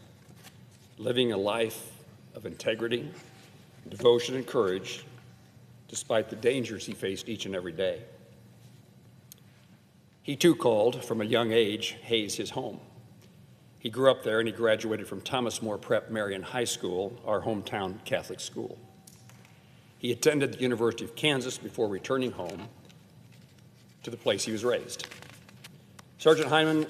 Speaker 16: living a life of integrity, devotion, and courage, despite the dangers he faced each and every day. He too called, from a young age, Hayes his home. He grew up there and he graduated from Thomas More Prep Marian High School, our hometown Catholic school. He attended the University of Kansas before returning home to the place he was raised. Sergeant Hyman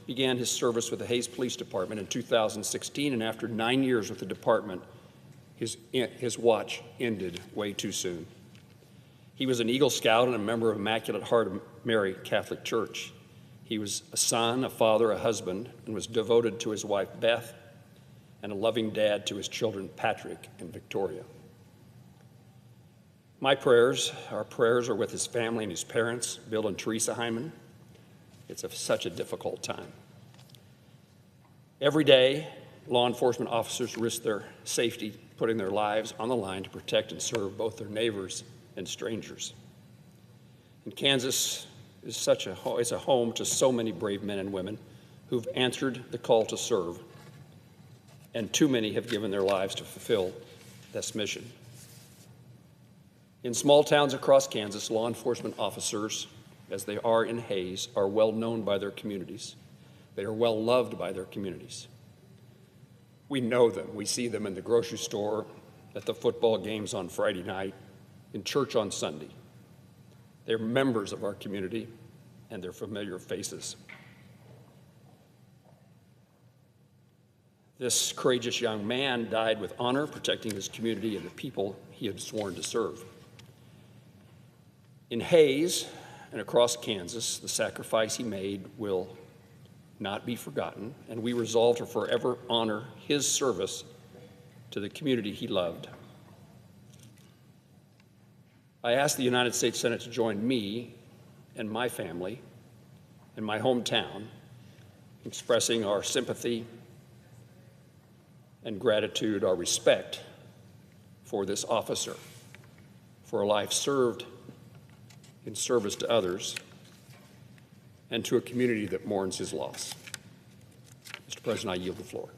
Speaker 16: began his service with the Hayes Police Department in 2016, and after 9 years with the department, his watch ended way too soon. He was an Eagle Scout and a member of Immaculate Heart of Mary Catholic Church. He was a son, a father, a husband, and was devoted to his wife, Beth, and a loving dad to his children, Patrick and Victoria. Our prayers are with his family and his parents, Bill and Teresa Hyman. It's such a difficult time. Every day, law enforcement officers risk their safety, putting their lives on the line to protect and serve both their neighbors and strangers. And Kansas is a home to so many brave men and women who've answered the call to serve, and too many have given their lives to fulfill this mission. In small towns across Kansas, law enforcement officers, as they are in Hayes, are well known by their communities. They are well loved by their communities. We know them. We see them in the grocery store, at the football games on Friday night, in church on Sunday. They're members of our community, and they're familiar faces. This courageous young man died with honor, protecting his community and the people he had sworn to serve. In Hayes and across Kansas, the sacrifice he made will not be forgotten, and we resolve to forever honor his service to the community he loved. I ask the United States Senate to join me and my family and my hometown, expressing our sympathy and gratitude, our respect for this officer, for a life served in service to others and to a community that mourns his loss. Mr. President, I yield the floor.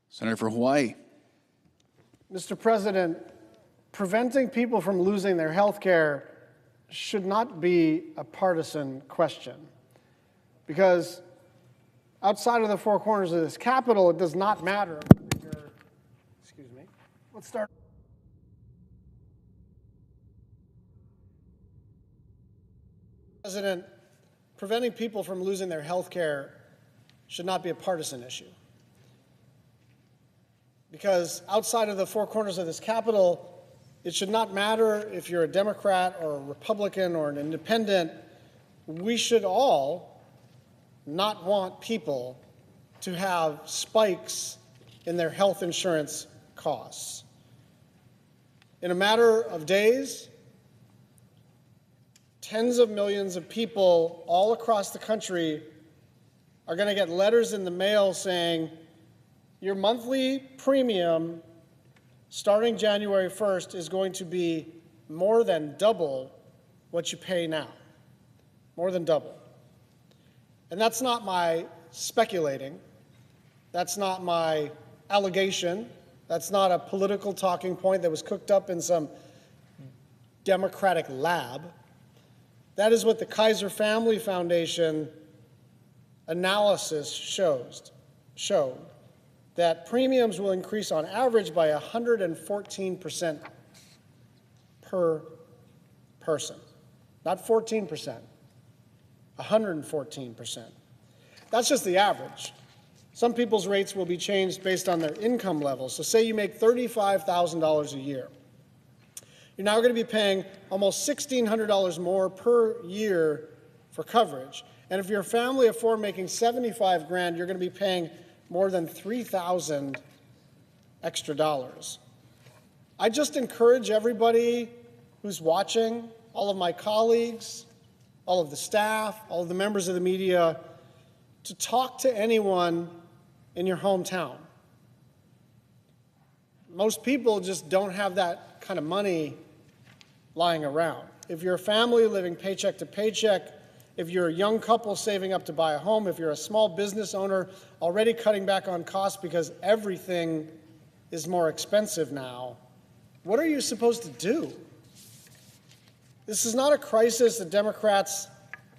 Speaker 8: Senator for Hawaii.
Speaker 17: Mr. President, preventing people from losing their health care should not be a partisan question, because outside of the four corners of this Capitol, it does not matter. Excuse me. Let's start. President, preventing people from losing their health care should not be a partisan issue, because outside of the four corners of this Capitol, it should not matter if you're a Democrat or a Republican or an independent. We should all not want people to have spikes in their health insurance costs. In a matter of days, tens of millions of people all across the country are going to get letters in the mail saying, your monthly premium starting January 1st is going to be more than double what you pay now. More than double. And that's not my speculating. That's not my allegation. That's not a political talking point that was cooked up in some Democratic lab. That is what the Kaiser Family Foundation analysis showed, that premiums will increase on average by 114% per person. Not 14%, 114%. That's just the average. Some people's rates will be changed based on their income level. So say you make $35,000 a year. You're now going to be paying almost $1,600 more per year for coverage. And if you're a family of four making $75,000, you're going to be paying more than $3,000 extra dollars. I just encourage everybody who's watching, all of my colleagues, all of the staff, all of the members of the media, to talk to anyone in your hometown. Most people just don't have that kind of money lying around. If you're a family living paycheck to paycheck, if you're a young couple saving up to buy a home, if you're a small business owner already cutting back on costs because everything is more expensive now, what are you supposed to do? This is not a crisis that Democrats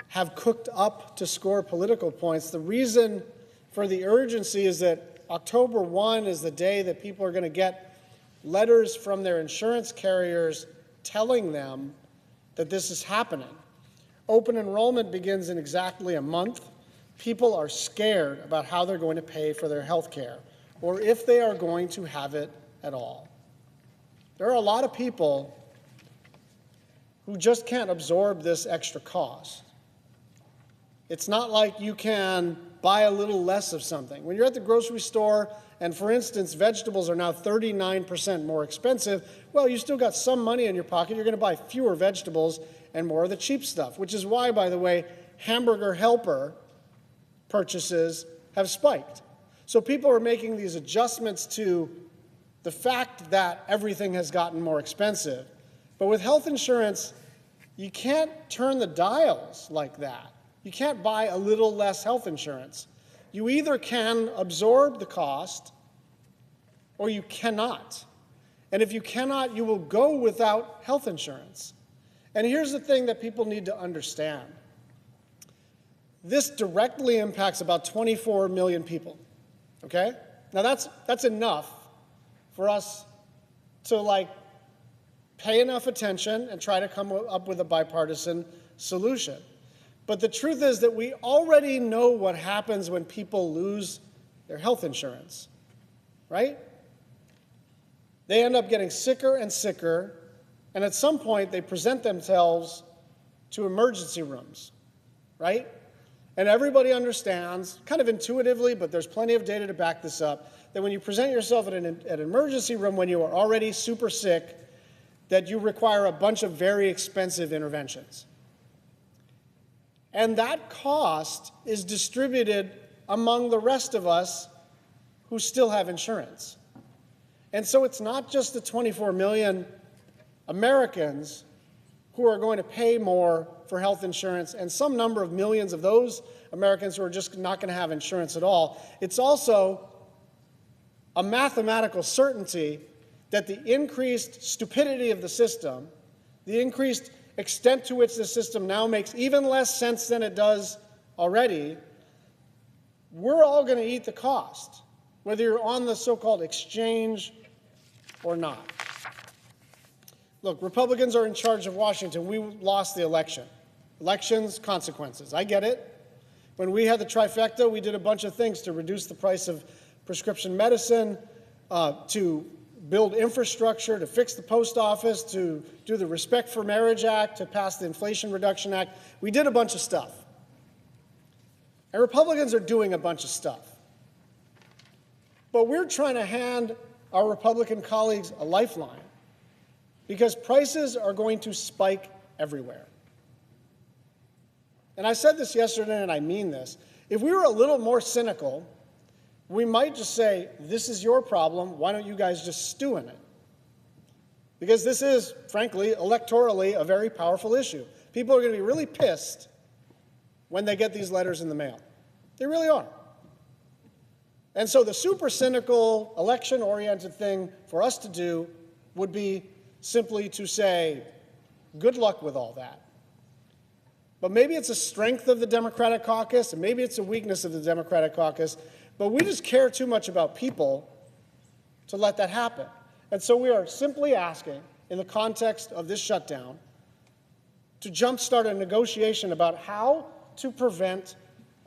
Speaker 17: have cooked up to score political points. The reason for the urgency is that October 1 is the day that people are going to get letters from their insurance carriers telling them that this is happening. Open enrollment begins in exactly a month. People are scared about how they're going to pay for their health care, or if they are going to have it at all. There are a lot of people who just can't absorb this extra cost. It's not like you can buy a little less of something. When you're at the grocery store, and for instance, vegetables are now 39% more expensive, well, you still got some money in your pocket. You're going to buy fewer vegetables and more of the cheap stuff, which is why, by the way, hamburger helper purchases have spiked. So people are making these adjustments to the fact that everything has gotten more expensive. But with health insurance, you can't turn the dials like that. You can't buy a little less health insurance. You either can absorb the cost or you cannot. And if you cannot, you will go without health insurance. And here's the thing that people need to understand. This directly impacts about 24 million people, okay? Now that's enough for us to pay enough attention and try to come up with a bipartisan solution. But the truth is that we already know what happens when people lose their health insurance, right? They end up getting sicker and sicker, and at some point they present themselves to emergency rooms, right? And everybody understands, kind of intuitively, but there's plenty of data to back this up, that when you present yourself at an emergency room when you are already super sick, that you require a bunch of very expensive interventions. And that cost is distributed among the rest of us who still have insurance. And so it's not just the 24 million Americans who are going to pay more for health insurance and some number of millions of those Americans who are just not going to have insurance at all. It's also a mathematical certainty that the increased stupidity of the system, the increased extent to which the system now makes even less sense than it does already, we're all going to eat the cost, whether you're on the so-called exchange or not. Look, Republicans are in charge of Washington. We lost the election. Elections, consequences. I get it. When we had the trifecta, we did a bunch of things to reduce the price of prescription medicine, to build infrastructure, to fix the post office, to do the Respect for Marriage Act, to pass the Inflation Reduction Act. We did a bunch of stuff. And Republicans are doing a bunch of stuff. But we're trying to hand our Republican colleagues a lifeline because prices are going to spike everywhere. And I said this yesterday, and I mean this. If we were a little more cynical, we might just say, this is your problem, why don't you guys just stew in it? Because this is, frankly, electorally a very powerful issue. People are going to be really pissed when they get these letters in the mail. They really are. And so the super cynical, election-oriented thing for us to do would be simply to say, good luck with all that. But maybe it's a strength of the Democratic caucus, and maybe it's a weakness of the Democratic caucus, but we just care too much about people to let that happen. And so we are simply asking, in the context of this shutdown, to jumpstart a negotiation about how to prevent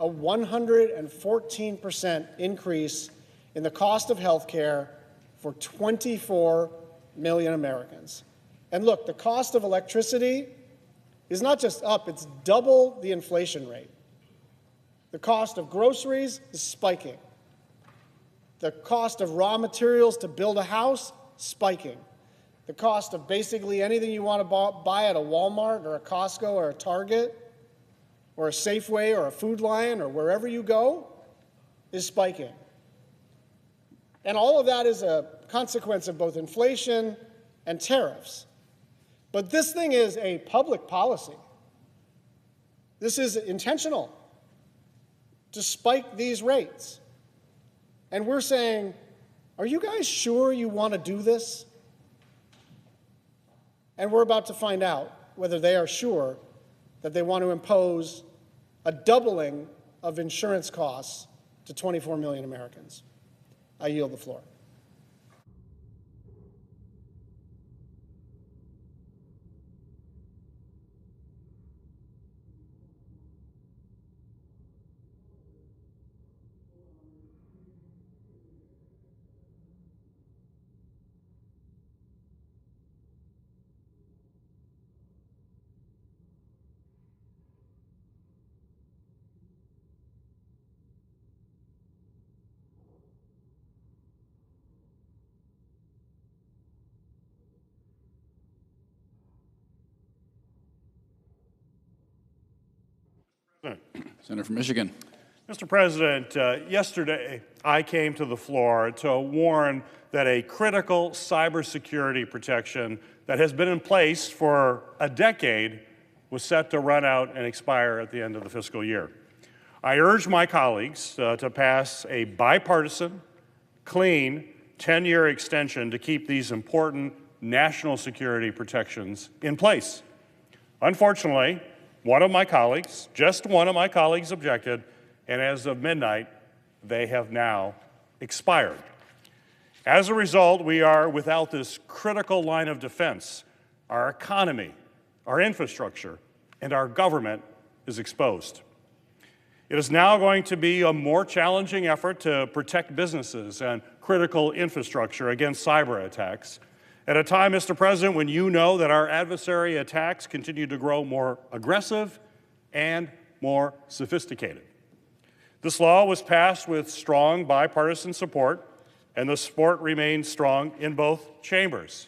Speaker 17: a 114% increase in the cost of health care for 24 million Americans. And look, the cost of electricity is not just up, it's double the inflation rate. The cost of groceries is spiking. The cost of raw materials to build a house, spiking. The cost of basically anything you want to buy at a Walmart or a Costco or a Target or a Safeway or a Food Lion or wherever you go is spiking. And all of that is a consequence of both inflation and tariffs. But this thing is a public policy. This is intentional to spike these rates. And we're saying, are you guys sure you want to do this? And we're about to find out whether they are sure that they want to impose a doubling of insurance costs to 24 million Americans. I yield the floor.
Speaker 8: Senator from Michigan.
Speaker 18: Mr. President, yesterday I came to the floor to warn that a critical cybersecurity protection that has been in place for a decade was set to run out and expire at the end of the fiscal year. I urge my colleagues to pass a bipartisan, clean, 10-year extension to keep these important national security protections in place. Unfortunately, one of my colleagues, just one of my colleagues, objected, and as of midnight, they have now expired. As a result, we are without this critical line of defense. Our economy, our infrastructure, and our government is exposed. It is now going to be a more challenging effort to protect businesses and critical infrastructure against cyber attacks. At a time, Mr. President, when you know that our adversary attacks continue to grow more aggressive and more sophisticated. This law was passed with strong bipartisan support, and the support remains strong in both chambers.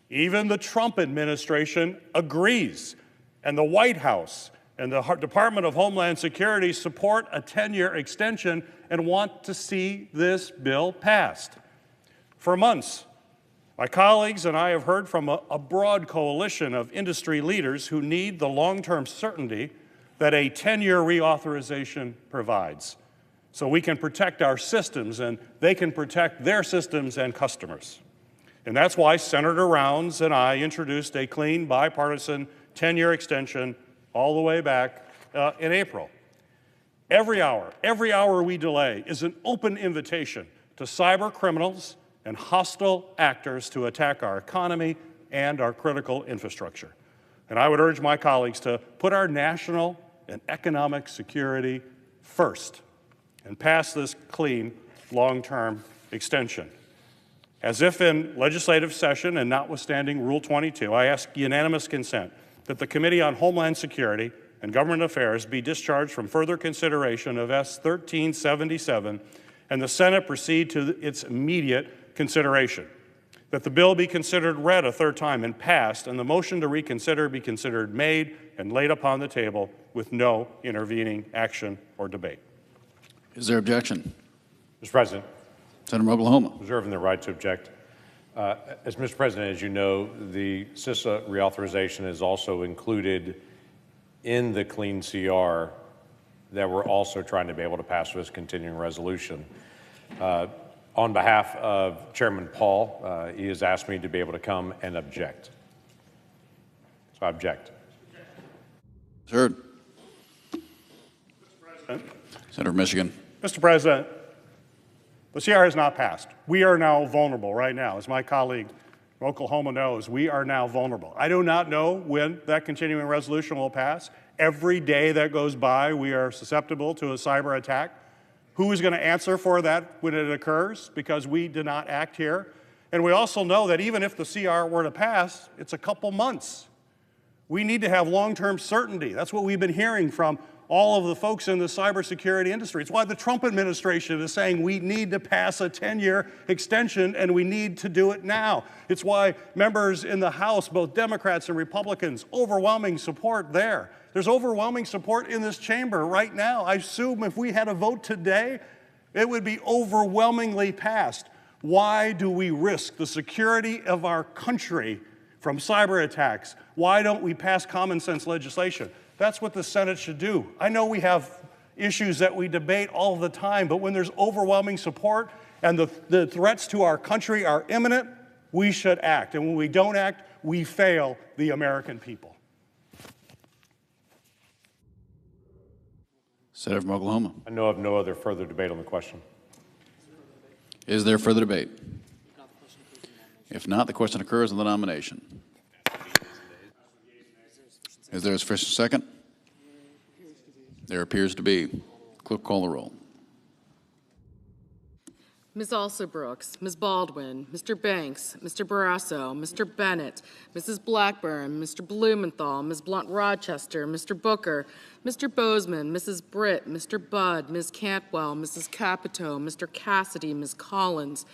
Speaker 18: Even the Trump administration agrees, and the White House and the Department of Homeland Security support a 10-year extension and want to see this bill passed. For months, my colleagues and I have heard from a broad coalition of industry leaders who need the long-term certainty that a 10-year reauthorization provides, so we can protect our systems and they can protect their systems and customers. And that's why Senator Rounds and I introduced a clean, bipartisan 10-year extension all the way back in April. Every hour we delay is an open invitation to cyber criminals and hostile actors to attack our economy and our critical infrastructure. And I would urge my colleagues to put our national and economic security first and pass this clean, long-term extension. As if in legislative session and notwithstanding Rule 22, I ask unanimous consent that the Committee on Homeland Security and Government Affairs be discharged from further consideration of S. 1377 and the Senate proceed to its immediate consideration. That the bill be considered read a third time and passed, and the motion to reconsider be considered made and laid upon the table with no intervening action or debate.
Speaker 8: Is there objection?
Speaker 19: Mr. President.
Speaker 8: Senator from Oklahoma.
Speaker 19: Reserving the right to object. As Mr. President, as you know, the CISA reauthorization is also included in the clean CR that we're also trying to be able to pass with this continuing resolution. On behalf of Chairman Paul, he has asked me to be able to come and object. So I object.
Speaker 8: Heard. Senator from Michigan.
Speaker 18: Mr. President, the CR has not passed. We are now vulnerable right now. As my colleague from Oklahoma knows, we are now vulnerable. I do not know when that continuing resolution will pass. Every day that goes by, we are susceptible to a cyber attack. Who is going to answer for that when it occurs? Because we did not act here. And we also know that even if the CR were to pass, it's a couple months. We need to have long-term certainty. That's what we've been hearing from all of the folks in the cybersecurity industry. It's why the Trump administration is saying we need to pass a 10-year extension and we need to do it now. It's why members in the House, both Democrats and Republicans, overwhelming support there. There's overwhelming support in this chamber right now. I assume if we had a vote today, it would be overwhelmingly passed. Why do we risk the security of our country from cyber attacks? Why don't we pass common sense legislation? That's what the Senate should do. I know we have issues that we debate all the time, but when there's overwhelming support and the threats to our country are imminent, we should act. And when we don't act, we fail the American people.
Speaker 8: Senator from Oklahoma.
Speaker 19: I know of no other further debate on the question.
Speaker 8: Is there further debate? If not, the question occurs on the nomination. Is there a sufficient second? There appears to be. Clerk, call the roll.
Speaker 10: Ms. Alsobrooks, Ms. Baldwin, Mr. Banks, Mr. Barrasso, Mr. Bennett, Mrs. Blackburn, Mr. Blumenthal, Ms. Blunt-Rochester, Mr. Booker, Mr. Bozeman, Mrs. Britt, Mr. Budd, Ms. Cantwell, Mrs. Capito, Mr. Cassidy, Ms. Collins,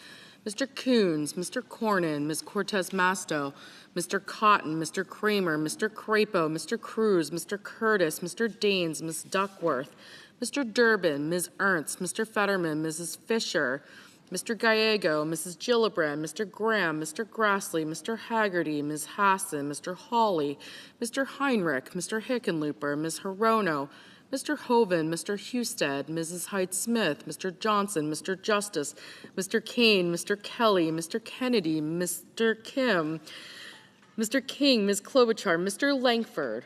Speaker 10: Mr. Coons, Mr. Cornyn, Ms. Cortez Masto, Mr. Cotton, Mr. Kramer, Mr. Crapo, Mr. Cruz, Mr. Curtis, Mr. Daines, Ms. Duckworth, Mr. Durbin, Ms. Ernst, Mr. Fetterman, Mrs. Fisher, Mr. Gallego, Mrs. Gillibrand, Mr. Graham, Mr. Grassley, Mr. Haggerty, Ms. Hassan, Mr. Hawley, Mr. Heinrich, Mr. Hickenlooper, Ms. Hirono, Mr. Hoven, Mr. Husted, Mrs. Hyde-Smith, Mr. Johnson, Mr. Justice, Mr. Kane, Mr. Kelly, Mr. Kennedy, Mr. Kim, Mr. King, Ms. Klobuchar, Mr. Langford.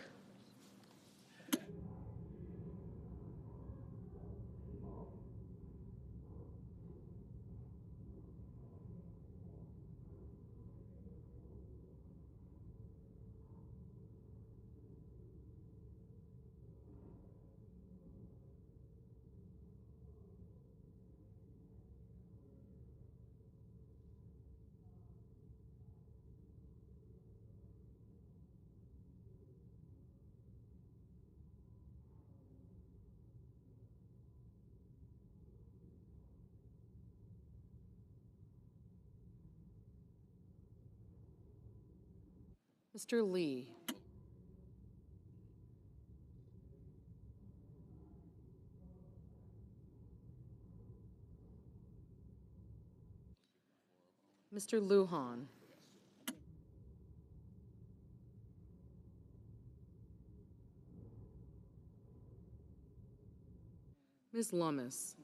Speaker 10: Mr. Lee. Mr. Lujan. Ms. Lummis.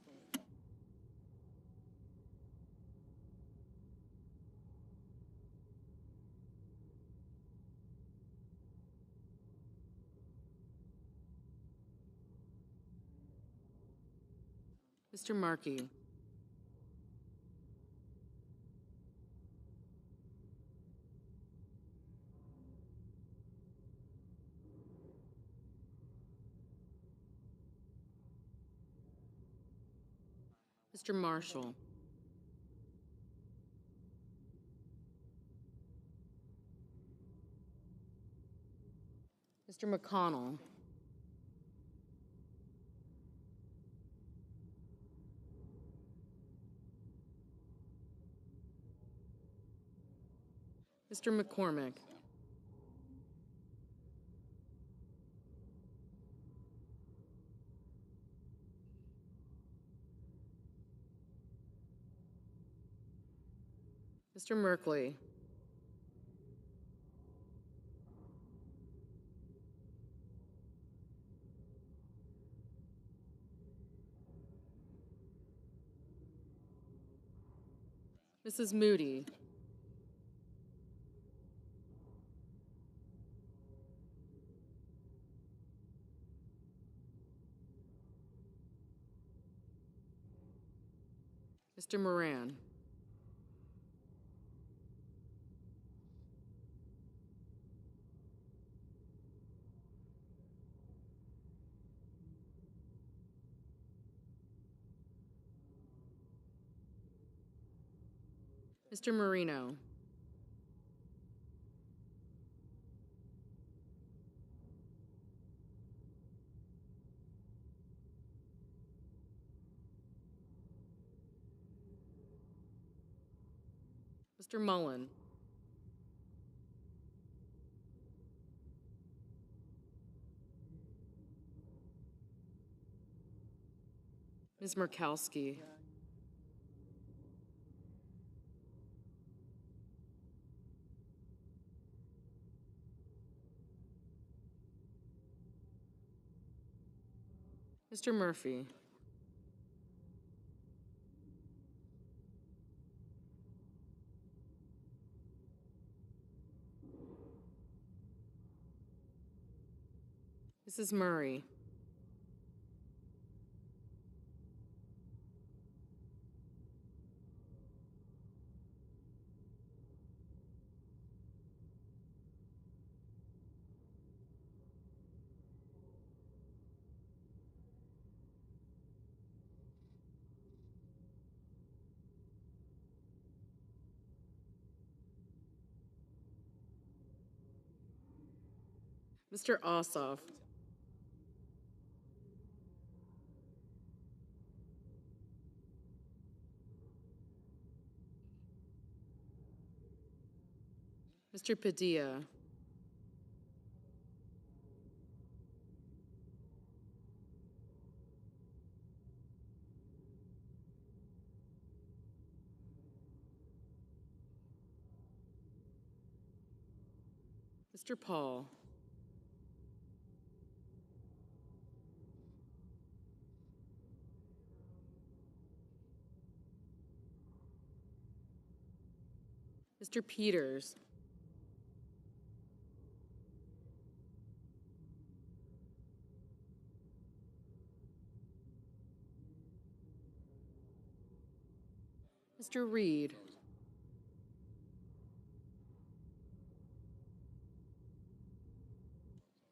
Speaker 10: Mr. Markey. Mr. Marshall. Mr. McConnell. Mr. McCormick. Mr. Merkley. Mrs. Moody. Mr. Moran. Mr. Marino. Mr. Mullen. Ms. Murkowski. Mr. Murphy. Mrs. Murray. Mr. Ossoff. Mr. Padilla. Mr. Paul. Mr. Peters. Mr. Reed.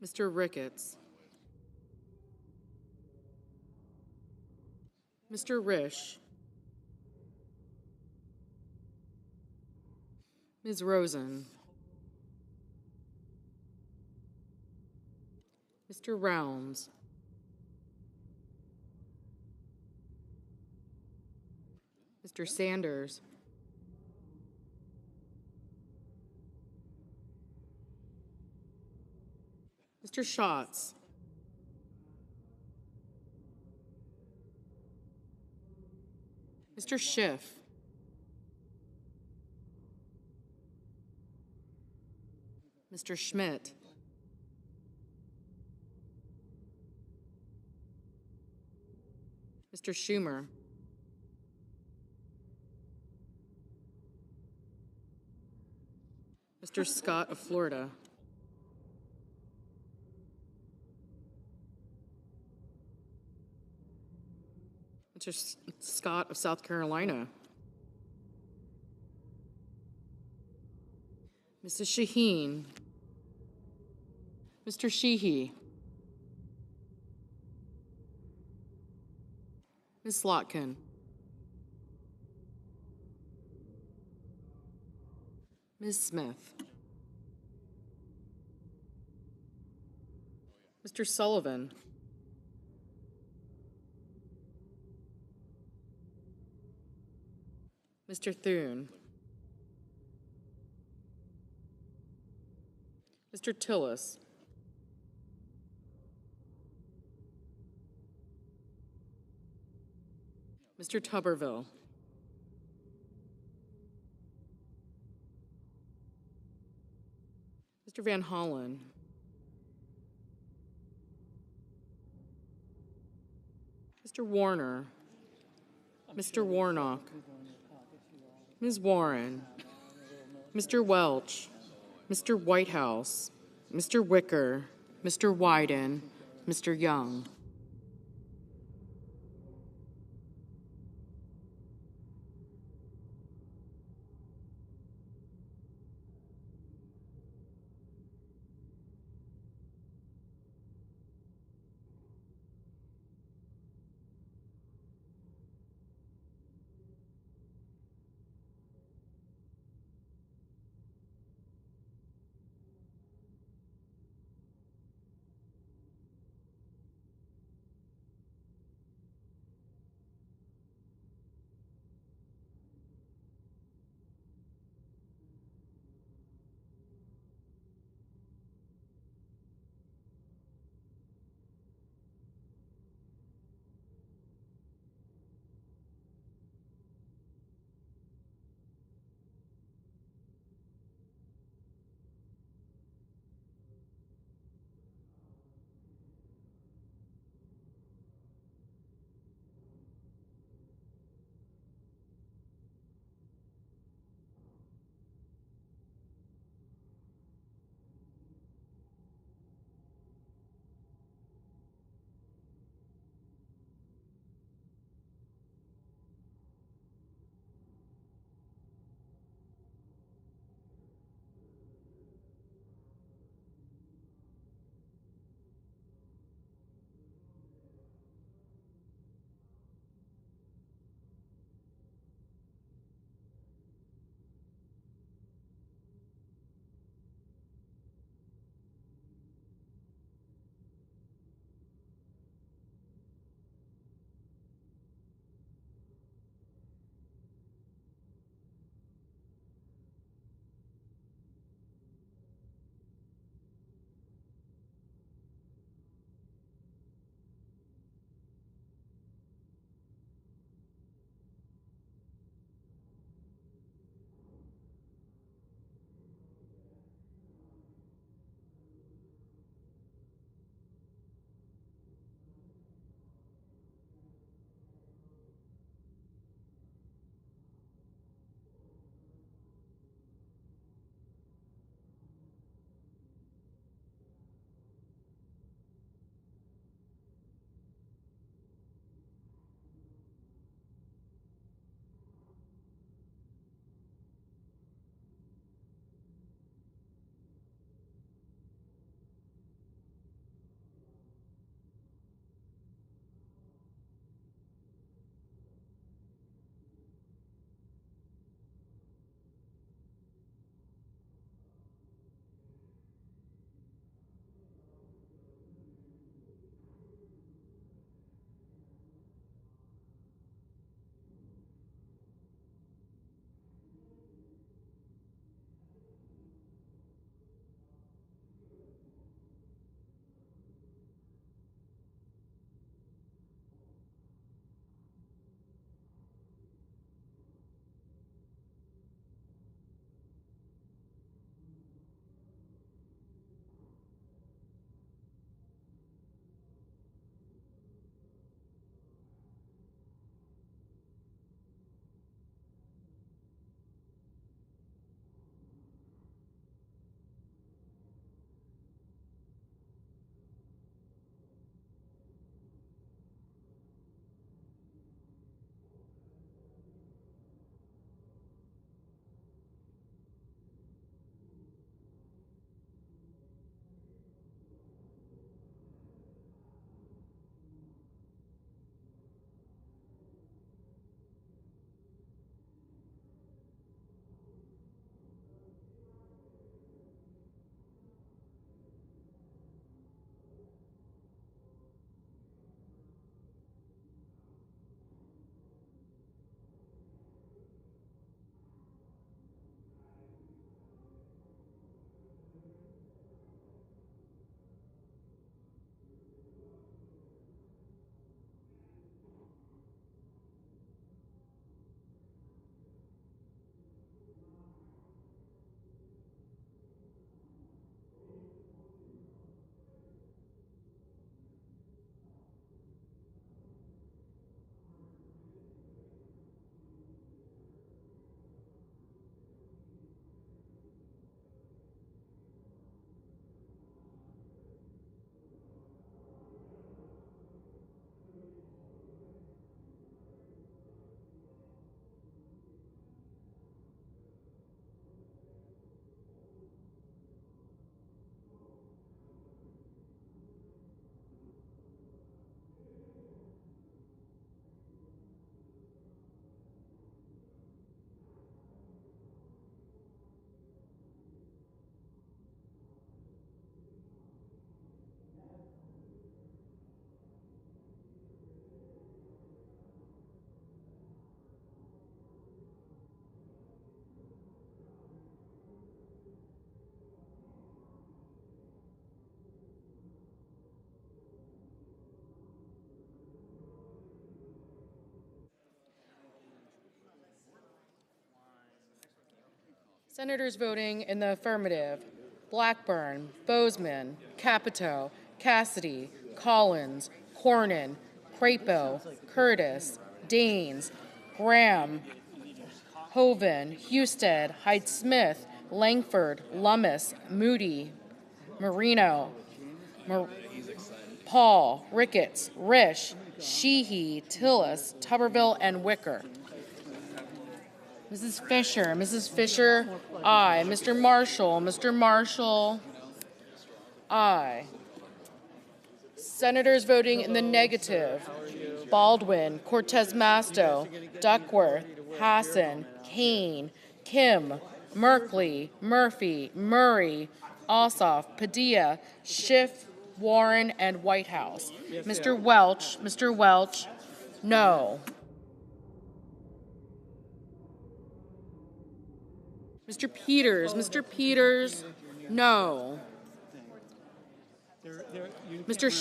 Speaker 10: Mr. Ricketts. Mr. Risch. Ms. Rosen. Mr. Rounds. Mr. Sanders. Mr. Schatz. Mr. Schiff. Mr. Schmidt. Mr. Schumer. Mr. Scott of Florida. Mr. Scott of South Carolina. Mrs. Shaheen. Mr. Sheehy. Ms. Slotkin. Ms. Smith. Mr. Sullivan. Mr. Thune. Mr. Tillis. Mr. Tuberville. Mr. Van Hollen. Mr. Warner. Mr. Warnock. Ms. Warren. Mr. Welch. Mr. Whitehouse. Mr. Wicker. Mr. Wyden. Mr. Young. Senators voting in the affirmative: Blackburn, Bozeman, Capito, Cassidy, Collins, Cornyn, Crapo, Curtis, Daines, Graham, Hoven, Husted, Hyde-Smith, Langford, Lummis, Moody, Marino, Paul, Ricketts, Risch, Sheehy, Tillis, Tuberville, and Wicker. Mrs. Fisher, aye. Mr. Marshall, aye. Senators voting in the negative: Baldwin, Cortez Masto, Duckworth, Hassan, Kane, Kim, Merkley, Murphy, Murray, Ossoff, Padilla, Schiff, Warren, and Whitehouse. Mr. Welch, no. Mr. Peters, no. Mr.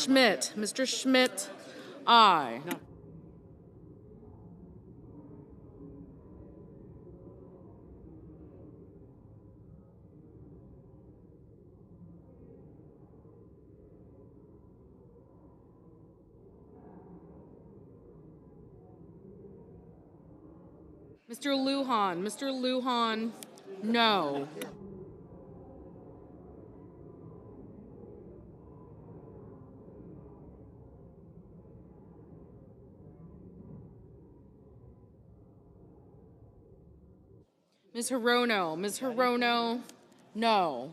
Speaker 10: Schmidt, aye. Mr. Lujan, no. Ms. Hirono, no.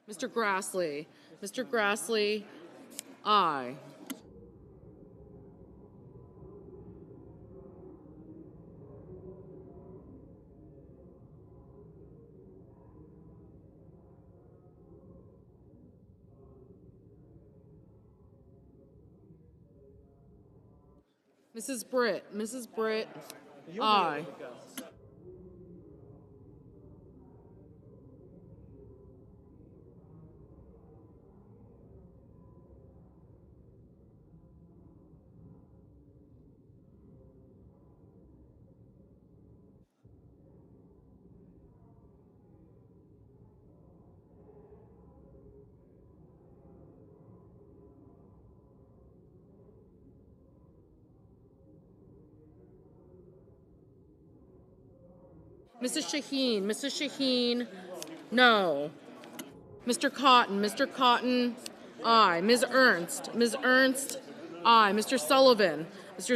Speaker 10: Mr. Grassley, aye. Mrs. Britt, aye. Mrs. Shaheen, no. Mr. Cotton, aye. Ms. Ernst, aye. Mr.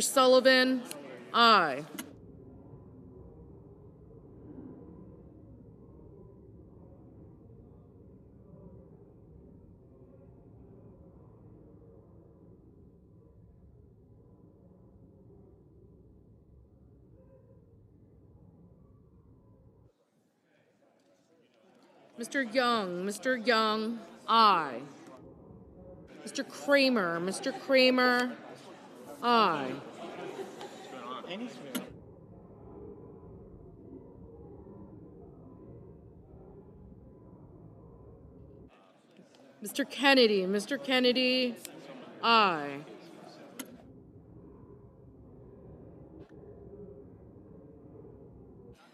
Speaker 10: Sullivan, aye. Mr. Young, aye. Mr. Kramer, aye. Mr. Kennedy, aye.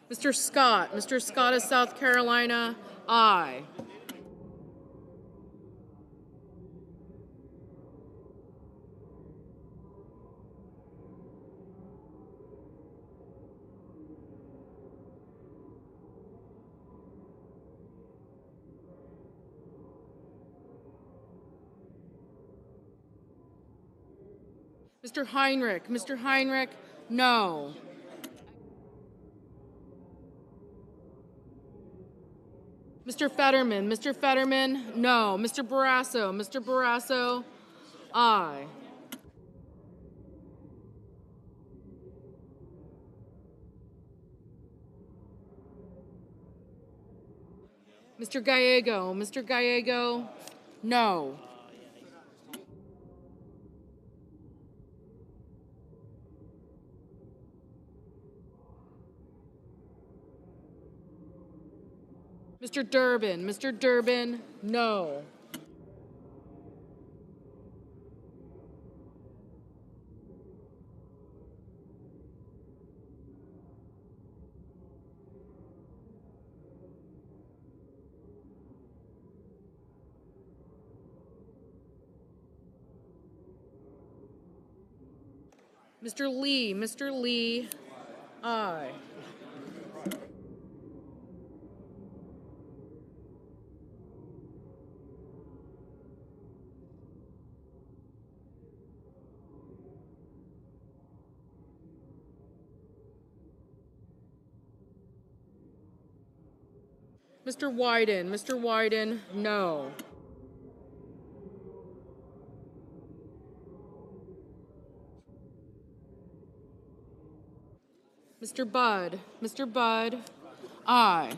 Speaker 10: Mr. Scott of South Carolina, aye. Mr. Heinrich, no. Mr. Fetterman, no. Mr. Barrasso, aye. Mr. Gallego, no. Mr. Durbin, no. Mr. Lee, aye. Mr. Wyden, no. Mr. Budd, aye.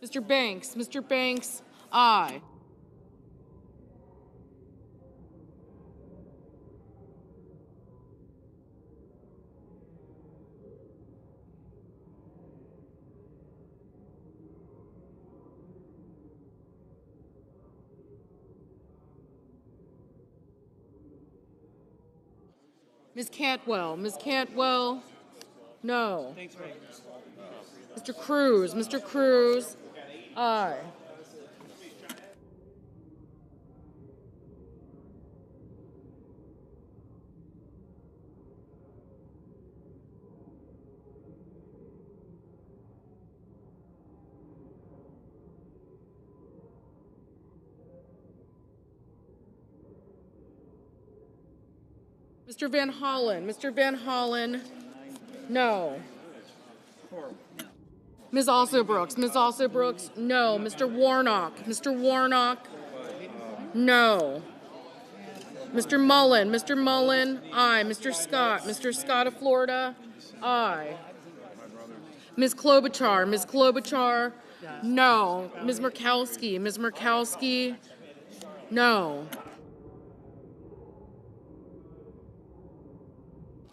Speaker 10: Mr. Banks, aye. Ms. Cantwell, no. Mr. Cruz, aye. Mr. Van Hollen, no. Ms. Also Brooks, no. Mr. Warnock, no. Mr. Mullen, aye. Mr. Scott of Florida, aye. Ms. Klobuchar, no. Ms. Murkowski, no.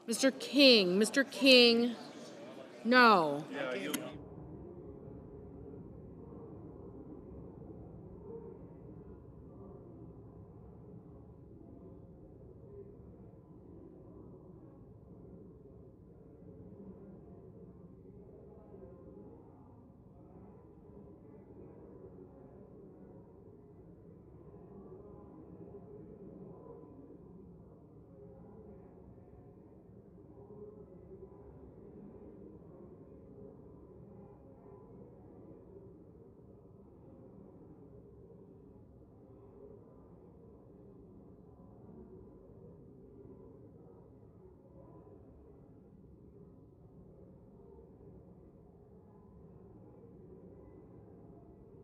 Speaker 10: Mr. King, no.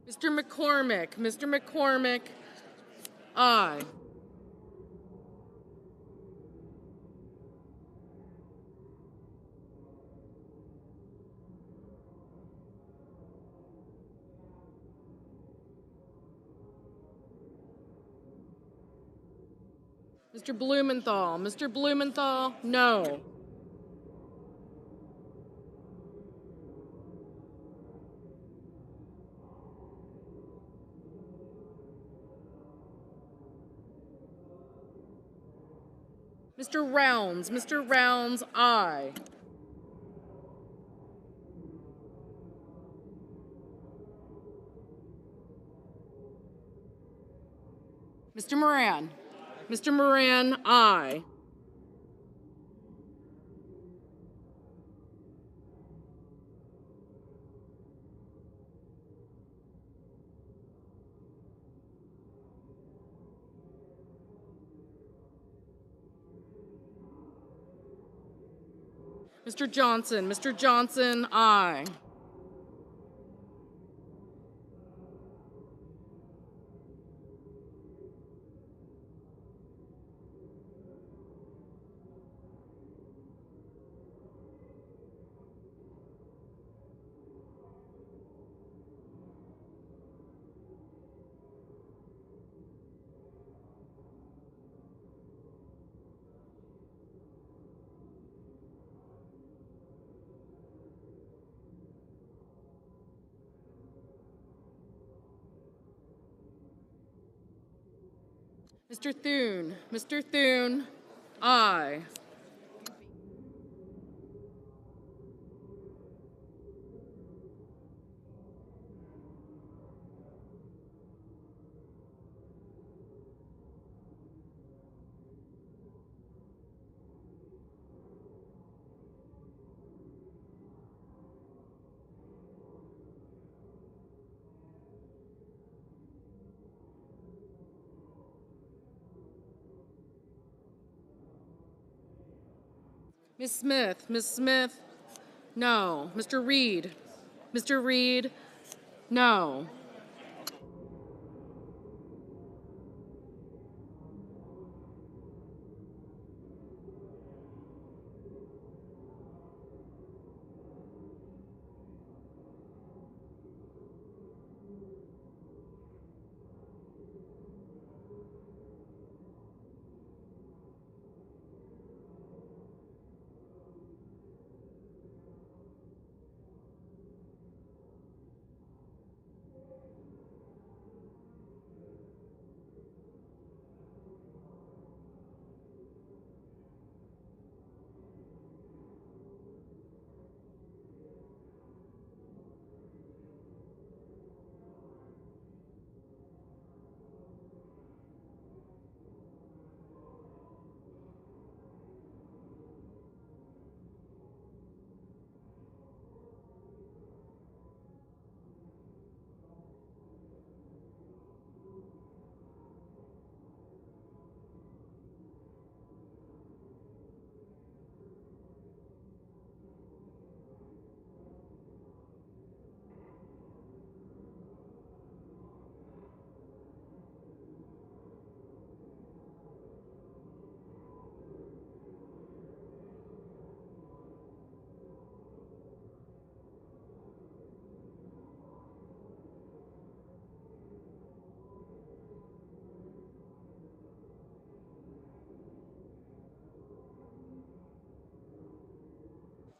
Speaker 10: Mr. McCormick, aye. Mr. Blumenthal, no. Mr. Rounds, aye. Mr. Moran, aye. Mr. Johnson. Mr. Johnson, aye. Mr. Thune. Mr. Thune, aye. Ms. Smith. Ms. Smith, no. Mr. Reed. Mr. Reed, no.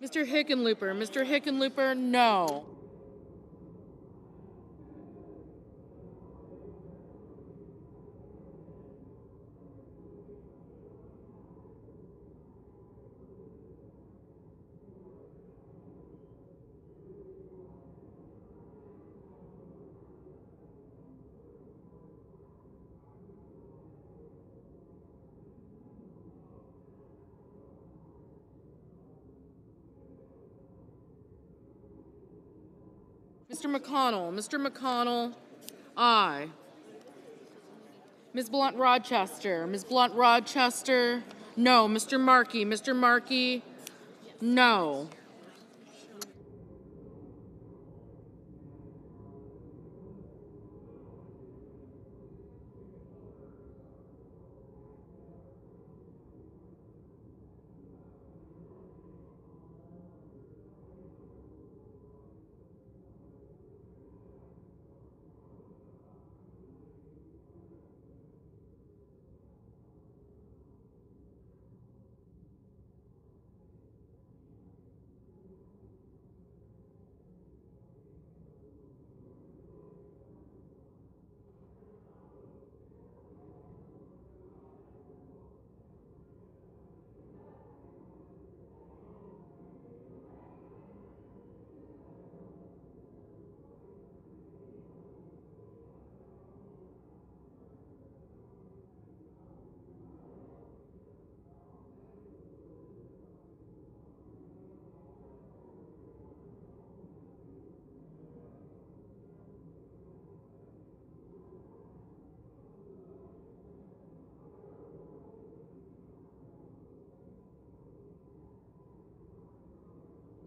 Speaker 10: Mr. Hickenlooper. Mr. Hickenlooper, no. Mr. McConnell. Mr. McConnell, aye. Ms. Blunt Rochester. Ms. Blunt Rochester, no. Mr. Markey. Mr. Markey, no.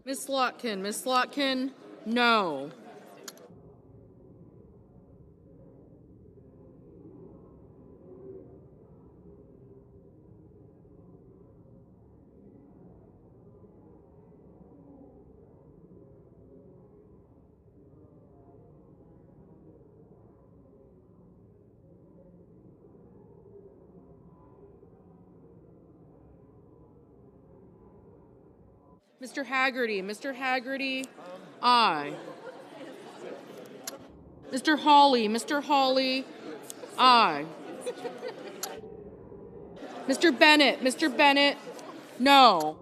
Speaker 10: Ms. Slotkin, no. Mr. Haggerty, aye. Mr. Hawley, aye. Mr. Bennett, no.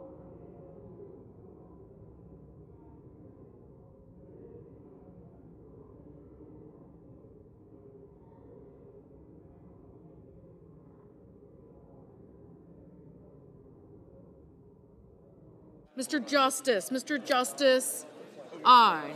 Speaker 10: Mr. Justice, aye.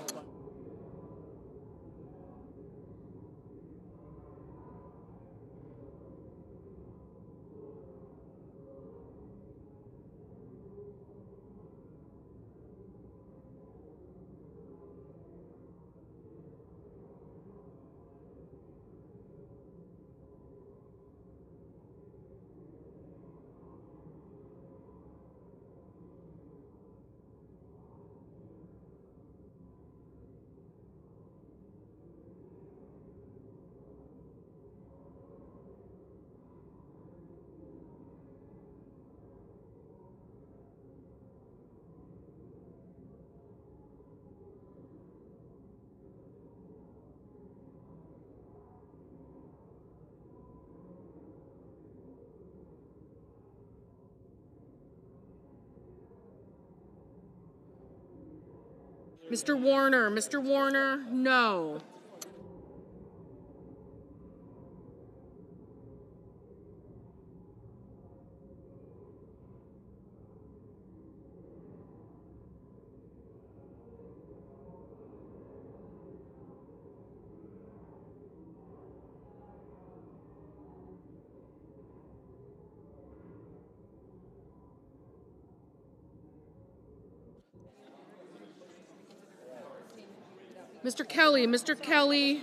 Speaker 10: Mr. Warner, no. Mr. Kelly,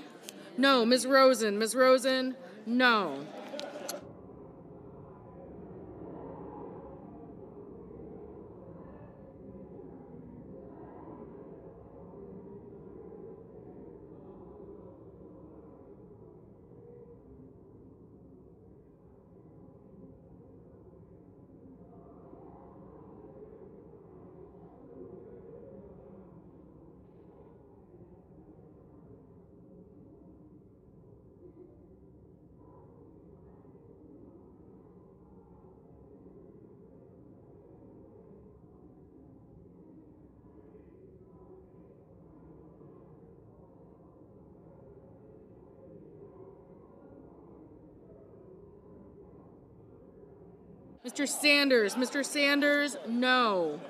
Speaker 10: no. Ms. Rosen, no. Mr. Sanders, no.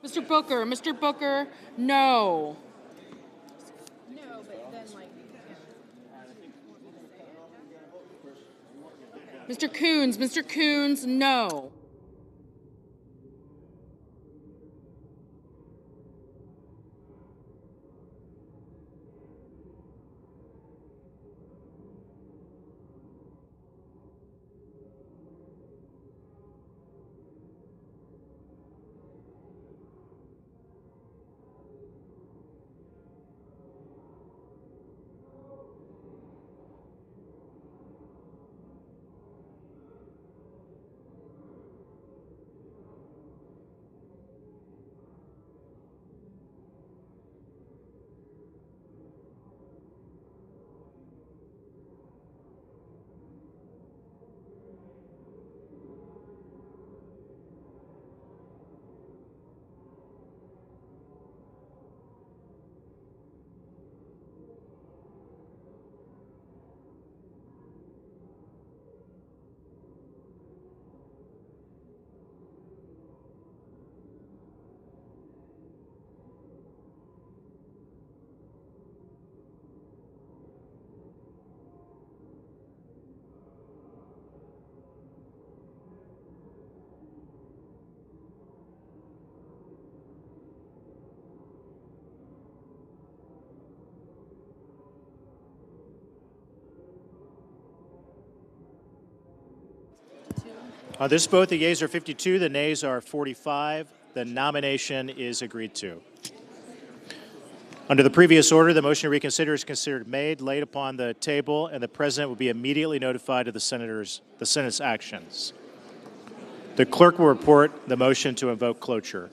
Speaker 10: Mr. Booker, no. Mr. Coons, no.
Speaker 20: On this vote, the yeas are 52, the nays are 45. The nomination is agreed to. Under the previous order, the motion to reconsider is considered made, laid upon the table, and the President will be immediately notified of the Senate's actions. The clerk will report the motion to invoke cloture.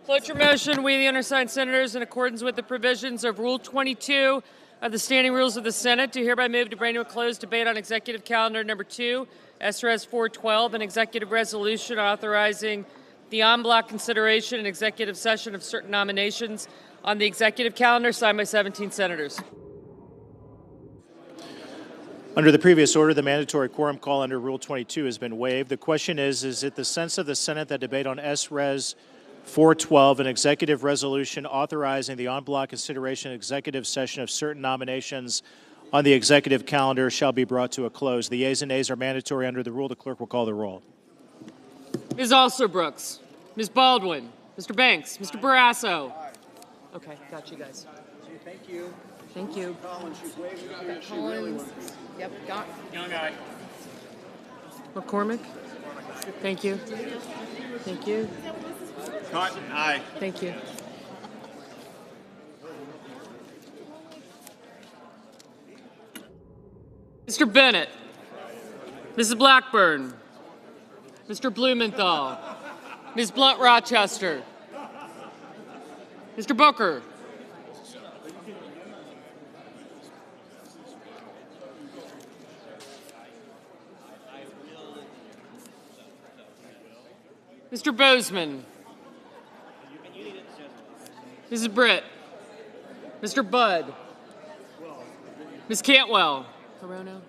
Speaker 11: Cloture motion, we the undersigned senators, in accordance with the provisions of Rule 22 of the Standing Rules of the Senate, do hereby move to bring to a close debate on Executive Calendar Number 2, SRES 412, an executive resolution authorizing the en bloc consideration and executive session of certain nominations on the executive calendar, signed by 17 senators.
Speaker 20: Under the previous order, the mandatory quorum call under Rule 22 has been waived. The question is it the sense of the Senate that debate on SRES 412, an executive resolution authorizing the en bloc consideration and executive session of certain nominations on the executive calendar shall be brought to a close. The yeas and nays are mandatory under the rule. The clerk will call the roll.
Speaker 11: Ms. Alsobrooks, Ms. Baldwin, Mr. Banks, Mr. Barrasso. Okay, got you guys.
Speaker 14: Thank you.
Speaker 11: Thank you.
Speaker 14: Collins. Yep, got.
Speaker 11: Young guy. McCormick. Thank you. Thank you.
Speaker 21: Cotton, aye.
Speaker 11: Thank you. Mr. Bennett, Mrs. Blackburn, Mr. Blumenthal, Ms. Blunt Rochester, Mr. Booker, Mr. Bozeman, Mrs. Britt, Mr. Budd, Ms. Cantwell, Corono.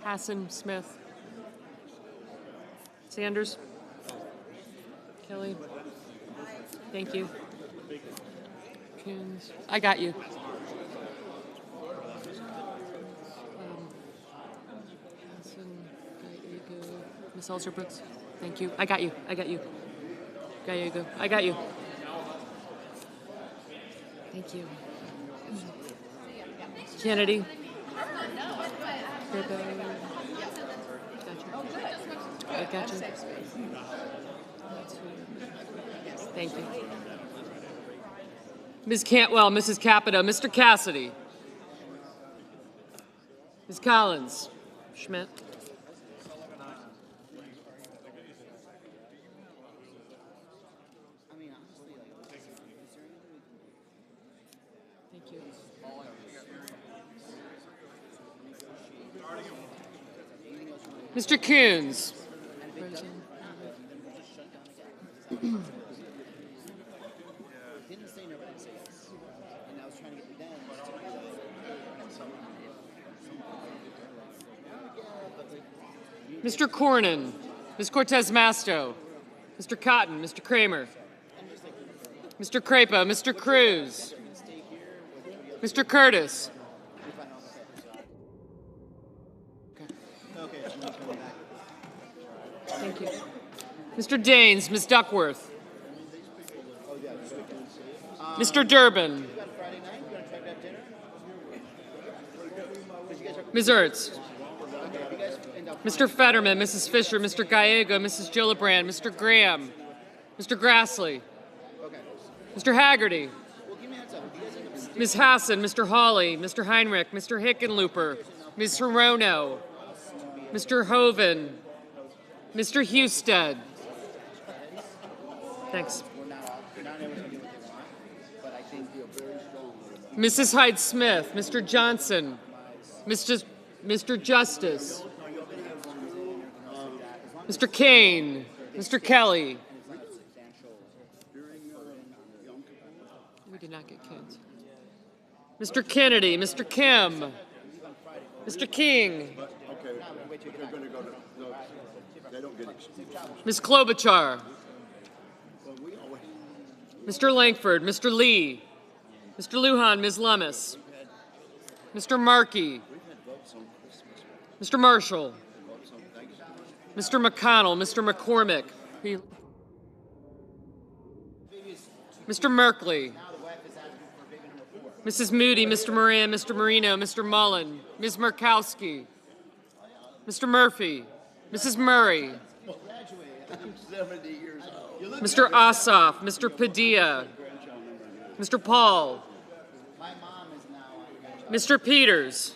Speaker 11: Hassan, Smith, Sanders, Kelly, thank you. Coons, I got you. Ms. Alsobrooks, thank you. I got you. I got you. Gallego, I got you. Thank you. Kennedy. I got you. Thank you. Ms. Cantwell, Mrs. Capito, Mr. Cassidy. Ms. Collins. Schmidt. Mr. Coons. Mr. Cornyn. Ms. Cortez Masto. Mr. Cotton. Mr. Kramer. Mr. Crapo. Mr. Cruz. Mr. Curtis. Thank you. Mr. Daines, Ms. Duckworth. Mr. Durbin. Ms. Ertz. Mr. Fetterman, Mrs. Fisher, Mr. Gallego, Mrs. Gillibrand, Mr. Graham, Mr. Grassley, Mr. Haggerty, Ms. Hassan, Mr. Hawley, Mr. Heinrich, Mr. Hickenlooper, Ms. Hirono, Mr. Hoven, Mr. Husted. Thanks. Mrs. Hyde-Smith, Mr. Johnson, Mr. Justice, Mr. Kane, Mr. Kelly. We did not get kids. Mr. Kennedy, Mr. Kim, Mr. King, Ms. Klobuchar, Mr. Langford, Mr. Lee, Mr. Lujan, Ms. Lummis, Mr. Markey, Mr. Marshall, Mr. McConnell, Mr. McCormick, Mr. Merkley, Mrs. Moody, Mr. Moran, Mr. Marino, Mr. Mullen, Ms. Murkowski, Mr. Murphy, Mrs. Murray, Mr. Ossoff, Mr. Padilla, Mr. Paul, Mr. Peters,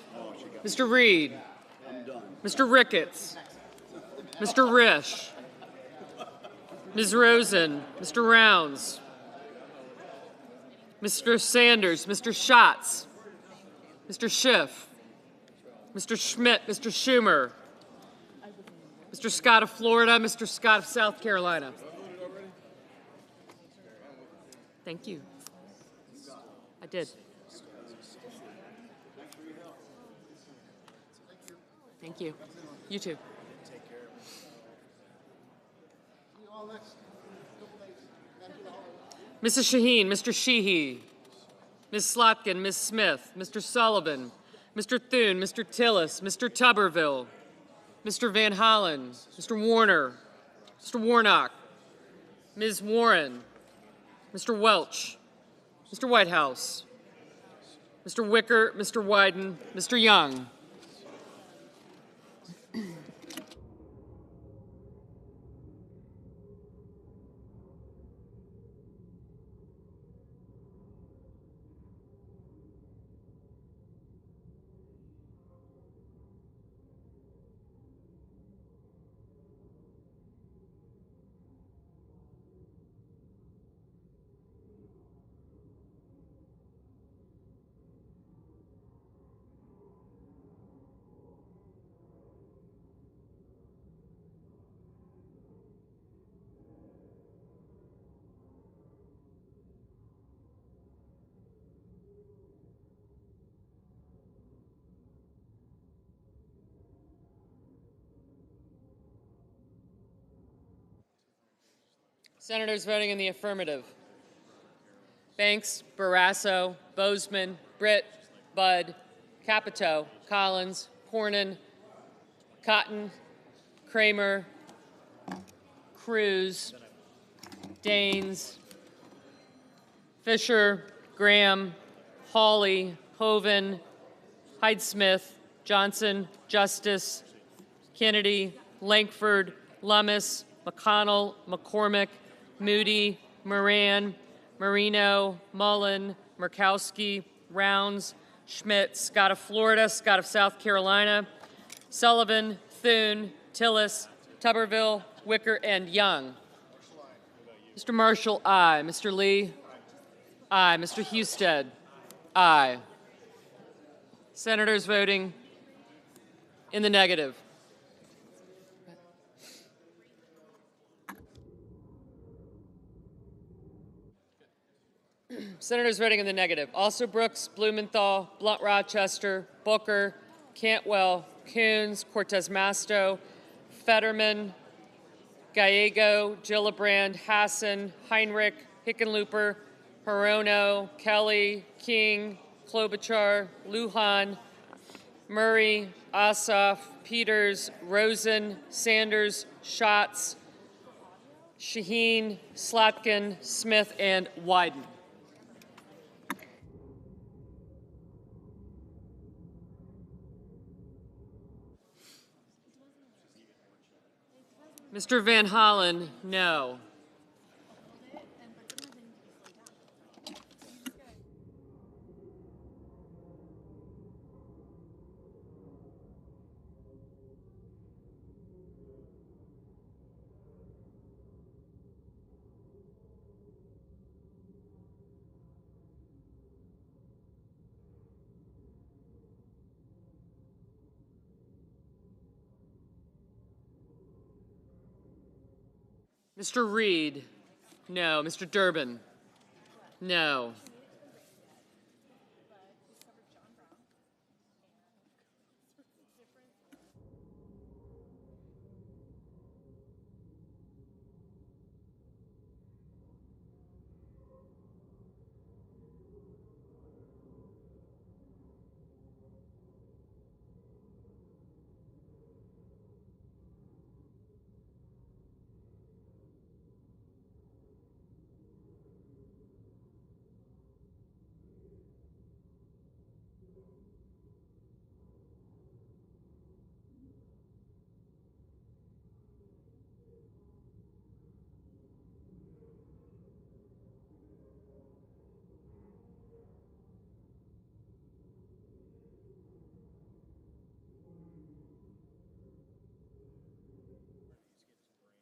Speaker 11: Mr. Reed, Mr. Ricketts, Mr. Risch, Ms. Rosen, Mr. Rounds, Mr. Sanders, Mr. Schatz, Mr. Schiff, Mr. Schmidt, Mr. Schumer, Mr. Scott of Florida, Mr. Scott of South Carolina. Thank you. I did. Thank you. You too. Mrs. Shaheen, Mr. Sheehy, Ms. Slotkin, Ms. Smith, Mr. Sullivan, Mr. Thune, Mr. Tillis, Mr. Tuberville, Mr. Van Hollen, Mr. Warner, Mr. Warnock, Ms. Warren, Mr. Welch, Mr. Whitehouse, Mr. Wicker, Mr. Wyden, Mr. Young. Senators voting in the affirmative: Banks, Barrasso, Bozeman, Britt, Budd, Capito, Collins, Cornyn, Cotton, Kramer, Cruz, Daines, Fisher, Graham, Hawley, Hoeven, Hyde-Smith, Johnson, Justice, Kennedy, Lankford, Lummis, McConnell, McCormick, Moody, Moran, Marino, Mullen, Murkowski, Rounds, Schmidt, Scott of Florida, Scott of South Carolina, Sullivan, Thune, Tillis, Tuberville, Wicker, and Young. Mr. Marshall, aye. Mr. Lee, aye. Mr. Husted, aye. Senators voting in the negative: Senators voting in the negative: also Brooks, Blumenthal, Blunt Rochester, Booker, Cantwell, Coons, Cortez Masto, Fetterman, Gallego, Gillibrand, Hassan, Heinrich, Hickenlooper, Hirono, Kelly, King, Klobuchar, Lujan, Murray, Ossoff, Peters, Rosen, Sanders, Schatz, Shaheen, Slotkin, Smith, and Wyden. Mr. Van Hollen, no. Mr. Reed, no. Mr. Durbin, no.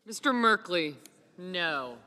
Speaker 11: Mr. Merkley, no.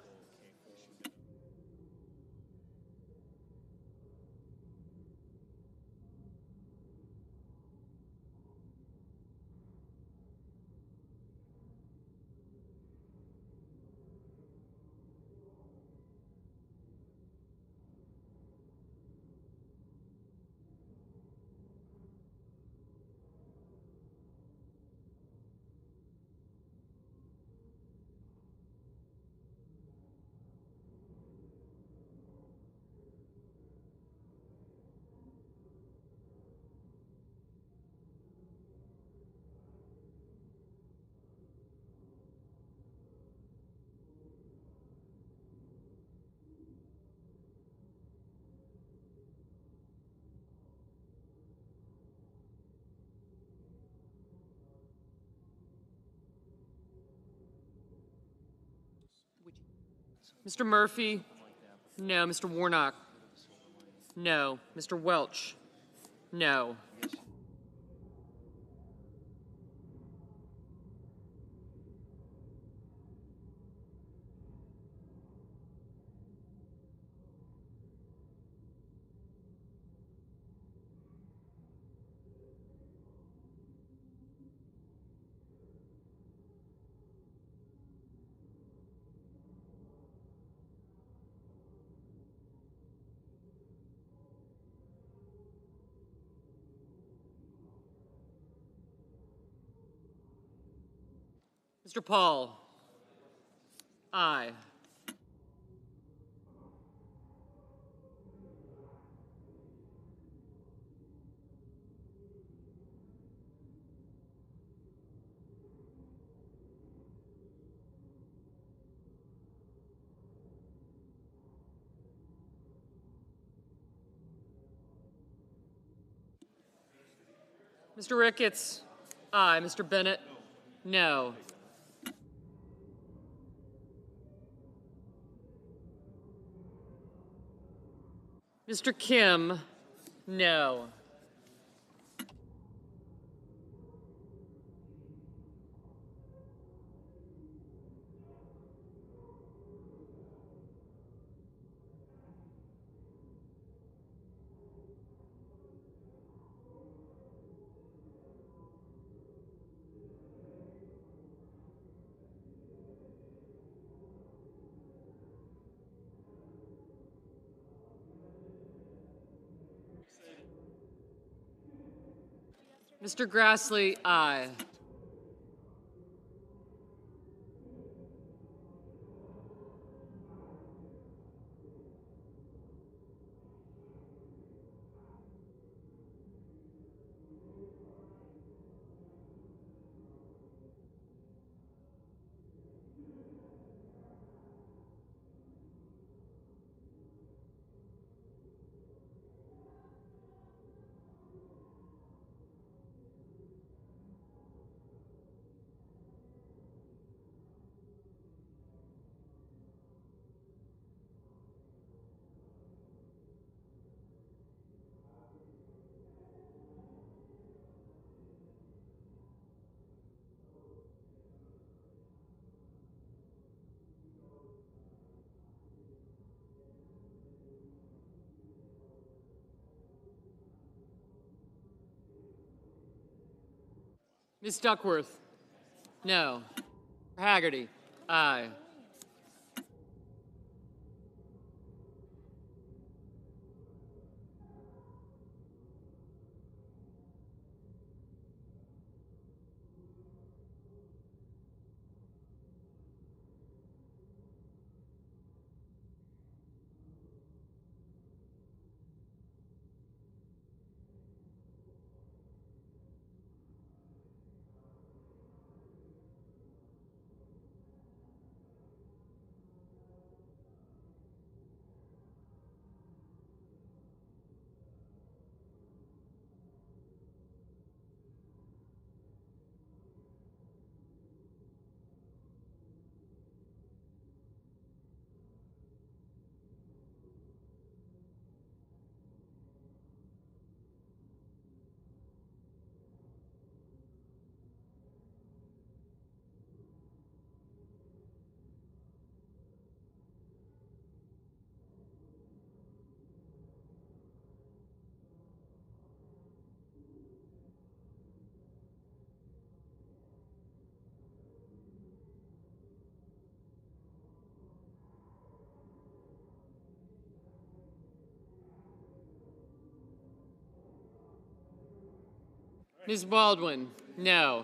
Speaker 11: Mr. Murphy, no. Mr. Warnock, no. Mr. Welch, no. Mr. Paul, aye. Mr. Ricketts, aye. Mr. Bennett, no. Mr. Kim, no. Mr. Grassley, aye. Ms. Duckworth, no. Haggerty, aye. Ms. Baldwin, no.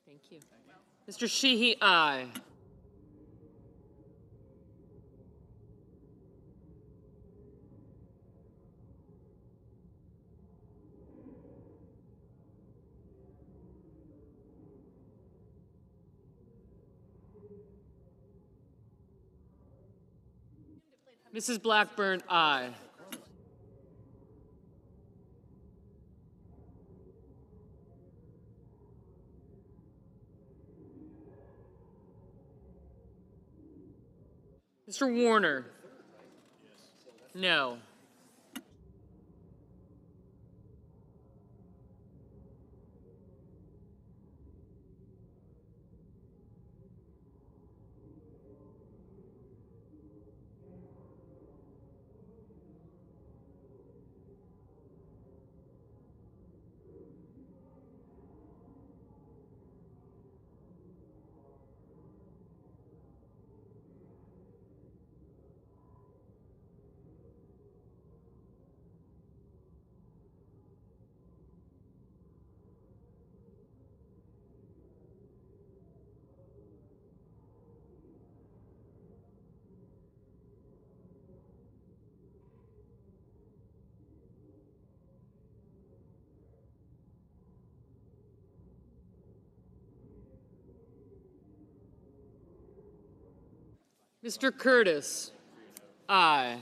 Speaker 11: Thank you. Mr. Sheehy, aye. Mrs. Blackburn, aye. Mr. Warner, no. Mr. Curtis, aye.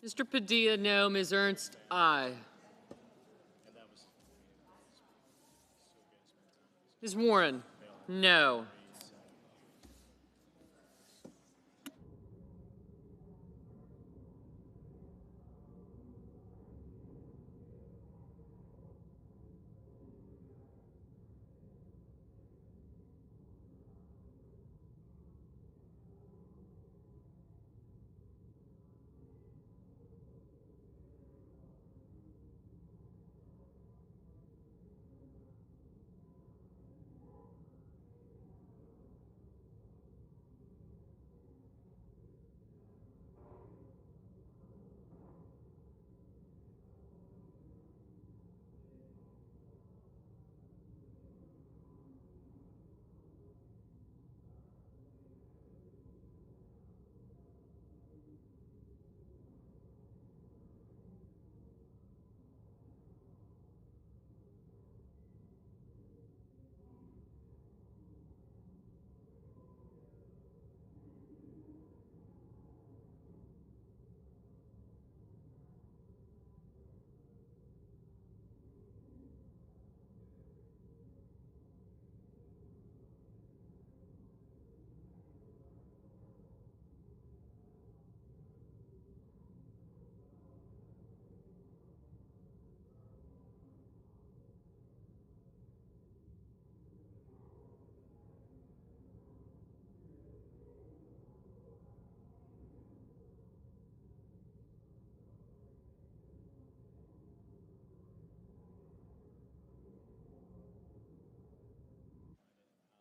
Speaker 11: Mr. Padilla, no. Ms. Ernst, aye. Ms. Warren, no.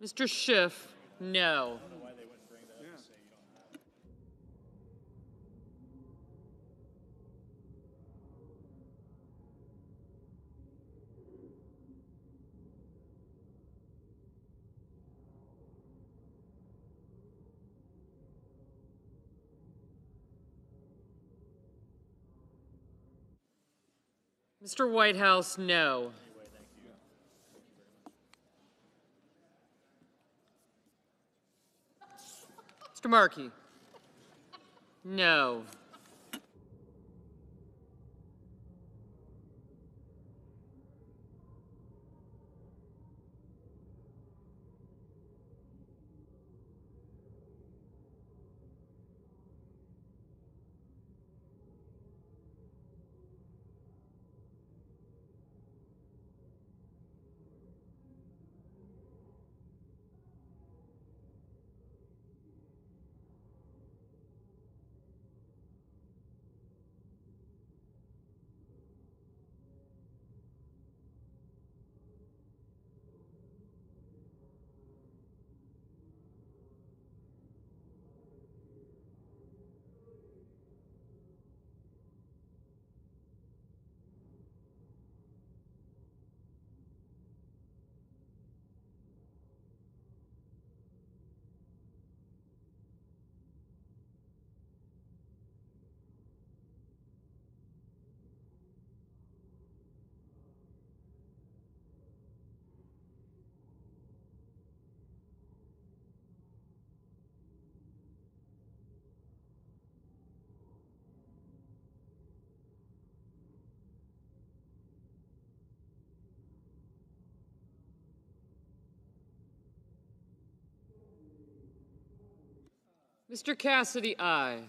Speaker 11: Mr. Schiff, no. Mr. Whitehouse, no. Mr. Markey, no. Mr. Cassidy, aye.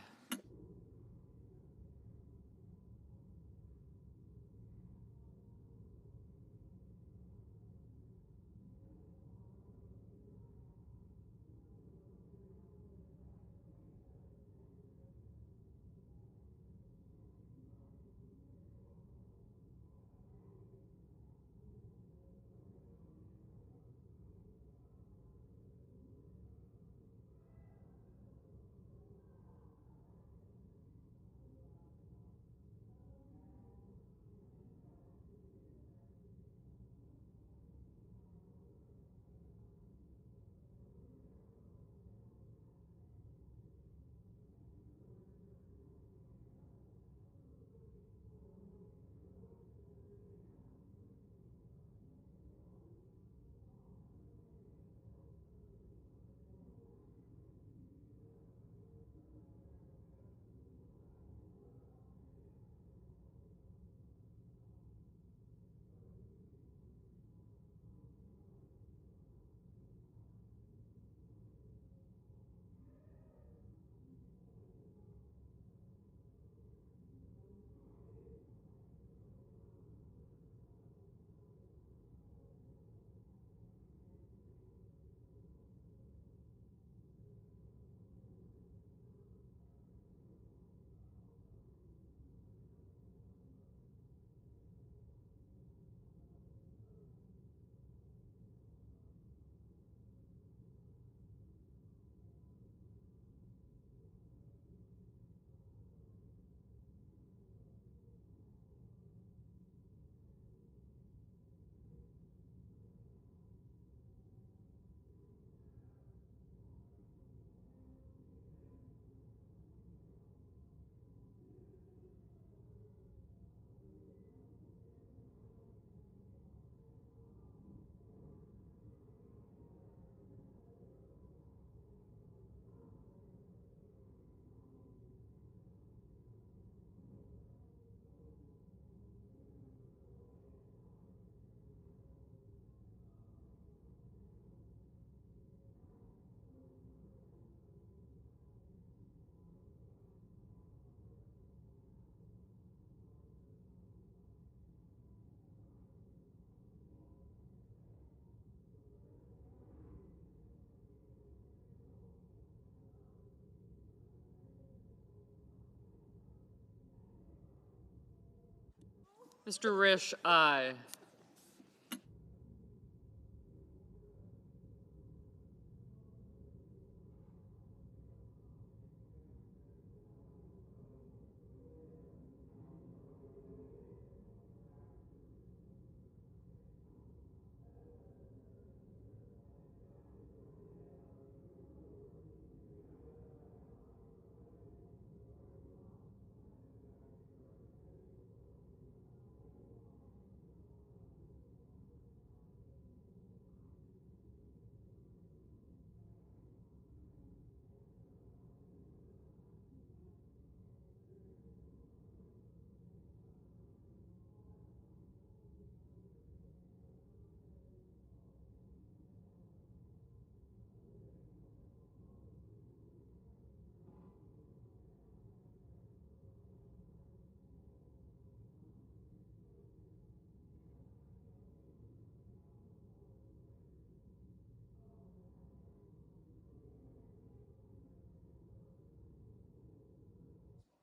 Speaker 11: Mr. Risch, aye.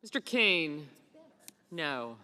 Speaker 11: Mr. King, no.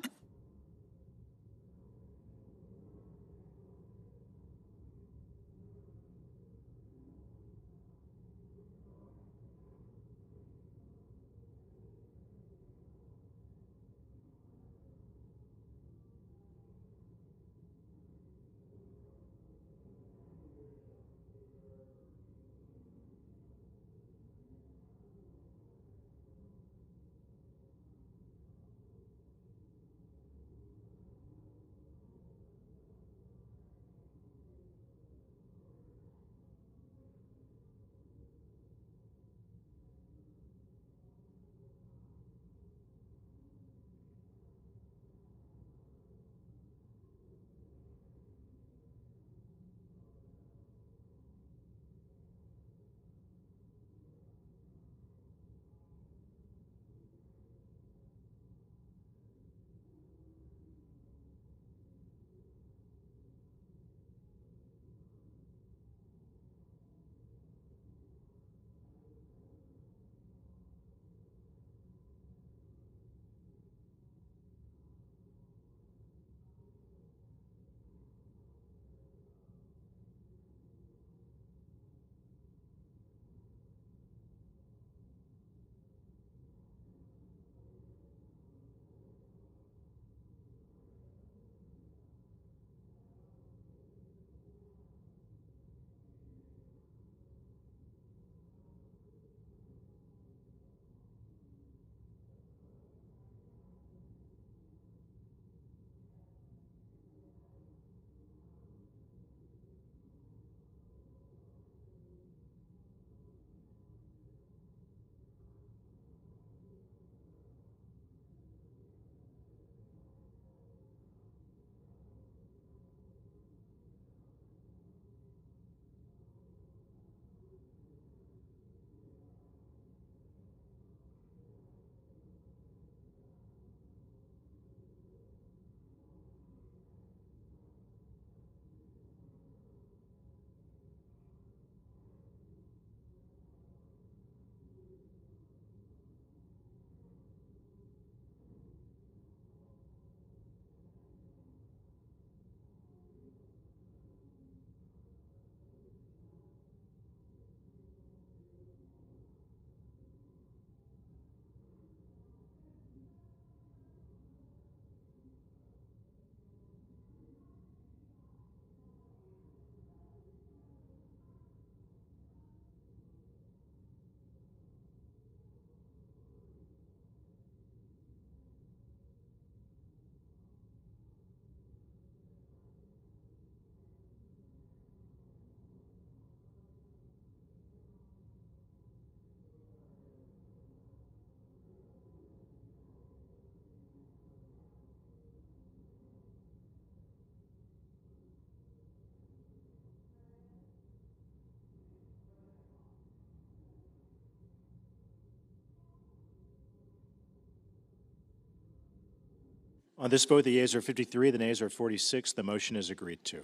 Speaker 20: On this vote, the yeas are 53, the nays are 46. The motion is agreed to.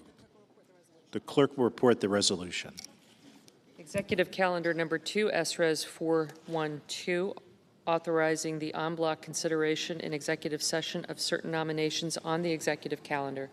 Speaker 20: The clerk will report the resolution.
Speaker 11: Executive Calendar Number 2, SRES 412, authorizing the en bloc consideration in executive session of certain nominations on the executive calendar.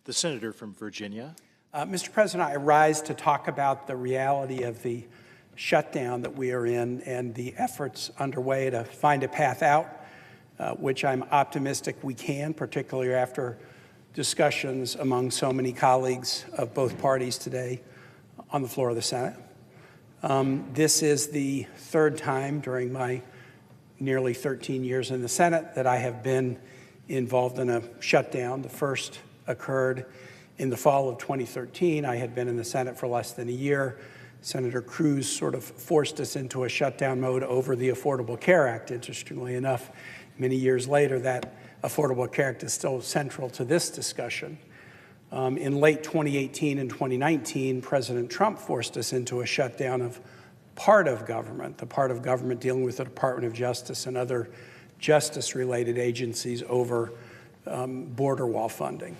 Speaker 20: The senator from Virginia.
Speaker 2: Mr. President, I rise to talk about the reality of the shutdown that we are in and the efforts underway to find a path out, which I'm optimistic we can, particularly after discussions among so many colleagues of both parties today on the floor of the Senate. This is the third time during my nearly 13 years in the Senate that I have been involved in a shutdown. The first occurred in the fall of 2013. I had been in the Senate for less than a year. Senator Cruz sort of forced us into a shutdown mode over the Affordable Care Act. Interestingly enough, many years later, that Affordable Care Act is still central to this discussion. In late 2018 and 2019, President Trump forced us into a shutdown of part of government, the part of government dealing with the Department of Justice and other justice-related agencies over border wall funding.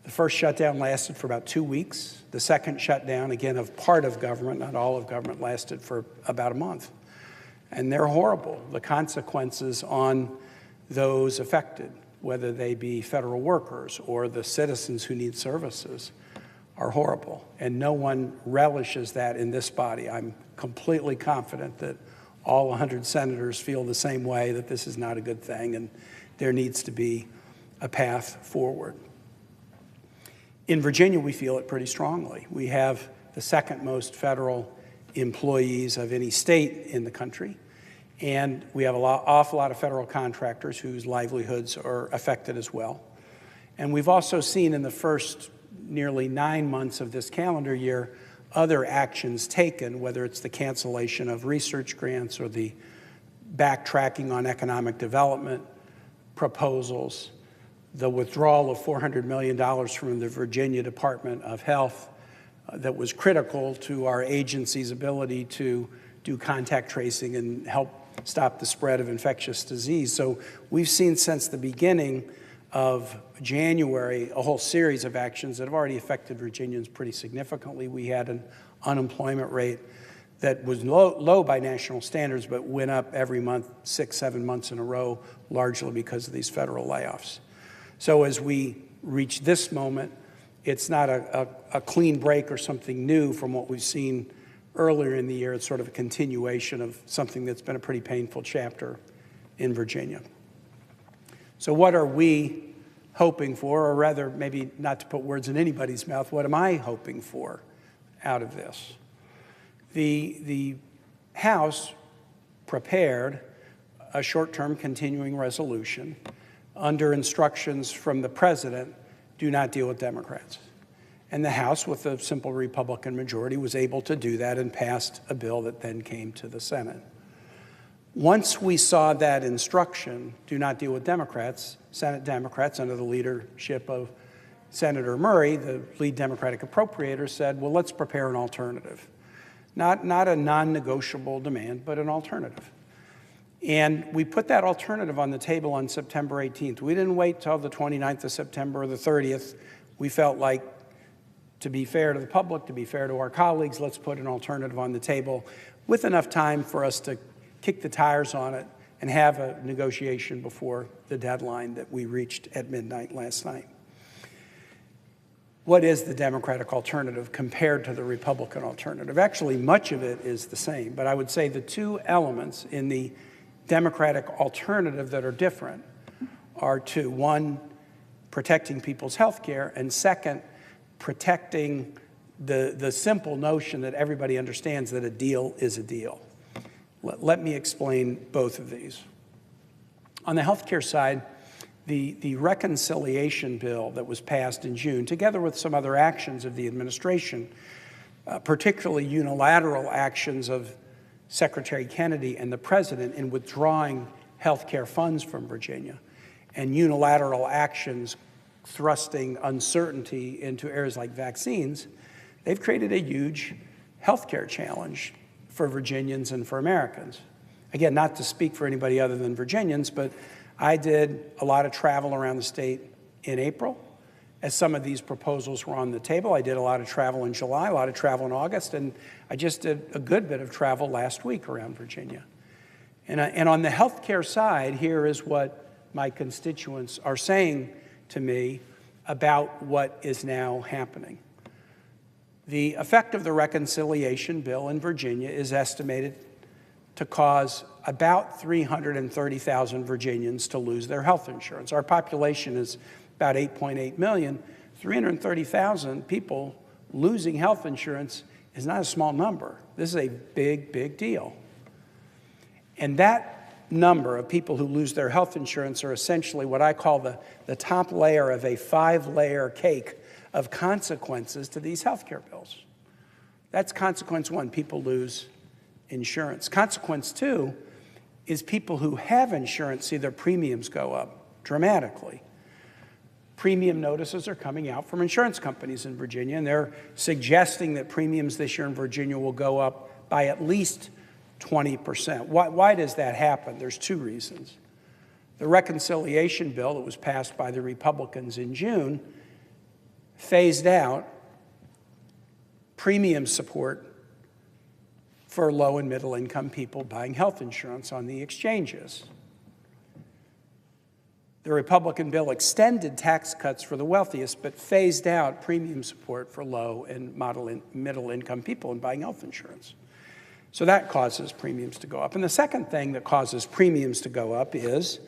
Speaker 2: The first shutdown lasted for about 2 weeks. The second shutdown, again, of part of government, not all of government, lasted for about a month. And they're horrible. The consequences on those affected, whether they be federal workers or the citizens who need services, are horrible. And no one relishes that in this body. I'm completely confident that all 100 senators feel the same way, that this is not a good thing and there needs to be a path forward. In Virginia, we feel it pretty strongly. We have the second most federal employees of any state in the country, and we have an awful lot of federal contractors whose livelihoods are affected as well. And we've also seen in the first nearly 9 months of this calendar year other actions taken, whether it's the cancellation of research grants or the backtracking on economic development proposals, the withdrawal of $400 million from the Virginia Department of Health that was critical to our agency's ability to do contact tracing and help stop the spread of infectious disease. So we've seen since the beginning of January a whole series of actions that have already affected Virginians pretty significantly. We had an unemployment rate that was low by national standards, but went up every month, 6-7 months in a row, largely because of these federal layoffs. So as we reach this moment, it's not a clean break or something new from what we've seen earlier in the year. It's sort of a continuation of something that's been a pretty painful chapter in Virginia. So what are we hoping for, or rather, maybe not to put words in anybody's mouth, what am I hoping for out of this? The House prepared a short-term continuing resolution under instructions from the president, do not deal with Democrats. And the House, with a simple Republican majority, was able to do that and passed a bill that then came to the Senate. Once we saw that instruction, do not deal with Democrats, Senate Democrats under the leadership of Senator Murray, the lead Democratic appropriator, said, well, let's prepare an alternative. Not a non-negotiable demand, but an alternative. And we put that alternative on the table on September 18th. We didn't wait till the 29th of September or the 30th. We felt like, to be fair to the public, to be fair to our colleagues, let's put an alternative on the table with enough time for us to kick the tires on it and have a negotiation before the deadline that we reached at midnight last night. What is the Democratic alternative compared to the Republican alternative? Actually, much of it is the same, but I would say the two elements in the Democratic alternative that are different are two. One, protecting people's health care, and second, protecting the simple notion that everybody understands that a deal is a deal. Let me explain both of these. On the health care side, the reconciliation bill that was passed in June, together with some other actions of the administration, particularly unilateral actions of Secretary Kennedy and the president in withdrawing health care funds from Virginia, and unilateral actions thrusting uncertainty into areas like vaccines, they've created a huge health care challenge for Virginians and for Americans. Again, not to speak for anybody other than Virginians, but I did a lot of travel around the state in April as some of these proposals were on the table. I did a lot of travel in July, a lot of travel in August, and I just did a good bit of travel last week around Virginia. And on the health care side, here is what my constituents are saying to me about what is now happening. The effect of the reconciliation bill in Virginia is estimated to cause about 330,000 Virginians to lose their health insurance. Our population is about 8.8 million. 330,000 people losing health insurance is not a small number. This is a big, big deal. And that number of people who lose their health insurance are essentially what I call the top layer of a 5-layer cake of consequences to these health care bills. That's consequence one, people lose insurance. Consequence two is people who have insurance see their premiums go up dramatically. Premium notices are coming out from insurance companies in Virginia, and they're suggesting that premiums this year in Virginia will go up by at least 20%. Why does that happen? There's two reasons. The reconciliation bill that was passed by the Republicans in June phased out premium support for low and middle income people buying health insurance on the exchanges. The Republican bill extended tax cuts for the wealthiest, but phased out premium support for low and middle income people in buying health insurance. So that causes premiums to go up. And the second thing that causes premiums to go up is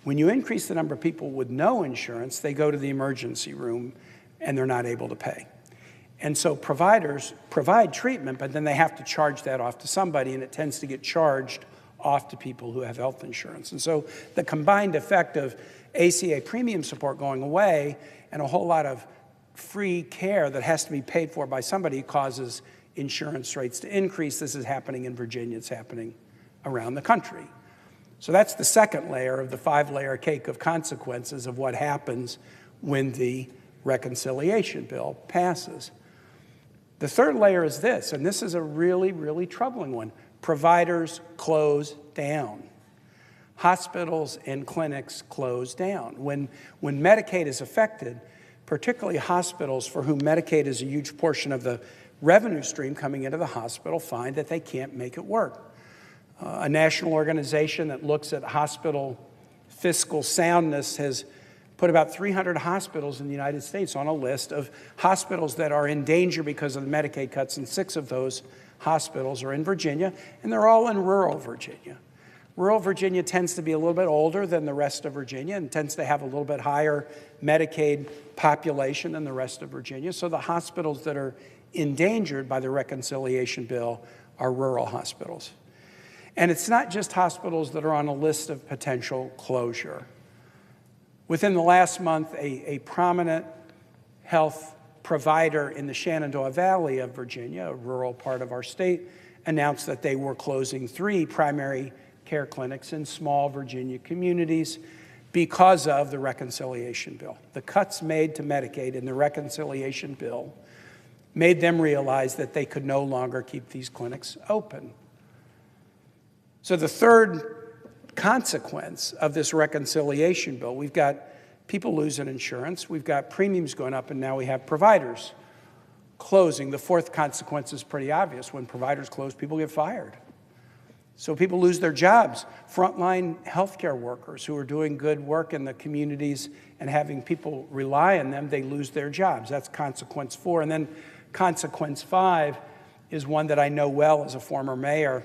Speaker 2: when you increase the number of people with no insurance, they go to the emergency room and they're not able to pay. And so providers provide treatment, but then they have to charge that off to somebody, and it tends to get charged off to people who have health insurance. And so the combined effect of ACA premium support going away and a whole lot of free care that has to be paid for by somebody causes insurance rates to increase. This is happening in Virginia. It's happening around the country. So that's the second layer of the 5-layer cake of consequences of what happens when the reconciliation bill passes. The third layer is this, and this is a really, really troubling one. Providers close down. Hospitals and clinics close down. When Medicaid is affected, particularly hospitals for whom Medicaid is a huge portion of the revenue stream coming into the hospital, find that they can't make it work. A national organization that looks at hospital fiscal soundness has put about 300 hospitals in the United States on a list of hospitals that are in danger because of the Medicaid cuts, and 6 of those hospitals are in Virginia, and they're all in rural Virginia. Rural Virginia tends to be a little bit older than the rest of Virginia and tends to have a little bit higher Medicaid population than the rest of Virginia. So the hospitals that are endangered by the reconciliation bill are rural hospitals. And it's not just hospitals that are on a list of potential closure. Within the last month, a prominent health provider in the Shenandoah Valley of Virginia, a rural part of our state, announced that they were closing 3 primary care clinics in small Virginia communities because of the reconciliation bill. The cuts made to Medicaid in the reconciliation bill made them realize that they could no longer keep these clinics open. So the third consequence of this reconciliation bill, we've got people losing insurance, we've got premiums going up, and now we have providers closing. The fourth consequence is pretty obvious. When providers close, people get fired. So people lose their jobs. Frontline healthcare workers who are doing good work in the communities and having people rely on them, they lose their jobs. That's consequence 4. And then consequence 5 is one that I know well as a former mayor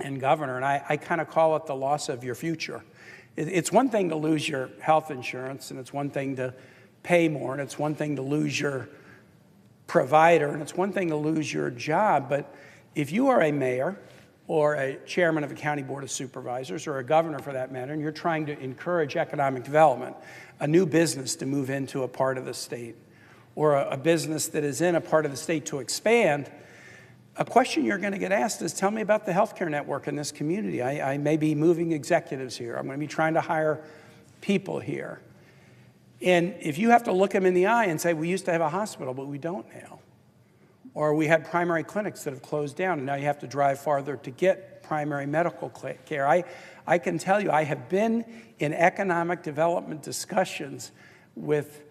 Speaker 2: and governor, and I kind of call it the loss of your future. It's one thing to lose your health insurance, and it's one thing to pay more, and it's one thing to lose your provider, and it's one thing to lose your job. But if you are a mayor or a chairman of a county board of supervisors or a governor for that matter, and you're trying to encourage economic development, a new business to move into a part of the state, or a business that is in a part of the state to expand, a question you're going to get asked is, tell me about the healthcare network in this community. I may be moving executives here. I'm going to be trying to hire people here. And if you have to look them in the eye and say, we used to have a hospital, but we don't now. Or we had primary clinics that have closed down, and now you have to drive farther to get primary medical care. I can tell you, I have been in economic development discussions with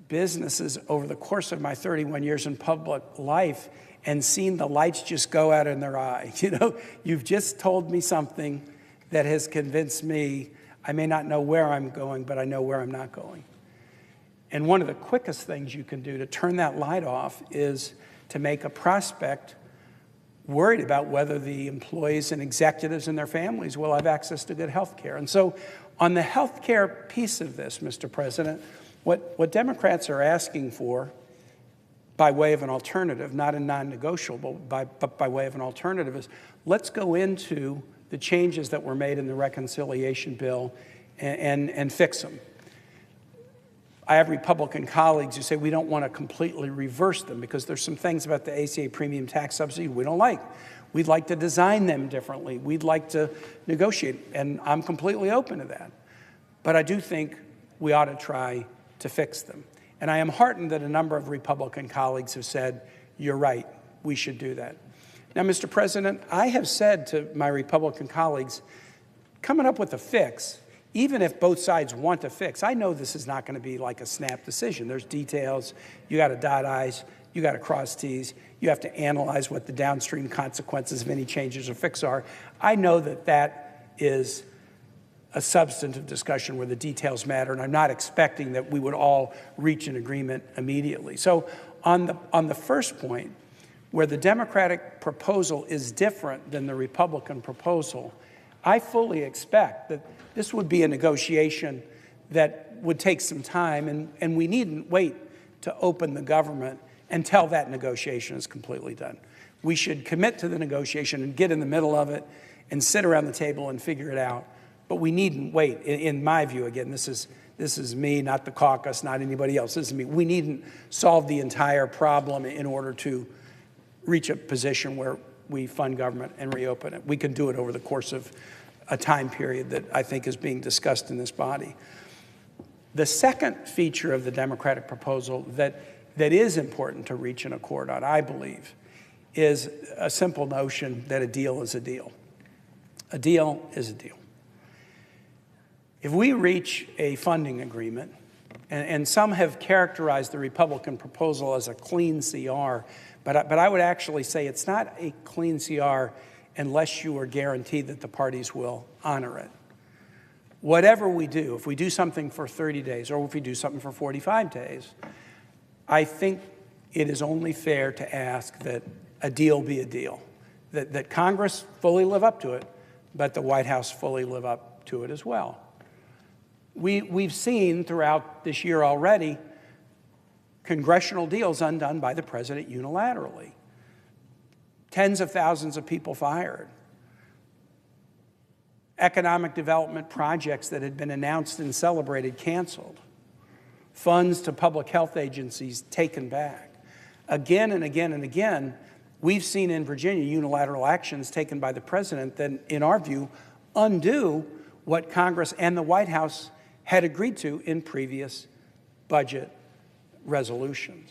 Speaker 2: businesses over the course of my 31 years in public life and seen the lights just go out in their eye. You know, you've just told me something that has convinced me I may not know where I'm going, but I know where I'm not going. And one of the quickest things you can do to turn that light off is to make a prospect worried about whether the employees and executives and their families will have access to good health care. And so on the health care piece of this, Mr. President, what Democrats are asking for by way of an alternative, not a non-negotiable, but by way of an alternative, is let's go into the changes that were made in the reconciliation bill and fix them. I have Republican colleagues who say we don't want to completely reverse them because there's some things about the ACA premium tax subsidy we don't like. We'd like to design them differently. We'd like to negotiate, and I'm completely open to that. But I do think we ought to try to fix them. And I am heartened that a number of Republican colleagues have said, you're right, we should do that. Now, Mr. President, I have said to my Republican colleagues, coming up with a fix, even if both sides want to fix, I know this is not going to be like a snap decision. There's details. You got to dot I's. You got to cross T's. You have to analyze what the downstream consequences of any changes or fix are. I know that that is a substantive discussion where the details matter, and I'm not expecting that we would all reach an agreement immediately. So on the first point, where the Democratic proposal is different than the Republican proposal, I fully expect that this would be a negotiation that would take some time, and we needn't wait to open the government until that negotiation is completely done. We should commit to the negotiation and get in the middle of it and sit around the table and figure it out. But we needn't wait. In my view, again, this is me, not the caucus, not anybody else. This is me. We needn't solve the entire problem in order to reach a position where we fund government and reopen it. We can do it over the course of a time period that I think is being discussed in this body. The second feature of the Democratic proposal that is important to reach an accord on, I believe, is a simple notion that a deal is a deal. A deal is a deal. If we reach a funding agreement, and some have characterized the Republican proposal as a clean CR, but I would actually say it's not a clean CR unless you are guaranteed that the parties will honor it. Whatever we do, if we do something for 30 days or if we do something for 45 days, I think it is only fair to ask that a deal be a deal, that Congress fully live up to it, but the White House fully live up to it as well. We've seen throughout this year already congressional deals undone by the president unilaterally. Tens of thousands of people fired. Economic development projects that had been announced and celebrated canceled. Funds to public health agencies taken back. Again and again and again, we've seen in Virginia unilateral actions taken by the president that, in our view, undo what Congress and the White House had agreed to in previous budget resolutions.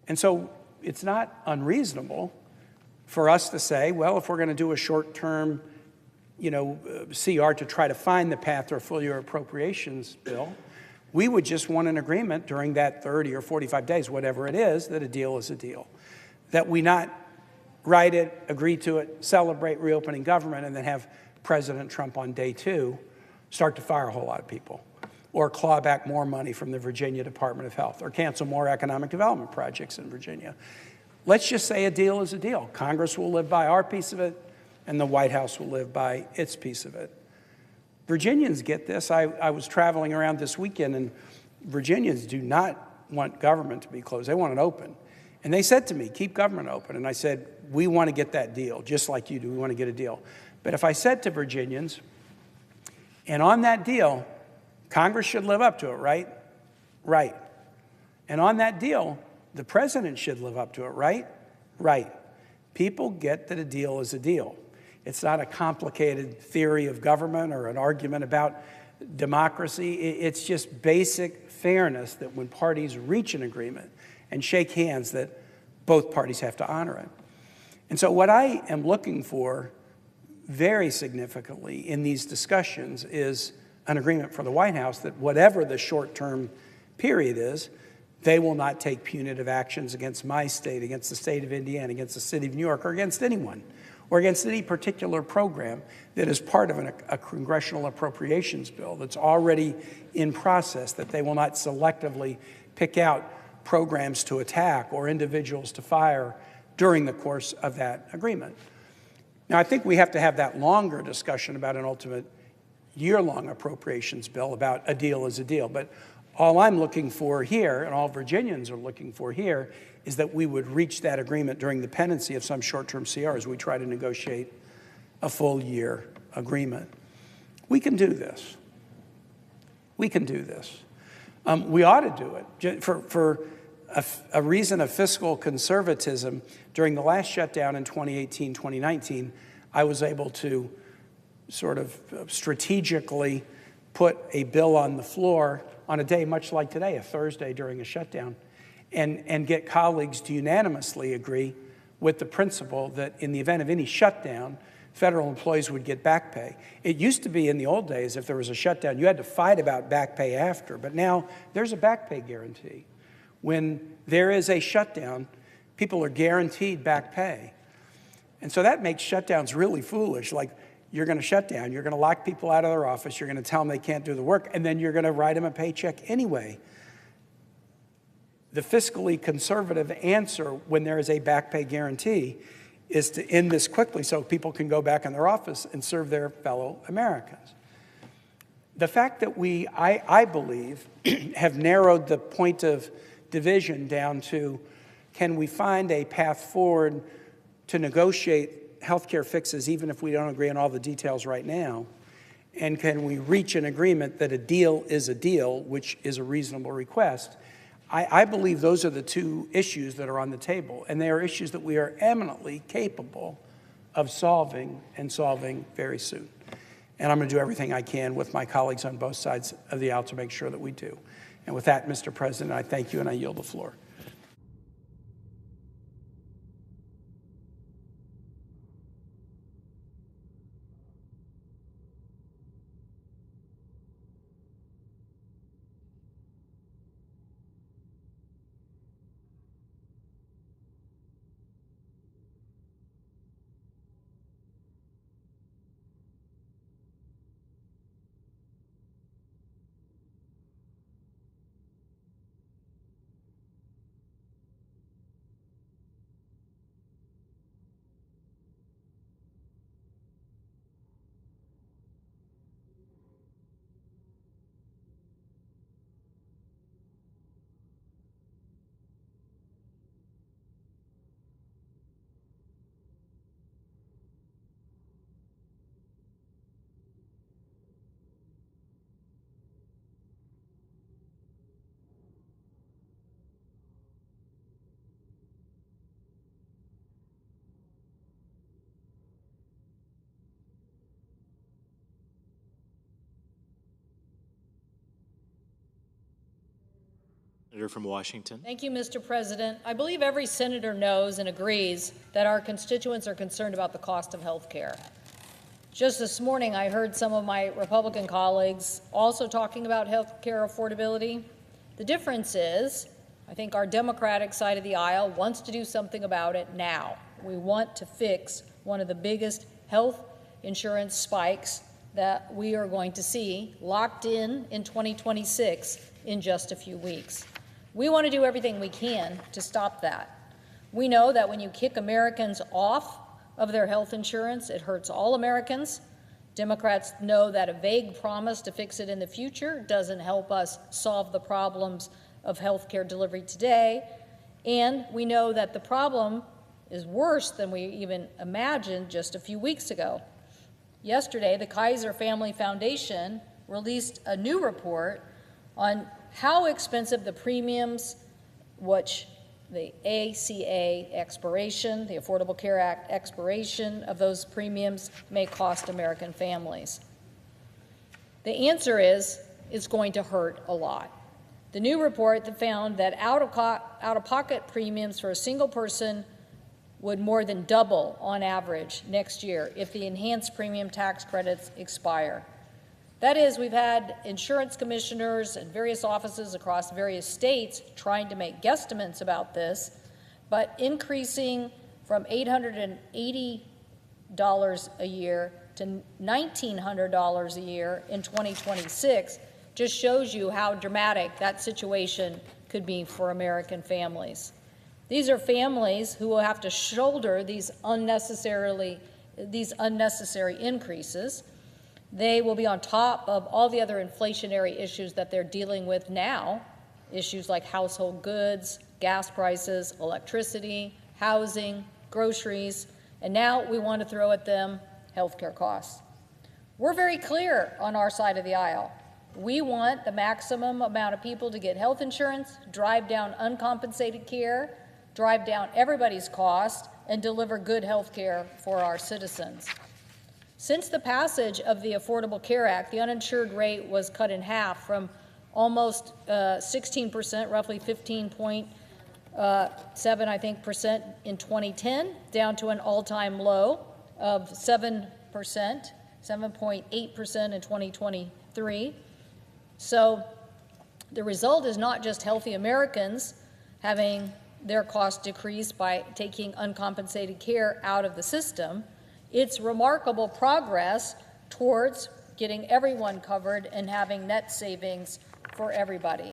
Speaker 2: And so it's not unreasonable for us to say, well, if we're going to do a short-term, CR to try to find the path to a full-year appropriations bill, we would just want an agreement during that 30 or 45 days, whatever it is, that a deal is a deal. That we not write it, agree to it, celebrate reopening government, and then have President Trump on day 2 start to fire a whole lot of people, or claw back more money from the Virginia Department of Health, or cancel more economic development projects in Virginia. Let's just say a deal is a deal. Congress will live by our piece of it, and the White House will live by its piece of it. Virginians get this. I was traveling around this weekend, and Virginians do not want government to be closed. They want it open. And they said to me, keep government open. And I said, we want to get that deal, just like you do. We want to get a deal. But if I said to Virginians, and on that deal, Congress should live up to it, right? Right. And on that deal, the president should live up to it, right? Right. People get that a deal is a deal. It's not a complicated theory of government or an argument about democracy. It's just basic fairness that when parties reach an agreement and shake hands, that both parties have to honor it. And so what I am looking for very significantly in these discussions is an agreement for the White House that whatever the short-term period is, they will not take punitive actions against my state, against the state of Indiana, against the city of New York, or against anyone, or against any particular program that is part of a congressional appropriations bill that's already in process, that they will not selectively pick out programs to attack or individuals to fire during the course of that agreement. Now, I think we have to have that longer discussion about an ultimate year-long appropriations bill about a deal is a deal. But all I'm looking for here, and all Virginians are looking for here, is that we would reach that agreement during the pendency of some short-term CR as we try to negotiate a full-year agreement. We can do this. We can do this. We ought to do it. For a reason of fiscal conservatism, during the last shutdown in 2018, 2019, I was able to sort of strategically put a bill on the floor on a day much like today, a Thursday during a shutdown, and get colleagues to unanimously agree with the principle that in the event of any shutdown, federal employees would get back pay. It used to be in the old days, if there was a shutdown, you had to fight about back pay after, but now there's a back pay guarantee. When there is a shutdown, people are guaranteed back pay. And so that makes shutdowns really foolish. Like, you're going to shut down, you're going to lock people out of their office, you're going to tell them they can't do the work, and then you're going to write them a paycheck anyway. The fiscally conservative answer when there is a back pay guarantee is to end this quickly so people can go back in their office and serve their fellow Americans. The fact that we, I believe, have narrowed the point of division down to, can we find a path forward to negotiate healthcare fixes even if we don't agree on all the details right now? And can we reach an agreement that a deal is a deal, which is a reasonable request? I believe those are the two issues that are on the table, and they are issues that we are eminently capable of solving, and solving very soon. And I'm going to do everything I can with my colleagues on both sides of the aisle to make sure that we do. And with that, Mr. President, I thank you and I yield the floor.
Speaker 20: Senator from Washington.
Speaker 14: Thank you, Mr. President. I believe every senator knows and agrees that our constituents are concerned about the cost of health care. Just this morning, I heard some of my Republican colleagues also talking about health care affordability. The difference is, I think our Democratic side of the aisle wants to do something about it now. We want to fix one of the biggest health insurance spikes that we are going to see locked in 2026 in just a few weeks. We want to do everything we can to stop that. We know that when you kick Americans off of their health insurance, it hurts all Americans. Democrats know that a vague promise to fix it in the future doesn't help us solve the problems of health care delivery today. And we know that the problem is worse than we even imagined just a few weeks ago. Yesterday, the Kaiser Family Foundation released a new report on how expensive the premiums, which the ACA expiration, the Affordable Care Act expiration of those premiums may cost American families. The answer is, it's going to hurt a lot. The new report that found that out-of-pocket premiums for a single person would more than double on average next year if the enhanced premium tax credits expire. That is, we've had insurance commissioners and various offices across various states trying to make guesstimates about this, but increasing from $880 a year to $1,900 a year in 2026 just shows you how dramatic that situation could be for American families. These are families who will have to shoulder these unnecessary increases. They will be on top of all the other inflationary issues that they're dealing with now, issues like household goods, gas prices, electricity, housing, groceries, and now we want to throw at them healthcare costs. We're very clear on our side of the aisle. We want the maximum amount of people to get health insurance, drive down uncompensated care, drive down everybody's cost, and deliver good health care for our citizens. Since the passage of the Affordable Care Act, the uninsured rate was cut in half from almost 16%, roughly 15.7, I think, percent in 2010, down to an all-time low of 7%, 7.8% in 2023. So the result is not just healthy Americans having their costs decreased by taking uncompensated care out of the system. It's remarkable progress towards getting everyone covered and having net savings for everybody.